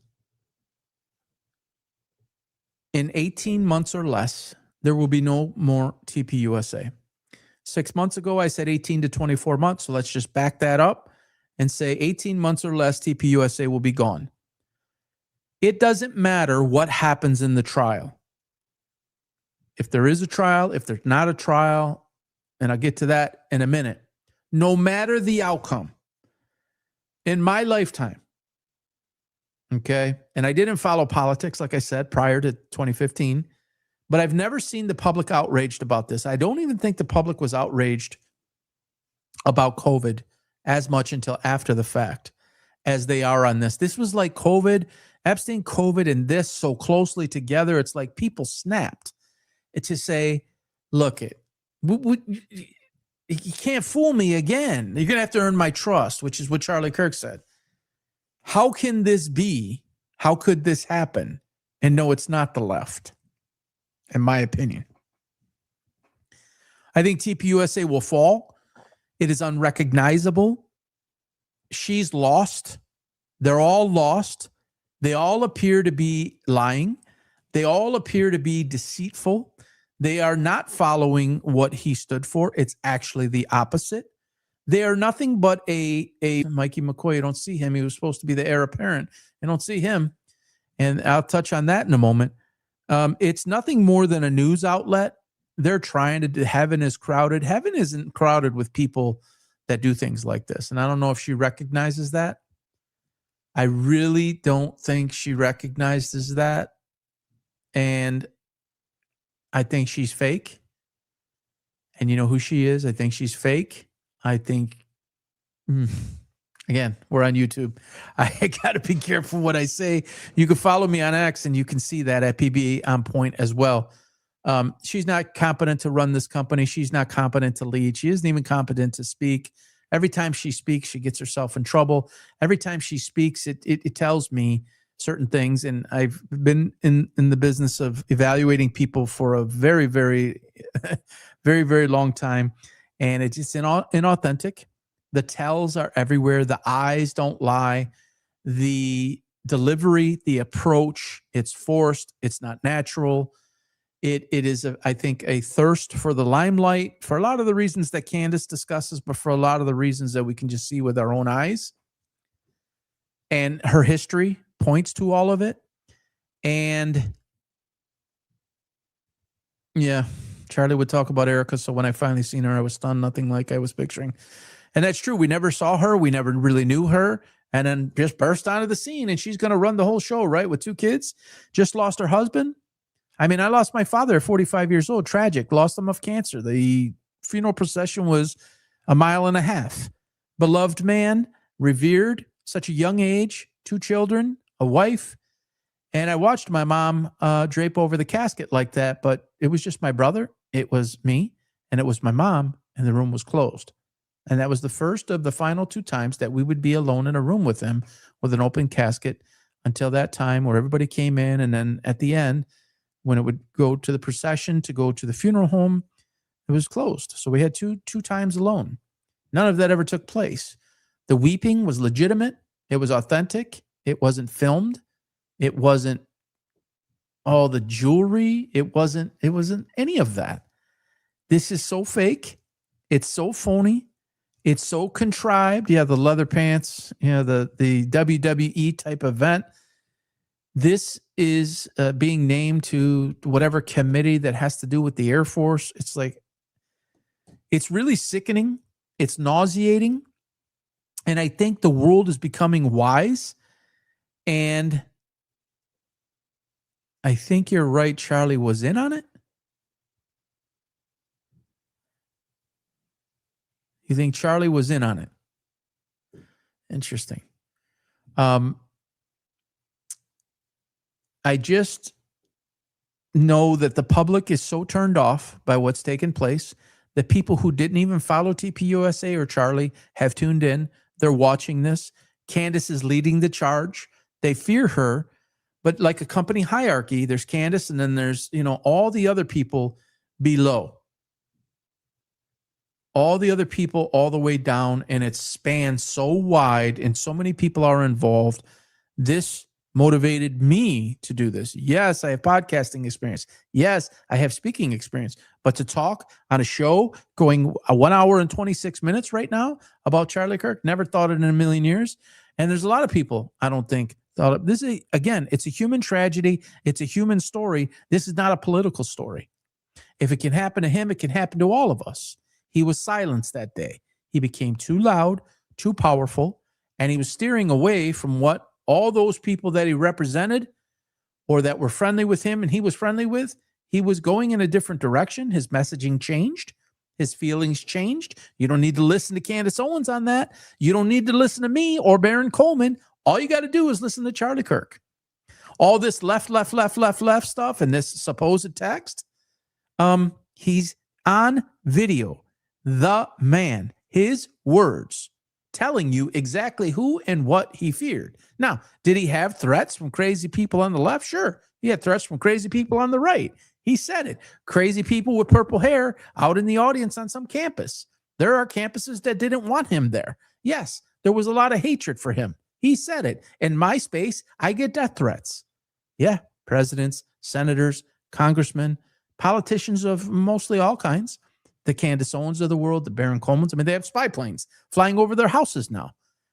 in 18 months or less, there will be no more TPUSA. 6 months ago, I said 18 to 24 months. So let's just back that up and say 18 months or less, TPUSA will be gone. It doesn't matter what happens in the trial. If there is a trial, if there's not a trial, and I'll get to that in a minute, no matter the outcome, in my lifetime, okay, and I didn't follow politics, like I said, prior to 2015, but I've never seen the public outraged about this. I don't even think the public was outraged about COVID as much until after the fact as they are on this. This was like COVID, Epstein, COVID, and this so closely together. It's like people snapped. It's to say, look, you can't fool me again. You're going to have to earn my trust, which is what Charlie Kirk said. How can this be? How could this happen? And no, it's not the left, in my opinion. I think TPUSA will fall. It is unrecognizable. She's lost. They're all lost. They all appear to be lying. They all appear to be deceitful. They are not following what he stood for. It's actually the opposite. They are nothing but a Mikey McCoy. You don't see him. He was supposed to be the heir apparent. You don't see him. And I'll touch on that in a moment. It's nothing more than a news outlet. They're trying to do, heaven is crowded. Heaven isn't crowded with people that do things like this. And I don't know if she recognizes that. I really don't think she recognizes that. And I think she's fake. And you know who she is? I think she's fake. I think, again, we're on YouTube. I got to be careful what I say. You can follow me on X and you can see that at PBA on point as well. She's not competent to run this company. She's not competent to lead. She isn't even competent to speak. Every time she speaks, she gets herself in trouble. Every time she speaks, it tells me certain things. And I've been in the business of evaluating people for a very, very, very, very long time. And it's just inauthentic. The tells are everywhere. The eyes don't lie. The delivery, the approach, it's forced. It's not natural. It is, I think, a thirst for the limelight for a lot of the reasons that Candace discusses, but for a lot of the reasons that we can just see with our own eyes. And her history points to all of it. And yeah, Charlie would talk about Erica. So when I finally seen her, I was stunned, nothing like I was picturing. And that's true. We never saw her. We never really knew her. And then just burst onto the scene. And she's going to run the whole show, right? With 2 kids. Just lost her husband. I mean, I lost my father at 45 years old. Tragic. Lost him of cancer. The funeral procession was 1.5 miles. Beloved man, revered, such a young age, 2 children, a wife. And I watched my mom drape over the casket like that, but it was just my brother. It was me, and it was my mom, and the room was closed. And that was the first of the final 2 times that we would be alone in a room with him with an open casket until that time where everybody came in. And then at the end, when it would go to the procession to go to the funeral home, it was closed. So we had two times alone. None of that ever took place. The weeping was legitimate. It was authentic. It wasn't filmed. It wasn't all the jewelry. It wasn't any of that. This is so fake. It's so phony. It's so contrived. Yeah, the leather pants, the WWE type event. This is being named to whatever committee that has to do with the Air Force. It's like, it's really sickening. It's nauseating. And I think the world is becoming wise. And I think you're right. Charlie was in on it. You think Charlie was in on it? Interesting. I just know that the public is so turned off by what's taken place that people who didn't even follow TPUSA or Charlie have tuned in. They're watching this. Candace is leading the charge. They fear her. But like a company hierarchy, there's Candace and then there's, all the other people below. All the other people all the way down, and it spans so wide and so many people are involved. This motivated me to do this. Yes, I have podcasting experience. Yes, I have speaking experience. But to talk on a show going 1 hour and 26 minutes right now about Charlie Kirk, never thought it in a million years. And there's a lot of people, I don't think, thought of this. Again, it's a human tragedy. It's a human story. This is not a political story. If it can happen to him, it can happen to all of us. He was silenced that day. He became too loud, too powerful, and he was steering away from what all those people that he represented or that were friendly with him and he was friendly with. He was going in a different direction. His messaging changed. His feelings changed. You don't need to listen to Candace Owens on that. You don't need to listen to me or Baron Coleman. All you got to do is listen to Charlie Kirk. All this left stuff and this supposed text, he's on video. The man, his words, telling you exactly who and what he feared. Now, did he have threats from crazy people on the left? Sure. He had threats from crazy people on the right. He said it. Crazy people with purple hair out in the audience on some campus. There are campuses that didn't want him there. Yes, there was a lot of hatred for him. He said it. In my space, I get death threats. Yeah, presidents, senators, congressmen, politicians of mostly all kinds. The Candace Owens of the world, the Baron Colemans. I mean, they have spy planes flying over their houses now.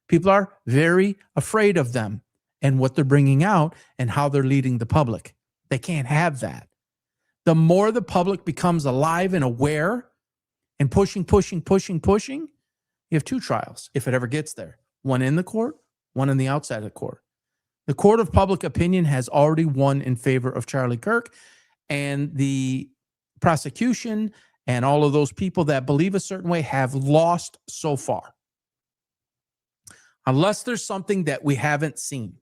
People are very afraid of them and what they're bringing out and how they're leading the public. They can't have that. The more the public becomes alive and aware and pushing, you have 2 trials, if it ever gets there. One in the court, one on the outside of the court. The court of public opinion has already won in favor of Charlie Kirk, and the prosecution and all of those people that believe a certain way have lost so far. Unless there's something that we haven't seen.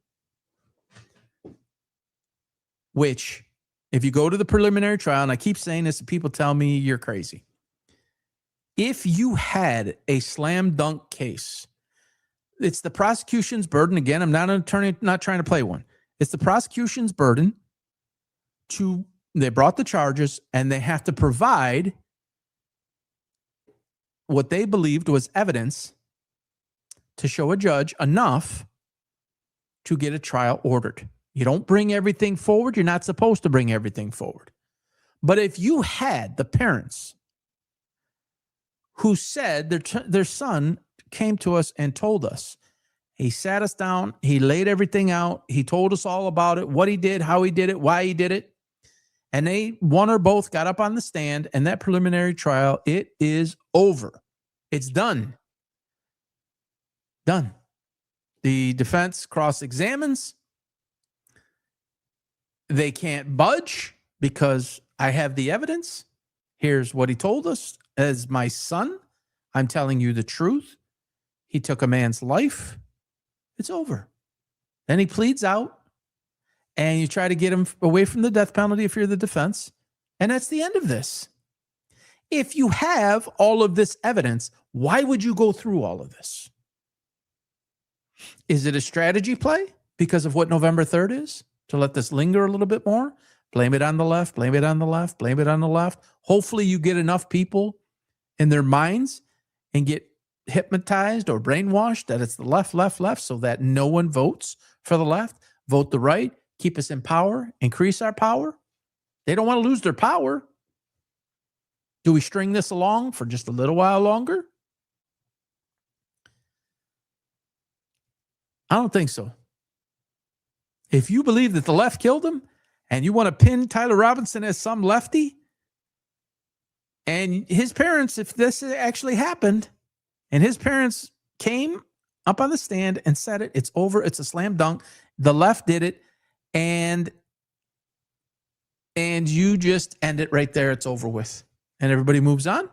Which, if you go to the preliminary trial, and I keep saying this, and people tell me you're crazy. If you had a slam dunk case, it's the prosecution's burden. Again, I'm not an attorney, not trying to play one. It's the prosecution's burden they brought the charges and they have to provide what they believed was evidence to show a judge enough to get a trial ordered. You don't bring everything forward. You're not supposed to bring everything forward. But if you had the parents who said their son came to us and told us, he sat us down, he laid everything out, he told us all about it, what he did, how he did it, why he did it, and they, one or both, got up on the stand, and that preliminary trial, it is over. It's done. Done. The defense cross-examines. They can't budge because I have the evidence. Here's what he told us. As my son, I'm telling you the truth. He took a man's life. It's over. Then he pleads out. And you try to get him away from the death penalty if you're the defense. And that's the end of this. If you have all of this evidence, why would you go through all of this? Is it a strategy play because of what November 3rd is? To let this linger a little bit more? Blame it on the left, blame it on the left, blame it on the left. Hopefully you get enough people in their minds and get hypnotized or brainwashed that it's the left, left, left, so that no one votes for the left. Vote the right, keep us in power, increase our power. They don't want to lose their power. Do we string this along for just a little while longer? I don't think so. If you believe that the left killed him and you want to pin Tyler Robinson as some lefty, and his parents, if this actually happened and his parents came up on the stand and said it, it's over, it's a slam dunk, the left did it, and you just end it right there, it's over with. And everybody moves on,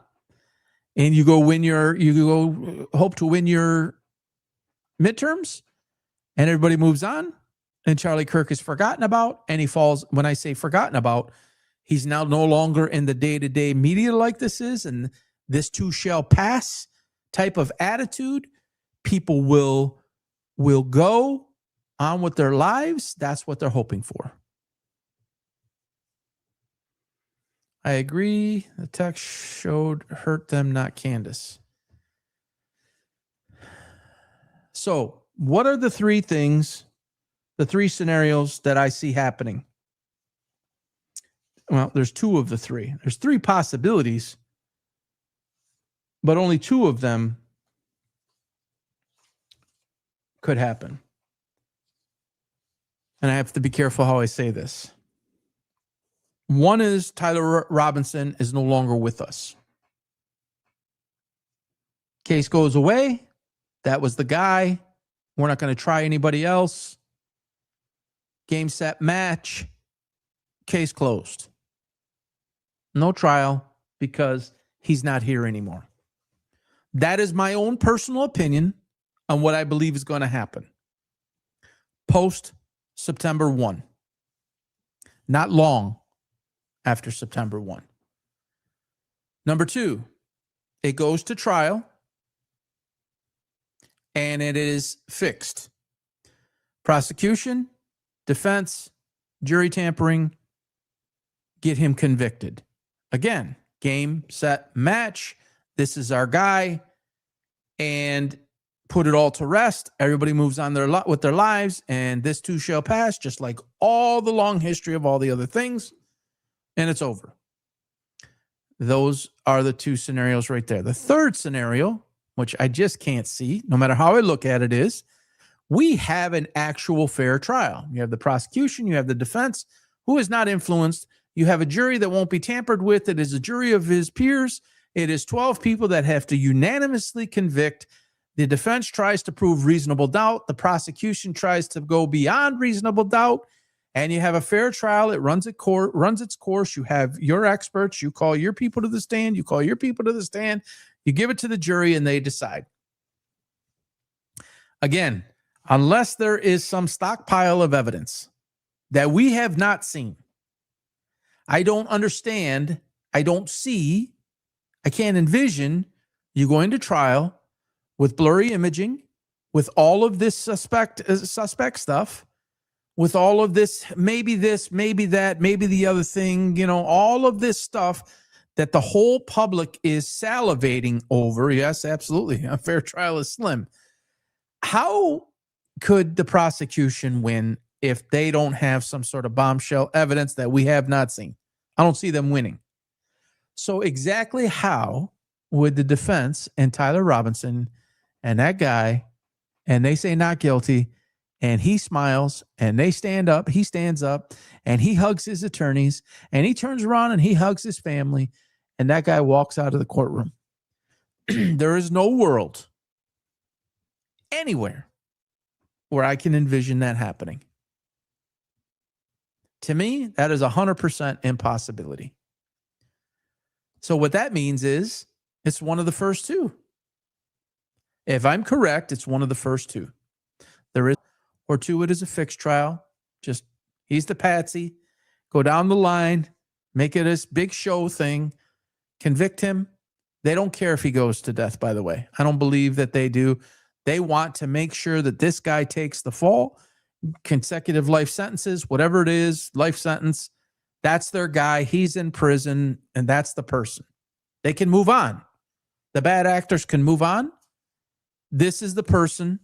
and you go hope to win your midterms, and everybody moves on, and Charlie Kirk is forgotten about, and he falls. When I say forgotten about, he's now no longer in the day-to-day media like this is, and this too shall pass type of attitude. People will go on with their lives. That's what they're hoping for. I agree. The text showed hurt them, not Candace. So, what are the three things, the three scenarios that I see happening? Well, there's two of the three. There's three possibilities, but only two of them could happen. And I have to be careful how I say this. One is Tyler Robinson is no longer with us. Case goes away. That was the guy. We're not going to try anybody else. Game, set, match. Case closed. No trial because he's not here anymore. That is my own personal opinion on what I believe is going to happen. Post September 1. Not long after September 1. Number two, it goes to trial and it is fixed. Prosecution, defense, jury tampering, get him convicted. Again, game, set, match. This is our guy, and put it all to rest. Everybody moves on with their lives, and this too shall pass, just like all the long history of all the other things. And it's over. Those are the two scenarios right there. The third scenario, which I just can't see, no matter how I look at it, is we have an actual fair trial. You have the prosecution, you have the defense, who is not influenced. You have a jury that won't be tampered with. It is a jury of his peers. It is 12 people that have to unanimously convict. The defense tries to prove reasonable doubt. The prosecution tries to go beyond reasonable doubt. And you have a fair trial. It runs its course. You have your experts. You call your people to the stand. You call your people to the stand. You give it to the jury, and they decide. Again, unless there is some stockpile of evidence that we have not seen, I don't understand. I don't see. I can't envision you going to trial with blurry imaging, with all of this suspect stuff, with all of this, maybe that, maybe the other thing, all of this stuff that the whole public is salivating over. Yes, absolutely. A fair trial is slim. How could the prosecution win if they don't have some sort of bombshell evidence that we have not seen? I don't see them winning. So exactly how would the defense and Tyler Robinson and that guy, and they say not guilty, and he smiles, and they stand up, he stands up, and he hugs his attorneys, and he turns around and he hugs his family, and that guy walks out of the courtroom. There is no world anywhere where I can envision that happening. To me, that is 100% impossibility. So what that means is it's one of the first two. If I'm correct, it's one of the first two. There is, or two, it is a fixed trial. Just, he's the patsy. Go down the line, make it a big show thing, convict him. They don't care if he goes to death, by the way. I don't believe that they do. They want to make sure that this guy takes the fall, consecutive life sentences, whatever it is, life sentence. That's their guy. He's in prison, and that's the person. They can move on. The bad actors can move on. This is the person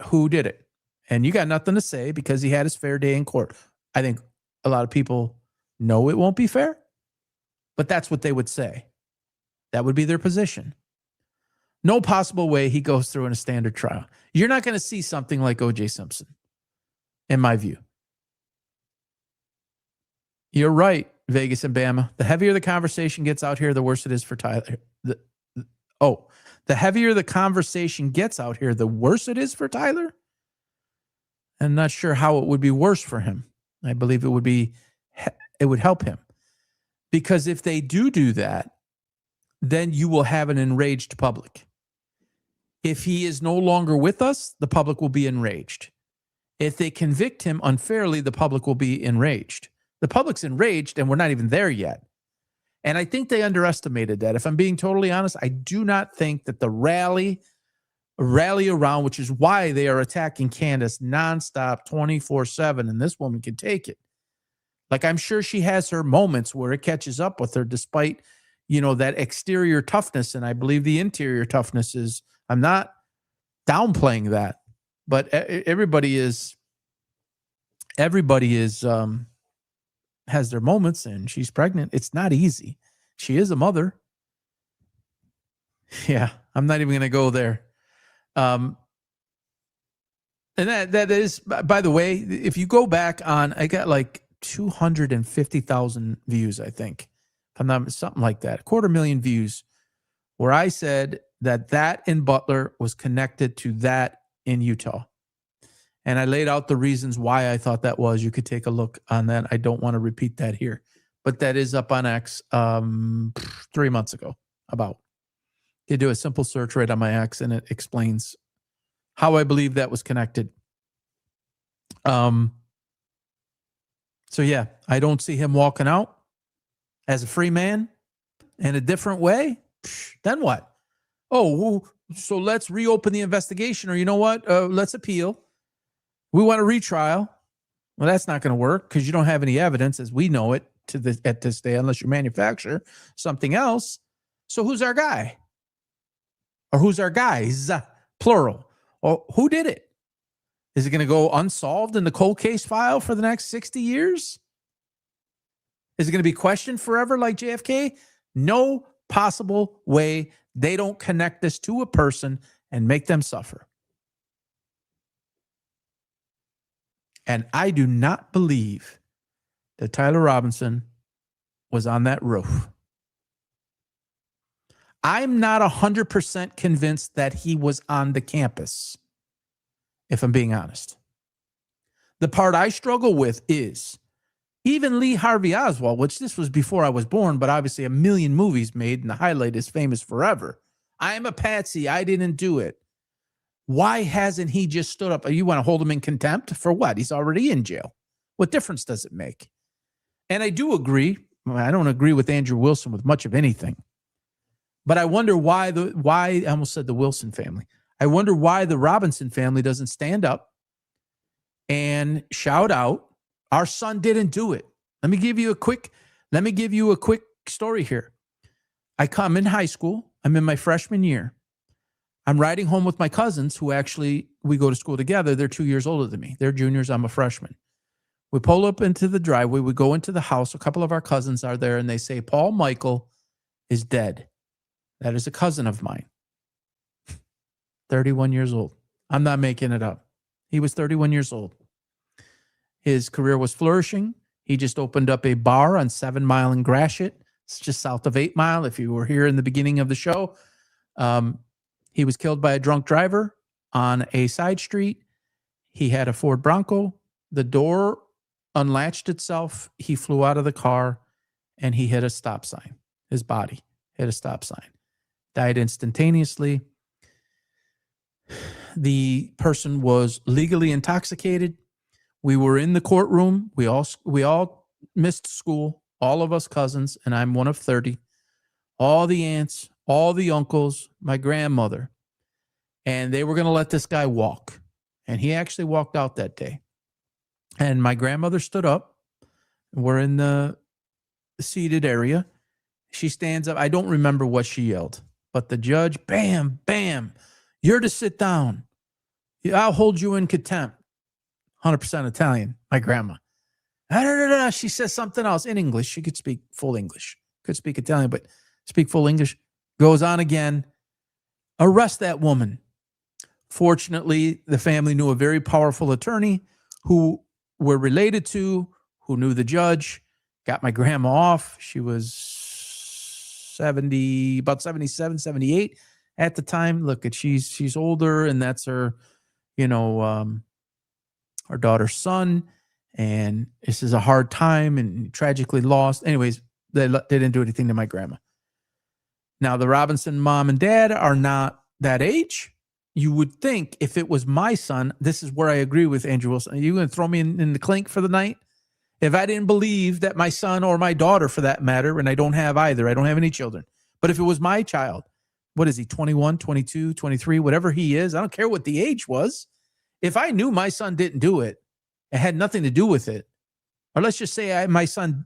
who did it. And you got nothing to say because he had his fair day in court. I think a lot of people know it won't be fair, but that's what they would say. That would be their position. No possible way he goes through in a standard trial. You're not going to see something like O.J. Simpson, in my view. You're right, Vegas and Bama. The heavier the conversation gets out here, the worse it is for Tyler. The heavier the conversation gets out here, the worse it is for Tyler. I'm not sure how it would be worse for him. I believe it would help him. Because if they do that, then you will have an enraged public. If he is no longer with us, the public will be enraged. If they convict him unfairly, the public will be enraged. The public's enraged, and we're not even there yet. And I think they underestimated that. If I'm being totally honest, I do not think that the rally around, which is why they are attacking Candace nonstop 24/7, and this woman can take it. Like, I'm sure she has her moments where it catches up with her despite, that exterior toughness. And I believe the interior toughness is, I'm not downplaying that, but everybody has their moments, and she's pregnant. It's not easy. She is a mother. Yeah, I'm not even going to go there. And that is, by the way, if you go back on, I got like 250,000 views, I think. If I'm not, something like that, 250,000 views, where I said that in Butler was connected to that in Utah. And I laid out the reasons why I thought that was. You could take a look on that. I don't want to repeat that here, but that is up on X 3 months ago. About, you do a simple search right on my X, and it explains how I believe that was connected. So yeah, I don't see him walking out as a free man in a different way. Then what? Oh, so let's reopen the investigation, or you know what? Let's appeal. We want a retrial. Well, that's not going to work because you don't have any evidence as we know it at this day, unless you manufacture something else. So who's our guy? Or who's our guys? Plural. Or who did it? Is it going to go unsolved in the cold case file for the next 60 years? Is it going to be questioned forever like JFK? No possible way. They don't connect this to a person and make them suffer. And I do not believe that Tyler Robinson was on that roof. I'm not 100% convinced that he was on the campus, if I'm being honest. The part I struggle with is even Lee Harvey Oswald, which this was before I was born, but obviously a million movies made, and the highlight is famous forever. I am a patsy. I didn't do it. Why hasn't he just stood up? You want to hold him in contempt for what? He's already in jail. What difference does it make? And I do agree. I don't agree with Andrew Wilson with much of anything. But I wonder why I almost said the Wilson family. I wonder why the Robinson family doesn't stand up and shout out, our son didn't do it. Let me give you a quick story here. I'm in high school. I'm in my freshman year. I'm riding home with my cousins who we go to school together. They're 2 years older than me. They're juniors. I'm a freshman. We pull up into the driveway. We go into the house. A couple of our cousins are there, and they say, Paul Michael is dead. That is a cousin of mine. 31 years old. I'm not making it up. He was 31 years old. His career was flourishing. He just opened up a bar on 7 Mile in Gratiot. It's just south of 8 Mile. If you were here in the beginning of the show, he was killed by a drunk driver on a side street. He had a Ford Bronco. The door unlatched itself. He flew out of the car, and he hit a stop sign. His body hit a stop sign. Died instantaneously. The person was legally intoxicated. We were in the courtroom. We all missed school, all of us cousins, and I'm one of 30. all the aunts, all the uncles, my grandmother, and they were going to let this guy walk. And he actually walked out that day. And my grandmother stood up. We're in the seated area. She stands up. I don't remember what she yelled, but the judge, bam, bam, you're to sit down. I'll hold you in contempt. 100% Italian, my grandma. She says something else in English. She could speak full English. Could speak Italian, but speak full English. Goes on again. Arrest that woman. Fortunately, the family knew a very powerful attorney who were related to, who knew the judge, got my grandma off. She was 70, about 77, 78 at the time. Look, she's older, and that's her, our daughter's son. And this is a hard time and tragically lost. Anyways, they didn't do anything to my grandma. Now, the Robinson mom and dad are not that age. You would think if it was my son, this is where I agree with Andrew Wilson. Are you going to throw me in the clink for the night? If I didn't believe that my son or my daughter, for that matter, and I don't have either, I don't have any children, but if it was my child, what is he, 21, 22, 23, whatever he is, I don't care what the age was. If I knew my son didn't do it, it had nothing to do with it, or let's just say my son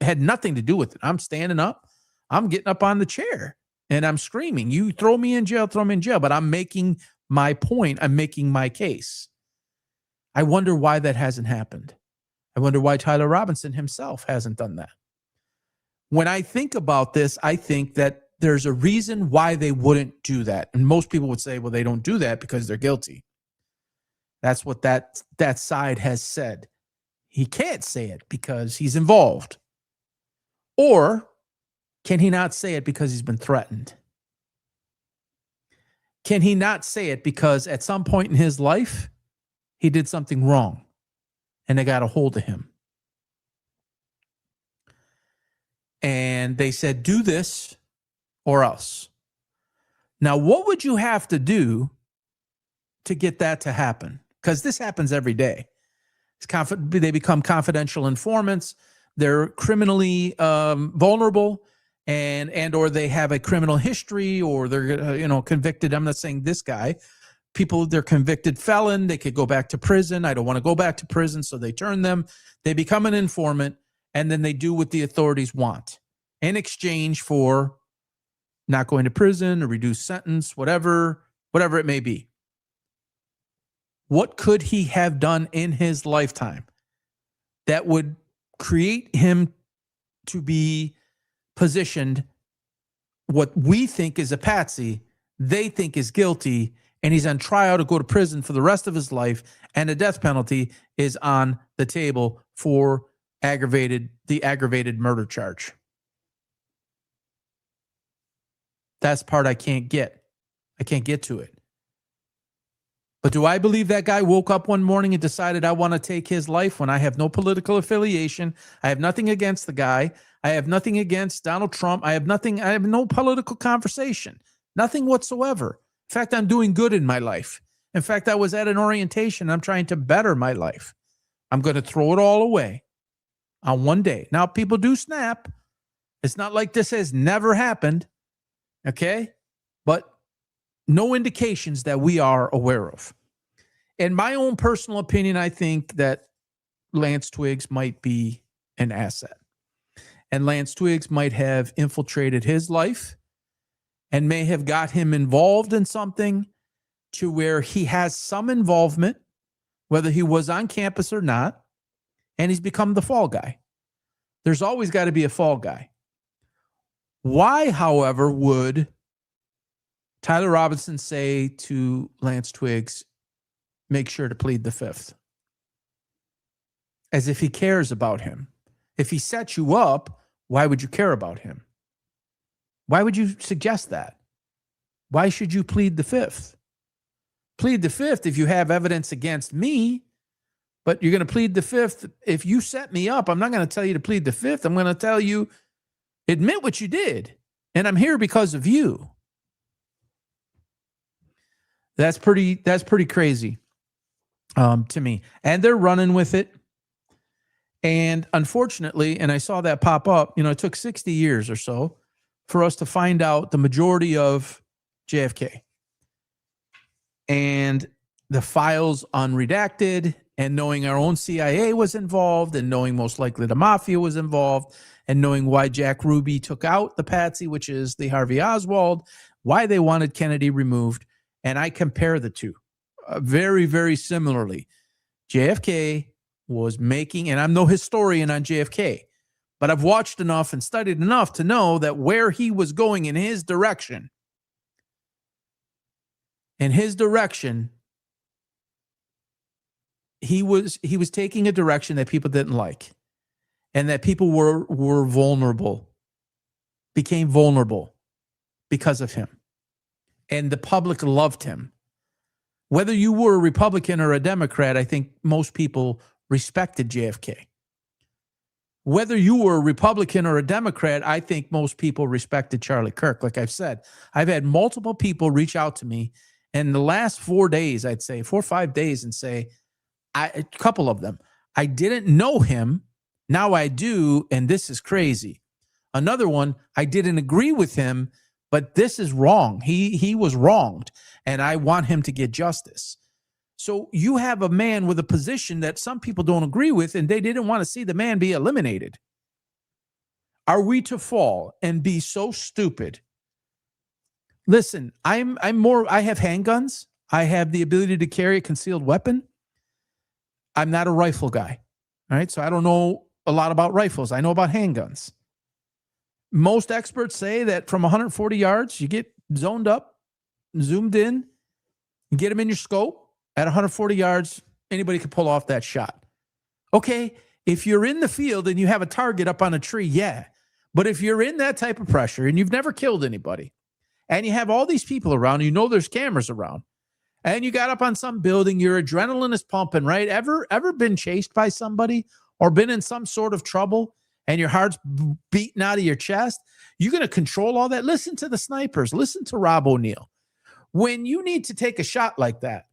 had nothing to do with it, I'm standing up, I'm getting up on the chair, and I'm screaming, you throw me in jail, but I'm making my point. I'm making my case. I wonder why that hasn't happened. I wonder why Tyler Robinson himself hasn't done that. When I think about this, I think that there's a reason why they wouldn't do that. And most people would say, well, they don't do that because they're guilty. That's what that side has said. He can't say it because he's involved. Or can he not say it because he's been threatened? Can he not say it because at some point in his life, he did something wrong and they got a hold of him? And they said, do this or else. Now, what would you have to do to get that to happen? Because this happens every day. They become confidential informants. They're criminally vulnerable. And or they have a criminal history, or they're convicted. I'm not saying this guy. People, they're convicted felon. They could go back to prison. I don't want to go back to prison, so they turn them. They become an informant, and then they do what the authorities want in exchange for not going to prison, a reduced sentence, whatever it may be. What could he have done in his lifetime that would create him to be positioned what we think is a patsy, they think is guilty, and he's on trial to go to prison for the rest of his life, and a death penalty is on the table for the aggravated murder charge? That's the part I can't get. I can't get to it. But do I believe that guy woke up one morning and decided I want to take his life when I have no political affiliation? I have nothing against the guy. I have nothing against Donald Trump. I have no political conversation. Nothing whatsoever. In fact, I'm doing good in my life. In fact, I was at an orientation. I'm trying to better my life. I'm going to throw it all away on one day. Now, people do snap. It's not like this has never happened. Okay? But no indications that we are aware of. In my own personal opinion, I think that Lance Twiggs might be an asset. And Lance Twiggs might have infiltrated his life and may have got him involved in something to where he has some involvement, whether he was on campus or not, and he's become the fall guy. There's always got to be a fall guy. Why, however, would Tyler Robinson say to Lance Twiggs, make sure to plead the fifth? As if he cares about him. If he sets you up, why would you care about him? Why would you suggest that? Why should you plead the fifth? Plead the fifth if you have evidence against me, but you're going to plead the fifth. If you set me up, I'm not going to tell you to plead the fifth. I'm going to tell you, admit what you did, and I'm here because of you. That's pretty crazy to me. And they're running with it. And unfortunately, and I saw that pop up, it took 60 years or so for us to find out the majority of JFK and the files unredacted, and knowing our own CIA was involved, and knowing most likely the mafia was involved, and knowing why Jack Ruby took out the patsy, which is the Harvey Oswald, why they wanted Kennedy removed. And I compare the two very, very similarly. JFK was making, and I'm no historian on JFK, but I've watched enough and studied enough to know that where he was going in his direction, he was taking a direction that people didn't like, and that people were vulnerable, became vulnerable because of him. And the public loved him. Whether you were a Republican or a Democrat, I think most people respected JFK. Whether you were a Republican or a Democrat, I think most people respected Charlie Kirk. Like I've said, I've had multiple people reach out to me in the last 4 days, I'd say 4 or 5 days, and say, a couple of them, I didn't know him. Now I do. And this is crazy. Another one, I didn't agree with him, but this is wrong. He was wronged, and I want him to get justice. So you have a man with a position that some people don't agree with, and they didn't want to see the man be eliminated. Are we to fall and be so stupid? Listen, I have handguns. I have the ability to carry a concealed weapon. I'm not a rifle guy. All right. So I don't know a lot about rifles. I know about handguns. Most experts say that from 140 yards, you get zoned up, zoomed in, you get them in your scope. At 140 yards, anybody can pull off that shot. Okay, if you're in the field and you have a target up on a tree, yeah. But if you're in that type of pressure and you've never killed anybody, and you have all these people around, you know there's cameras around, and you got up on some building, your adrenaline is pumping, right? Ever been chased by somebody or been in some sort of trouble and your heart's beating out of your chest? You're going to control all that. Listen to the snipers. Listen to Rob O'Neill. When you need to take a shot like that,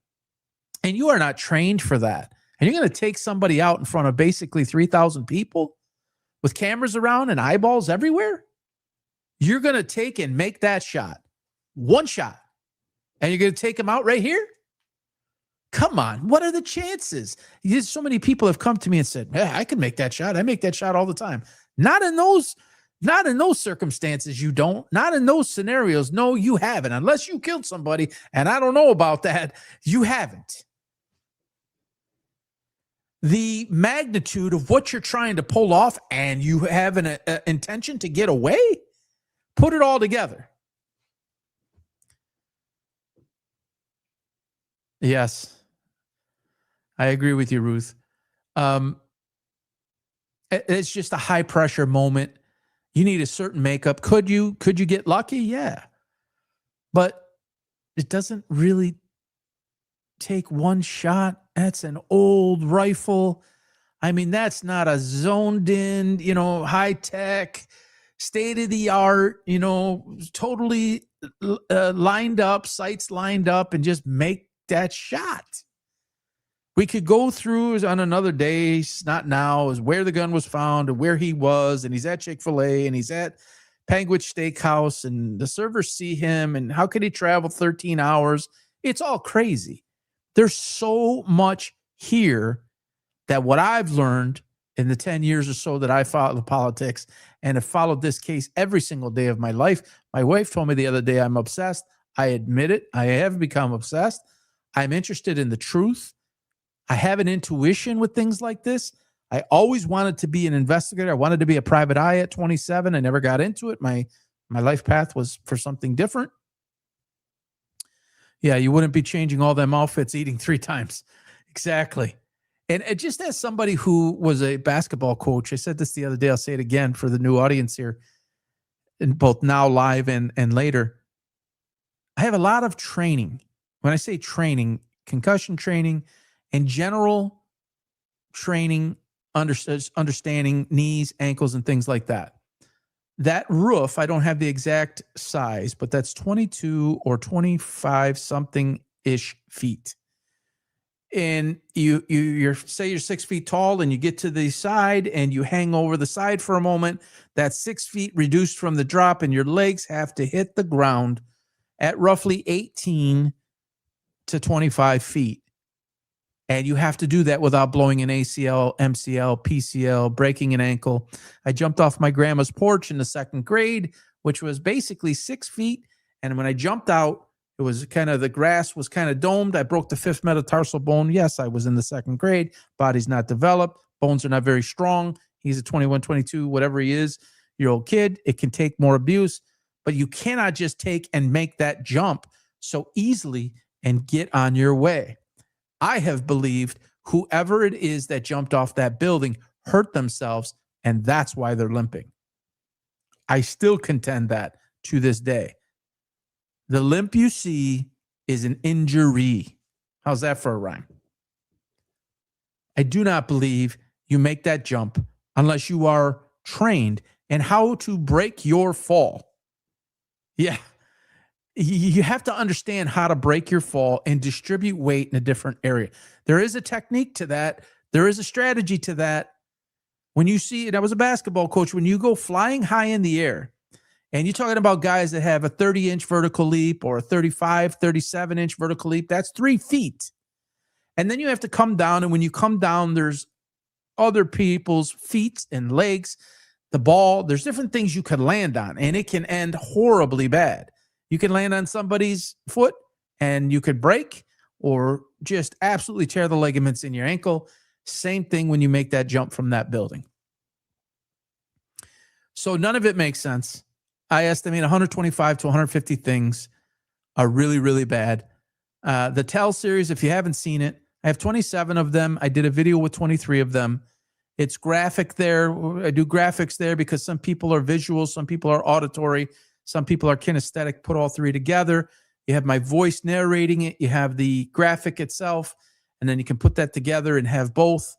and you are not trained for that, and you're going to take somebody out in front of basically 3,000 people with cameras around and eyeballs everywhere, you're going to take and make that shot. One shot. And you're going to take him out right here? Come on. What are the chances? So many people have come to me and said, yeah, I can make that shot. I make that shot all the time. Not in those circumstances, you don't. Not in those scenarios. No, you haven't. Unless you killed somebody, and I don't know about that, you haven't. The magnitude of what you're trying to pull off, and you have an intention to get away, put it all together. Yes, I agree with you, Ruth. It's just a high pressure moment. You need a certain makeup. Could you get lucky? Yeah. But it doesn't really take one shot. That's an old rifle. I mean, that's not a zoned in, high tech, state of the art, totally lined up, sights lined up, and just make that shot. We could go through on another day, not now, is where the gun was found and where he was, and he's at Chick-fil-A and he's at Panguitch Steakhouse, and the servers see him, and how could he travel 13 hours? It's all crazy. There's so much here that what I've learned in the 10 years or so that I followed politics and have followed this case every single day of my life. My wife told me the other day I'm obsessed. I admit it. I have become obsessed. I'm interested in the truth. I have an intuition with things like this. I always wanted to be an investigator. I wanted to be a private eye at 27. I never got into it. My life path was for something different. Yeah, you wouldn't be changing all them outfits, eating 3 times. Exactly. And just as somebody who was a basketball coach, I said this the other day, I'll say it again for the new audience here, and both now live and later. I have a lot of training. When I say training, concussion training and general training, understanding knees, ankles, and things like that. That roof, I don't have the exact size, but that's 22 or 25 something-ish feet. and you're say you're 6 feet tall and you get to the side and you hang over the side for a moment, that's 6 feet reduced from the drop, and your legs have to hit the ground at roughly 18 to 25 feet. And you have to do that without blowing an ACL, MCL, PCL, breaking an ankle. I jumped off my grandma's porch in the 2nd grade, which was basically 6 feet. And when I jumped out, it was kind of, the grass was kind of domed. I broke the 5th metatarsal bone. Yes, I was in the 2nd grade. Body's not developed. Bones are not very strong. He's a 21, 22, whatever he is, year old kid. It can take more abuse, but you cannot just take and make that jump so easily and get on your way. I have believed whoever it is that jumped off that building hurt themselves, and that's why they're limping. I still contend that to this day. The limp you see is an injury. How's that for a rhyme? I do not believe you make that jump unless you are trained in how to break your fall. Yeah. You have to understand how to break your fall and distribute weight in a different area. There is a technique to that. There is a strategy to that. When you see it, I was a basketball coach. When you go flying high in the air, and you're talking about guys that have a 30-inch vertical leap or a 35, 37-inch vertical leap, that's 3 feet. And then you have to come down. And when you come down, there's other people's feet and legs, the ball. There's different things you can land on, and it can end horribly bad. You can land on somebody's foot and you could break or just absolutely tear the ligaments in your ankle. Same thing when you make that jump from that building. So none of it makes sense. I estimate 125 to 150 things are really, really bad. The Tell series, if you haven't seen it, I have 27 of them. I did a video with 23 of them. It's graphic there. I do graphics there because some people are visual, some people are auditory, some people are kinesthetic. Put all three together. You have my voice narrating it. You have the graphic itself, and then you can put that together and have both.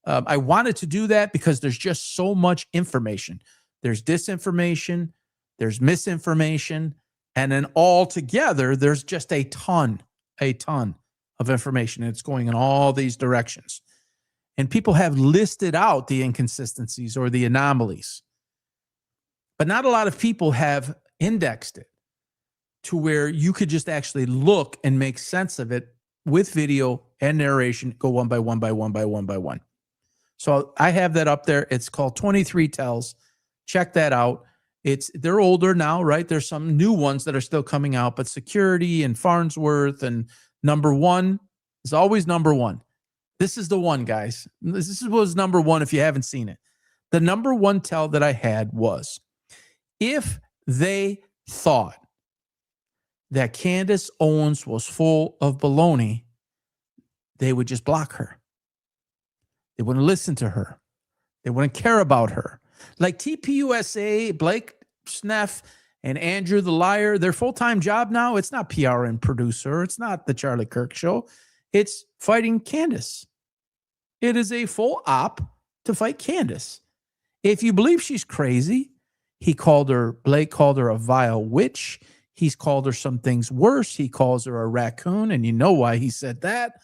I wanted to do that because there's just so much information. There's disinformation, there's misinformation, and then all together, there's just a ton of information. And it's going in all these directions. And people have listed out the inconsistencies or the anomalies. But not a lot of people have indexed it to where you could just actually look and make sense of it with video and narration, go one by one by one by one by one. So I have that up there. It's called 23 Tells. Check that out. They're older now, right? There's some new ones that are still coming out, but Security and Farnsworth and number one is always number one. This is the one, guys. This was number one if you haven't seen it. The number one tell that I had was, if they thought that Candace Owens was full of baloney, they would just block her. They wouldn't listen to her. They wouldn't care about her. Like TPUSA, Blake Sneff, and Andrew the Liar, their full-time job now, it's not PR and producer. It's not the Charlie Kirk show. It's fighting Candace. It is a full op to fight Candace. If you believe she's crazy, Blake called her a vile witch. He's called her some things worse. He calls her a raccoon, and you know why he said that.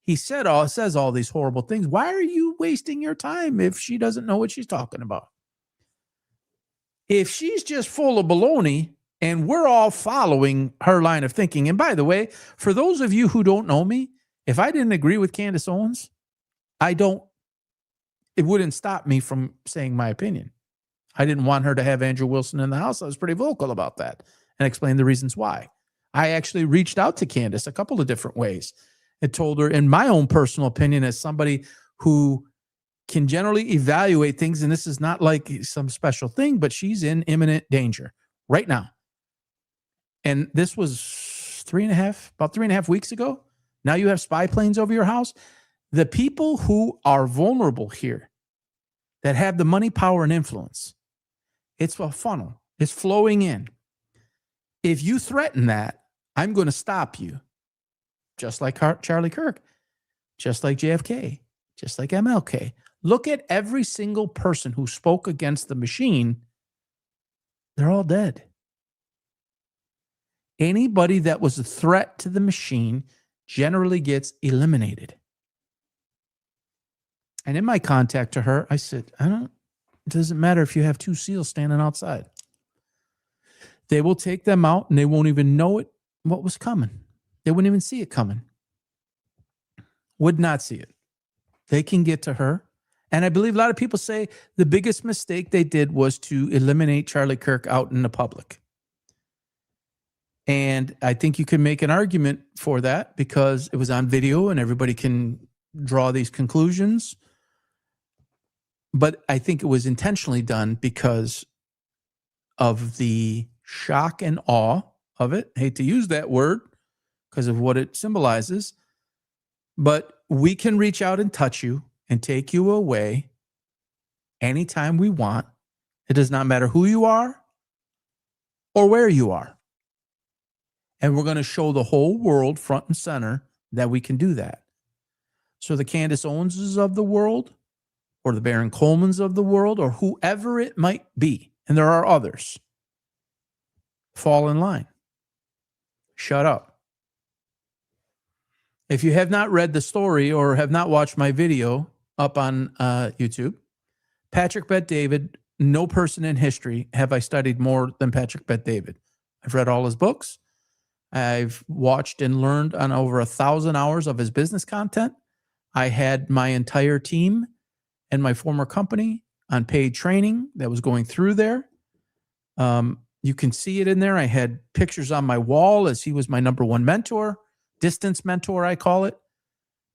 He says all these horrible things. Why are you wasting your time if she doesn't know what she's talking about? If she's just full of baloney and we're all following her line of thinking, and by the way, for those of you who don't know me, if I didn't agree with Candace Owens, it wouldn't stop me from saying my opinion. I didn't want her to have Andrew Wilson in the house. I was pretty vocal about that and explained the reasons why. I actually reached out to Candace a couple of different ways and told her, in my own personal opinion, as somebody who can generally evaluate things, and this is not like some special thing, but she's in imminent danger right now. And this was about 3.5 weeks ago. Now you have spy planes over your house. The people who are vulnerable here, that have the money, power, and influence, it's a funnel. It's flowing in. If you threaten that, I'm going to stop you. Just like Charlie Kirk, just like JFK, just like MLK. Look at every single person who spoke against the machine. They're all dead. Anybody that was a threat to the machine generally gets eliminated. And in my contact to her, I said, it doesn't matter if you have 2 SEALs standing outside. They will take them out and they won't even know what was coming. They wouldn't even see it coming. Would not see it. They can get to her. And I believe a lot of people say the biggest mistake they did was to eliminate Charlie Kirk out in the public. And I think you can make an argument for that because it was on video and everybody can draw these conclusions. But I think it was intentionally done because of the shock and awe of it. I hate to use that word because of what it symbolizes. But we can reach out and touch you and take you away anytime we want. It does not matter who you are or where you are. And we're going to show the whole world front and center that we can do that. So the Candace Owenses of the world or the Baron Colemans of the world or whoever it might be, and there are others, fall in line. Shut up. If you have not read the story or have not watched my video up on YouTube, Patrick Bet-David, no person in history have I studied more than Patrick Bet-David. I've read all his books. I've watched and learned on over 1,000 hours of his business content. I had my entire team and my former company on paid training that was going through there. You can see it in there. I had pictures on my wall as he was my #1 mentor, distance mentor, I call it.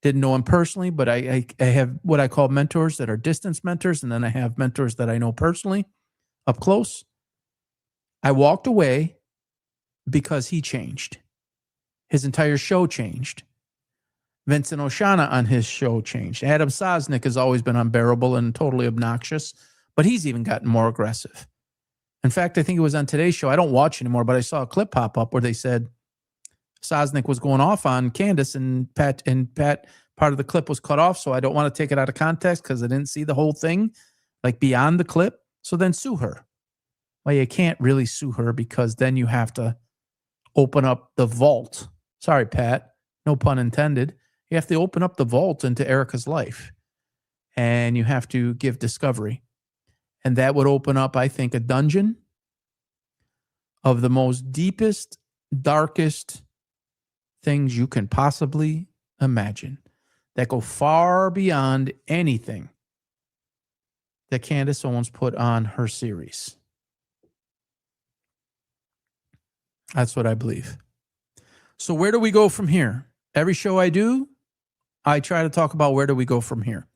Didn't know him personally, but I have what I call mentors that are distance mentors, and then I have mentors that I know personally up close. I walked away because he changed. His entire show changed. Vincent Oshana on his show changed. Adam Sosnick has always been unbearable and totally obnoxious, but he's even gotten more aggressive. In fact, I think it was on today's show. I don't watch anymore, but I saw a clip pop up where they said Sosnick was going off on Candace and Pat, part of the clip was cut off. So I don't want to take it out of context because I didn't see the whole thing, like beyond the clip. So then sue her. Well, you can't really sue her because then you have to open up the vault. Sorry, Pat, no pun intended. You have to open up the vault into Erica's life and you have to give discovery. And that would open up, I think, a dungeon of the most deepest, darkest things you can possibly imagine that go far beyond anything that Candace Owens put on her series. That's what I believe. So where do we go from here? Every show I do, I try to talk about where do we go from here.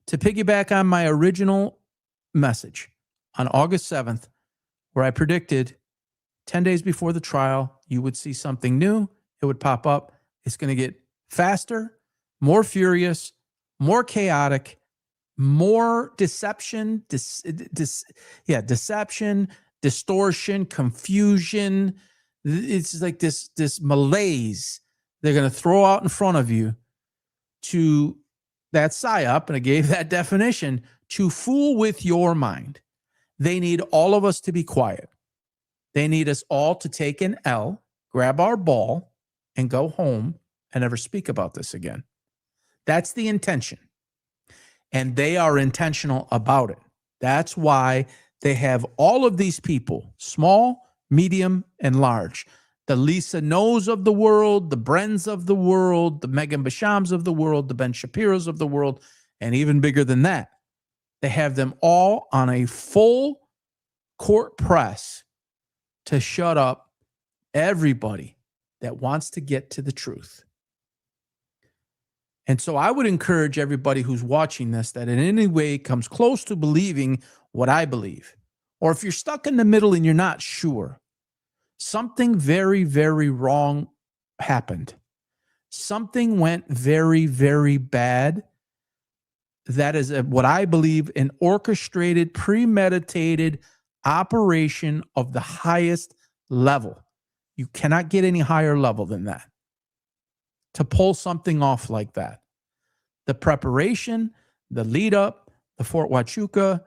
To piggyback on my original message on August 7th, where I predicted 10 days before the trial, you would see something new. It would pop up. It's going to get faster, more furious, more chaotic, more deception, deception, distortion, confusion. It's like this malaise they're going to throw out in front of you to that psyop, and I gave that definition, to fool with your mind. They need all of us to be quiet. They need us all to take an L, grab our ball, and go home and never speak about this again. That's the intention. And they are intentional about it. That's why they have all of these people, small, medium, and large. The Lisa Knows of the world, the Brens of the world, the Megan Bashams of the world, the Ben Shapiros of the world, and even bigger than that. They have them all on a full court press to shut up everybody that wants to get to the truth. And so I would encourage everybody who's watching this that in any way comes close to believing what I believe, or if you're stuck in the middle and you're not sure, something very, very wrong happened. Something went very, very bad. That is what I believe an orchestrated, premeditated operation of the highest level. You cannot get any higher level than that to pull something off like that. The preparation, the lead up, the Fort Huachuca,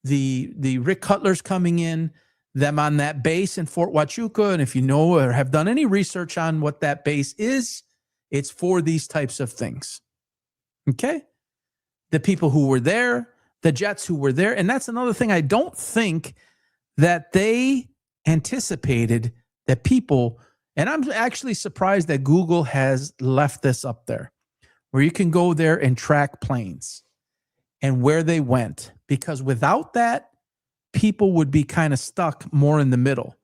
the Rick Cutler's coming in, them on that base in Fort Huachuca. And if you know or have done any research on what that base is, it's for these types of things. Okay? the people who were there, the jets who were there. And that's another thing. I don't think that they anticipated that people, and I'm actually surprised that Google has left this up there, where you can go there and track planes and where they went. Because without that, people would be kind of stuck more in the middle.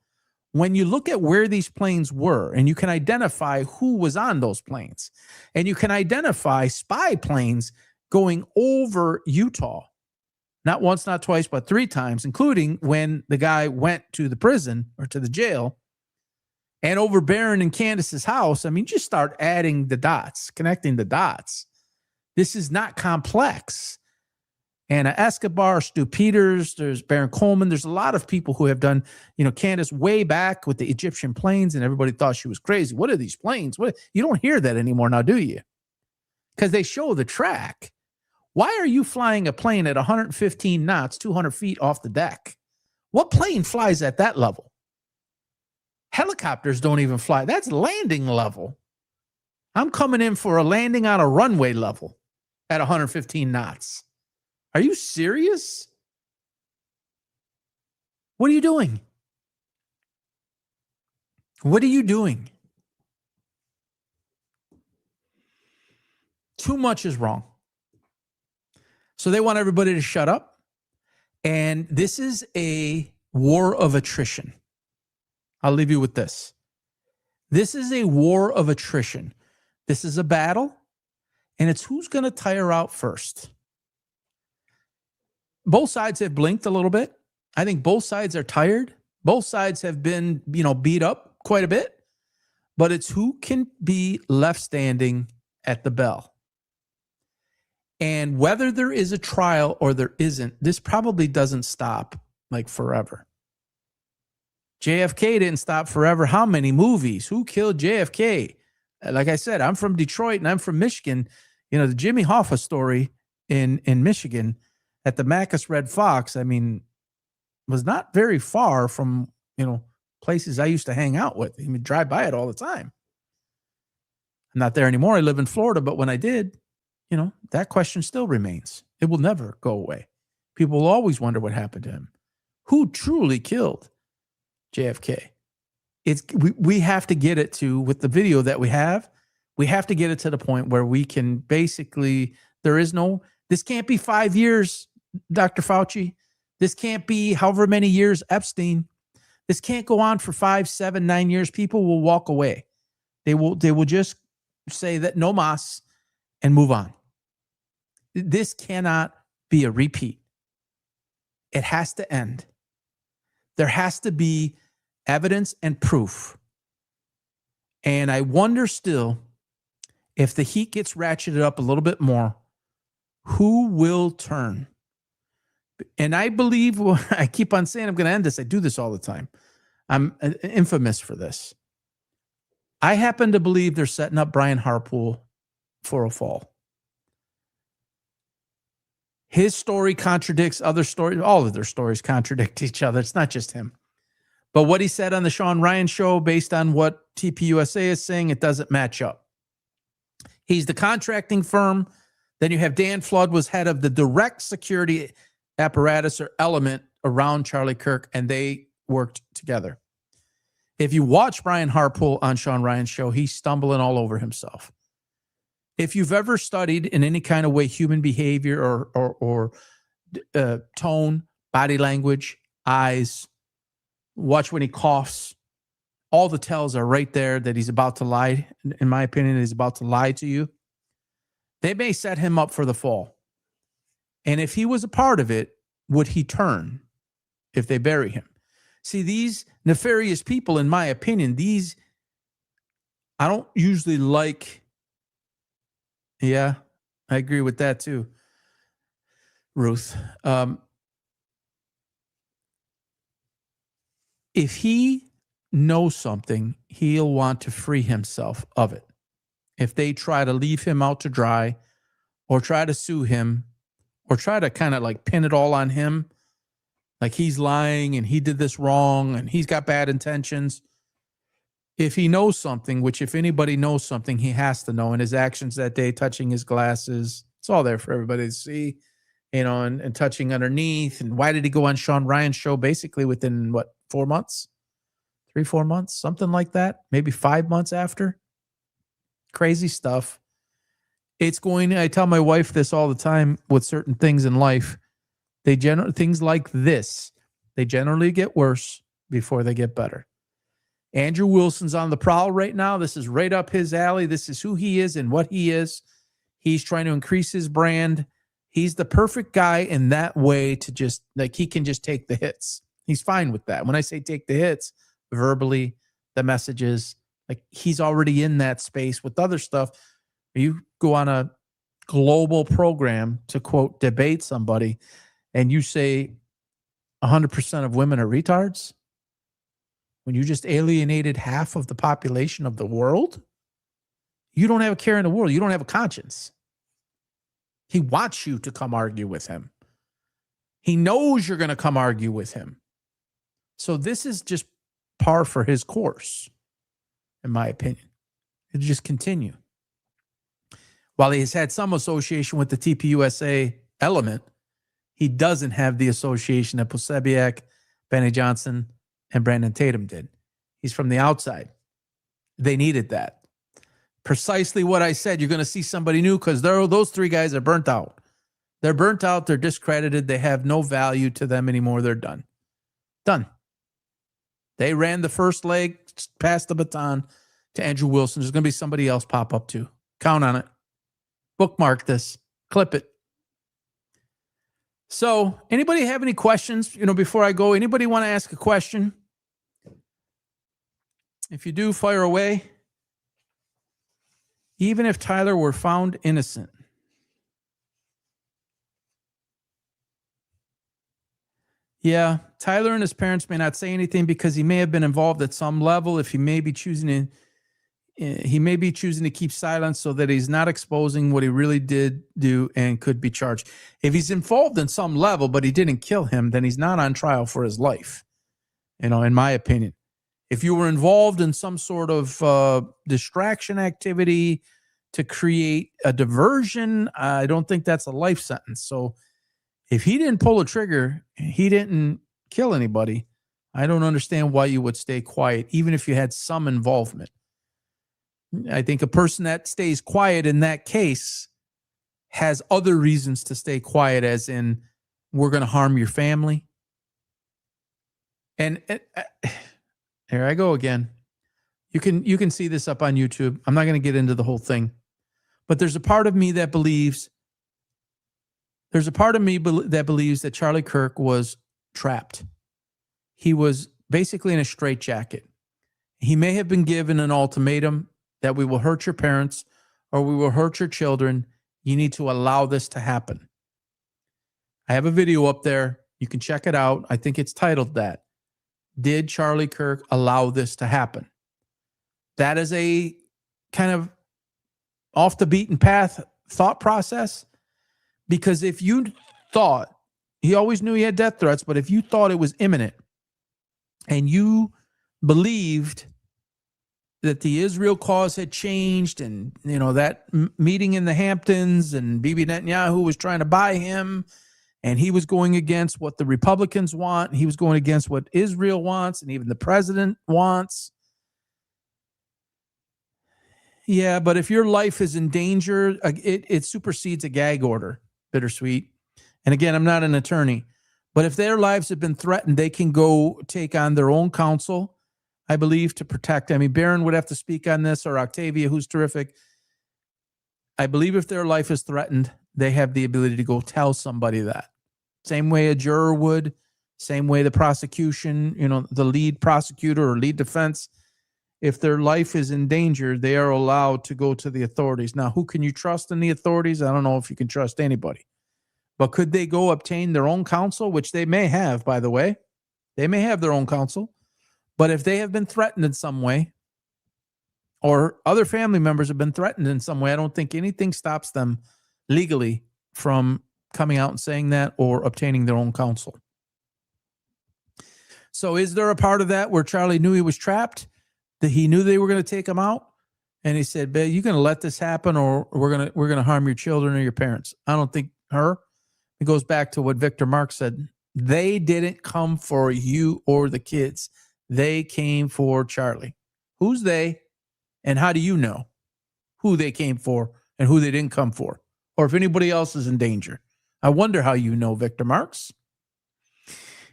When you look at where these planes were, and you can identify who was on those planes, and you can identify spy planes going over Utah, not once, not twice, but 3 times, including when the guy went to the prison or to the jail, and over Barron and Candace's house. I mean, just start adding the dots, connecting the dots. This is not complex. Anna Escobar, Stu Peters, there's Baron Coleman. There's a lot of people who have done, Candace way back with the Egyptian planes, and everybody thought she was crazy. What are these planes? What? You don't hear that anymore now, do you? Because they show the track. Why are you flying a plane at 115 knots, 200 feet off the deck? What plane flies at that level? Helicopters don't even fly. That's landing level. I'm coming in for a landing on a runway level at 115 knots. Are you serious? What are you doing? What are you doing? Too much is wrong. So they want everybody to shut up. And this is a war of attrition. I'll leave you with this. This is a war of attrition. This is a battle, and it's who's going to tire out first. Both sides have blinked a little bit. I think both sides are tired. Both sides have been, beat up quite a bit. But it's who can be left standing at the bell. And whether there is a trial or there isn't, this probably doesn't stop like forever. JFK didn't stop forever. How many movies? Who killed JFK? Like I said, I'm from Detroit and I'm from Michigan. The Jimmy Hoffa story in Michigan at the Macus Red Fox, was not very far from, places I used to hang out with. Drive by it all the time. I'm not there anymore. I live in Florida, but when I did, that question still remains. It will never go away. People will always wonder what happened to him. Who truly killed JFK? We have to get it to, with the video that we have to get it to the point where we can basically, this can't be 5 years, Dr. Fauci. This can't be however many years, Epstein. This can't go on for 5, 7, 9 years. People will walk away. They will just say that no mas and move on. This cannot be a repeat. It has to end. There has to be evidence and proof. And I wonder still, if the heat gets ratcheted up a little bit more, who will turn? And I believe, I keep on saying I'm going to end this. I do this all the time. I'm infamous for this. I happen to believe they're setting up Brian Harpool for a fall. His story contradicts other stories. All of their stories contradict each other. It's not just him. But what he said on the Sean Ryan show, based on what TPUSA is saying, it doesn't match up. He's the contracting firm. Then you have Dan Flood was head of the direct security apparatus or element around Charlie Kirk, and they worked together. If you watch Brian Harpool on Sean Ryan's show, he's stumbling all over himself. If you've ever studied in any kind of way human behavior or tone, body language, eyes, watch when he coughs, all the tells are right there that he's about to lie. In my opinion, he's about to lie to you. They may set him up for the fall. And if he was a part of it, would he turn if they bury him? See, these nefarious people, in my opinion, I don't usually like. Yeah, I agree with that too, Ruth. If he knows something, he'll want to free himself of it. If they try to leave him out to dry or try to sue him or try to kind of like pin it all on him, like he's lying and he did this wrong and he's got bad intentions. If he knows something, which if anybody knows something, he has to know, and his actions that day, touching his glasses, It's all there for everybody to see, and touching underneath. And why did he go on Sean Ryan's show basically within 4 months? 3-4 months, something like that, maybe 5 months after. Crazy stuff. I tell my wife this all the time with certain things in life. Things like this, they generally get worse before they get better. Andrew Wilson's on the prowl right now. This is right up his alley. This is who he is and what he is. He's trying to increase his brand. He's the perfect guy in that way to just, he can just take the hits. He's fine with that. When I say take the hits, verbally, the messages, he's already in that space with other stuff. You go on a global program to, quote, debate somebody, and you say 100% of women are retards when you just alienated half of the population of the world. You don't have a care in the world. You don't have a conscience. He wants you to come argue with him. He knows you're going to come argue with him. So this is just par for his course, in my opinion. It'll just continue. While he has had some association with the TPUSA element, he doesn't have the association that Posebiec, Benny Johnson, and Brandon Tatum did. He's from the outside. They needed that. Precisely what I said. You're going to see somebody new because those three guys are burnt out. They're burnt out. They're discredited. They have no value to them anymore. They're done. Done. They ran the first leg, passed the baton to Andrew Wilson. There's going to be somebody else pop up too. Count on it. Bookmark this. Clip it. So, anybody have any questions? Before I go, anybody want to ask a question? If you do, fire away. Even if Tyler were found innocent. Yeah, Tyler and his parents may not say anything because he may have been involved at some level. If he may be choosing to keep silence so that he's not exposing what he really did do and could be charged. If he's involved in some level, but he didn't kill him, then he's not on trial for his life. In my opinion, if you were involved in some sort of distraction activity to create a diversion, I don't think that's a life sentence. So if he didn't pull a trigger, he didn't kill anybody, I don't understand why you would stay quiet, even if you had some involvement. I think a person that stays quiet in that case has other reasons to stay quiet, as in, we're going to harm your family. And here I go again. You can see this up on YouTube. I'm not going to get into the whole thing, but there's a part of me that believes that Charlie Kirk was trapped. He was basically in a straitjacket. He may have been given an ultimatum that we will hurt your parents or we will hurt your children. You need to allow this to happen. I have a video up there. You can check it out. I think it's titled that. Did Charlie Kirk allow this to happen? That is a kind of off the beaten path thought process, because if you thought, he always knew he had death threats, but if you thought it was imminent and you believed that the Israel cause had changed, and that meeting in the Hamptons, and Bibi Netanyahu was trying to buy him, and he was going against what the Republicans want, and he was going against what Israel wants, and even the president wants. Yeah, but if your life is in danger, it supersedes a gag order, Bittersweet. And again, I'm not an attorney, but if their lives have been threatened, they can go take on their own counsel, I believe, to protect. I mean, Barron would have to speak on this, or Octavia, who's terrific. I believe if their life is threatened, they have the ability to go tell somebody that. Same way a juror would, same way the prosecution, the lead prosecutor or lead defense. If their life is in danger, they are allowed to go to the authorities. Now, who can you trust in the authorities? I don't know if you can trust anybody. But could they go obtain their own counsel, which they may have, by the way? They may have their own counsel. But if they have been threatened in some way, or other family members have been threatened in some way, I don't think anything stops them legally from coming out and saying that or obtaining their own counsel. So is there a part of that where Charlie knew he was trapped, that he knew they were going to take him out, And he said, "Babe, you going to let this happen, or we're going to harm your children or your parents?" I don't think her. It goes back to what Victor Marx said. They didn't come for you or the kids. They came for Charlie. Who's they? And how do you know who they came for and who they didn't come for? Or if anybody else is in danger? I wonder how you know, Victor Marx.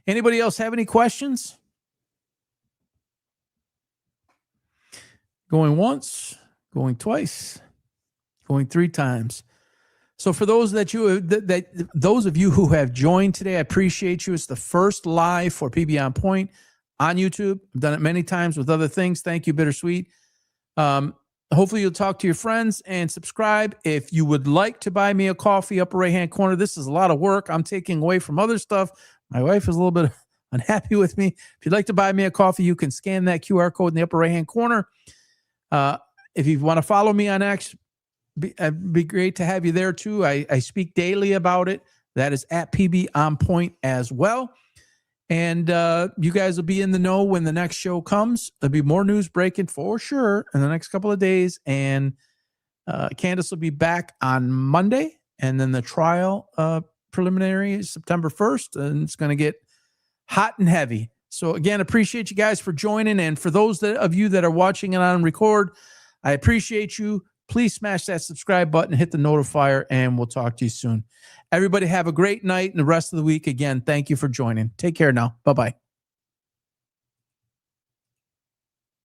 Anybody else have any questions? Going once, going twice, going 3 times. So for those those of you who have joined today, I appreciate you. It's the first live for PB On Point on YouTube. I've done it many times with other things. Thank you, Bittersweet. Hopefully you'll talk to your friends and subscribe. If you would like to buy me a coffee, upper right-hand corner, this is a lot of work I'm taking away from other stuff. My wife is a little bit unhappy with me. If you'd like to buy me a coffee, you can scan that QR code in the upper right-hand corner. If you want to follow me on X, it'd be great to have you there too. I speak daily about it. That is at PB On Point as well. And you guys will be in the know when the next show comes. There'll be more news breaking for sure in the next couple of days. And Candace will be back on Monday. And then the trial preliminary is September 1st. And it's going to get hot and heavy. So again, appreciate you guys for joining. And for those of you that are watching it on record, I appreciate you. Please smash that subscribe button, hit the notifier, and we'll talk to you soon. Everybody have a great night and the rest of the week. Again, thank you for joining. Take care now. Bye-bye.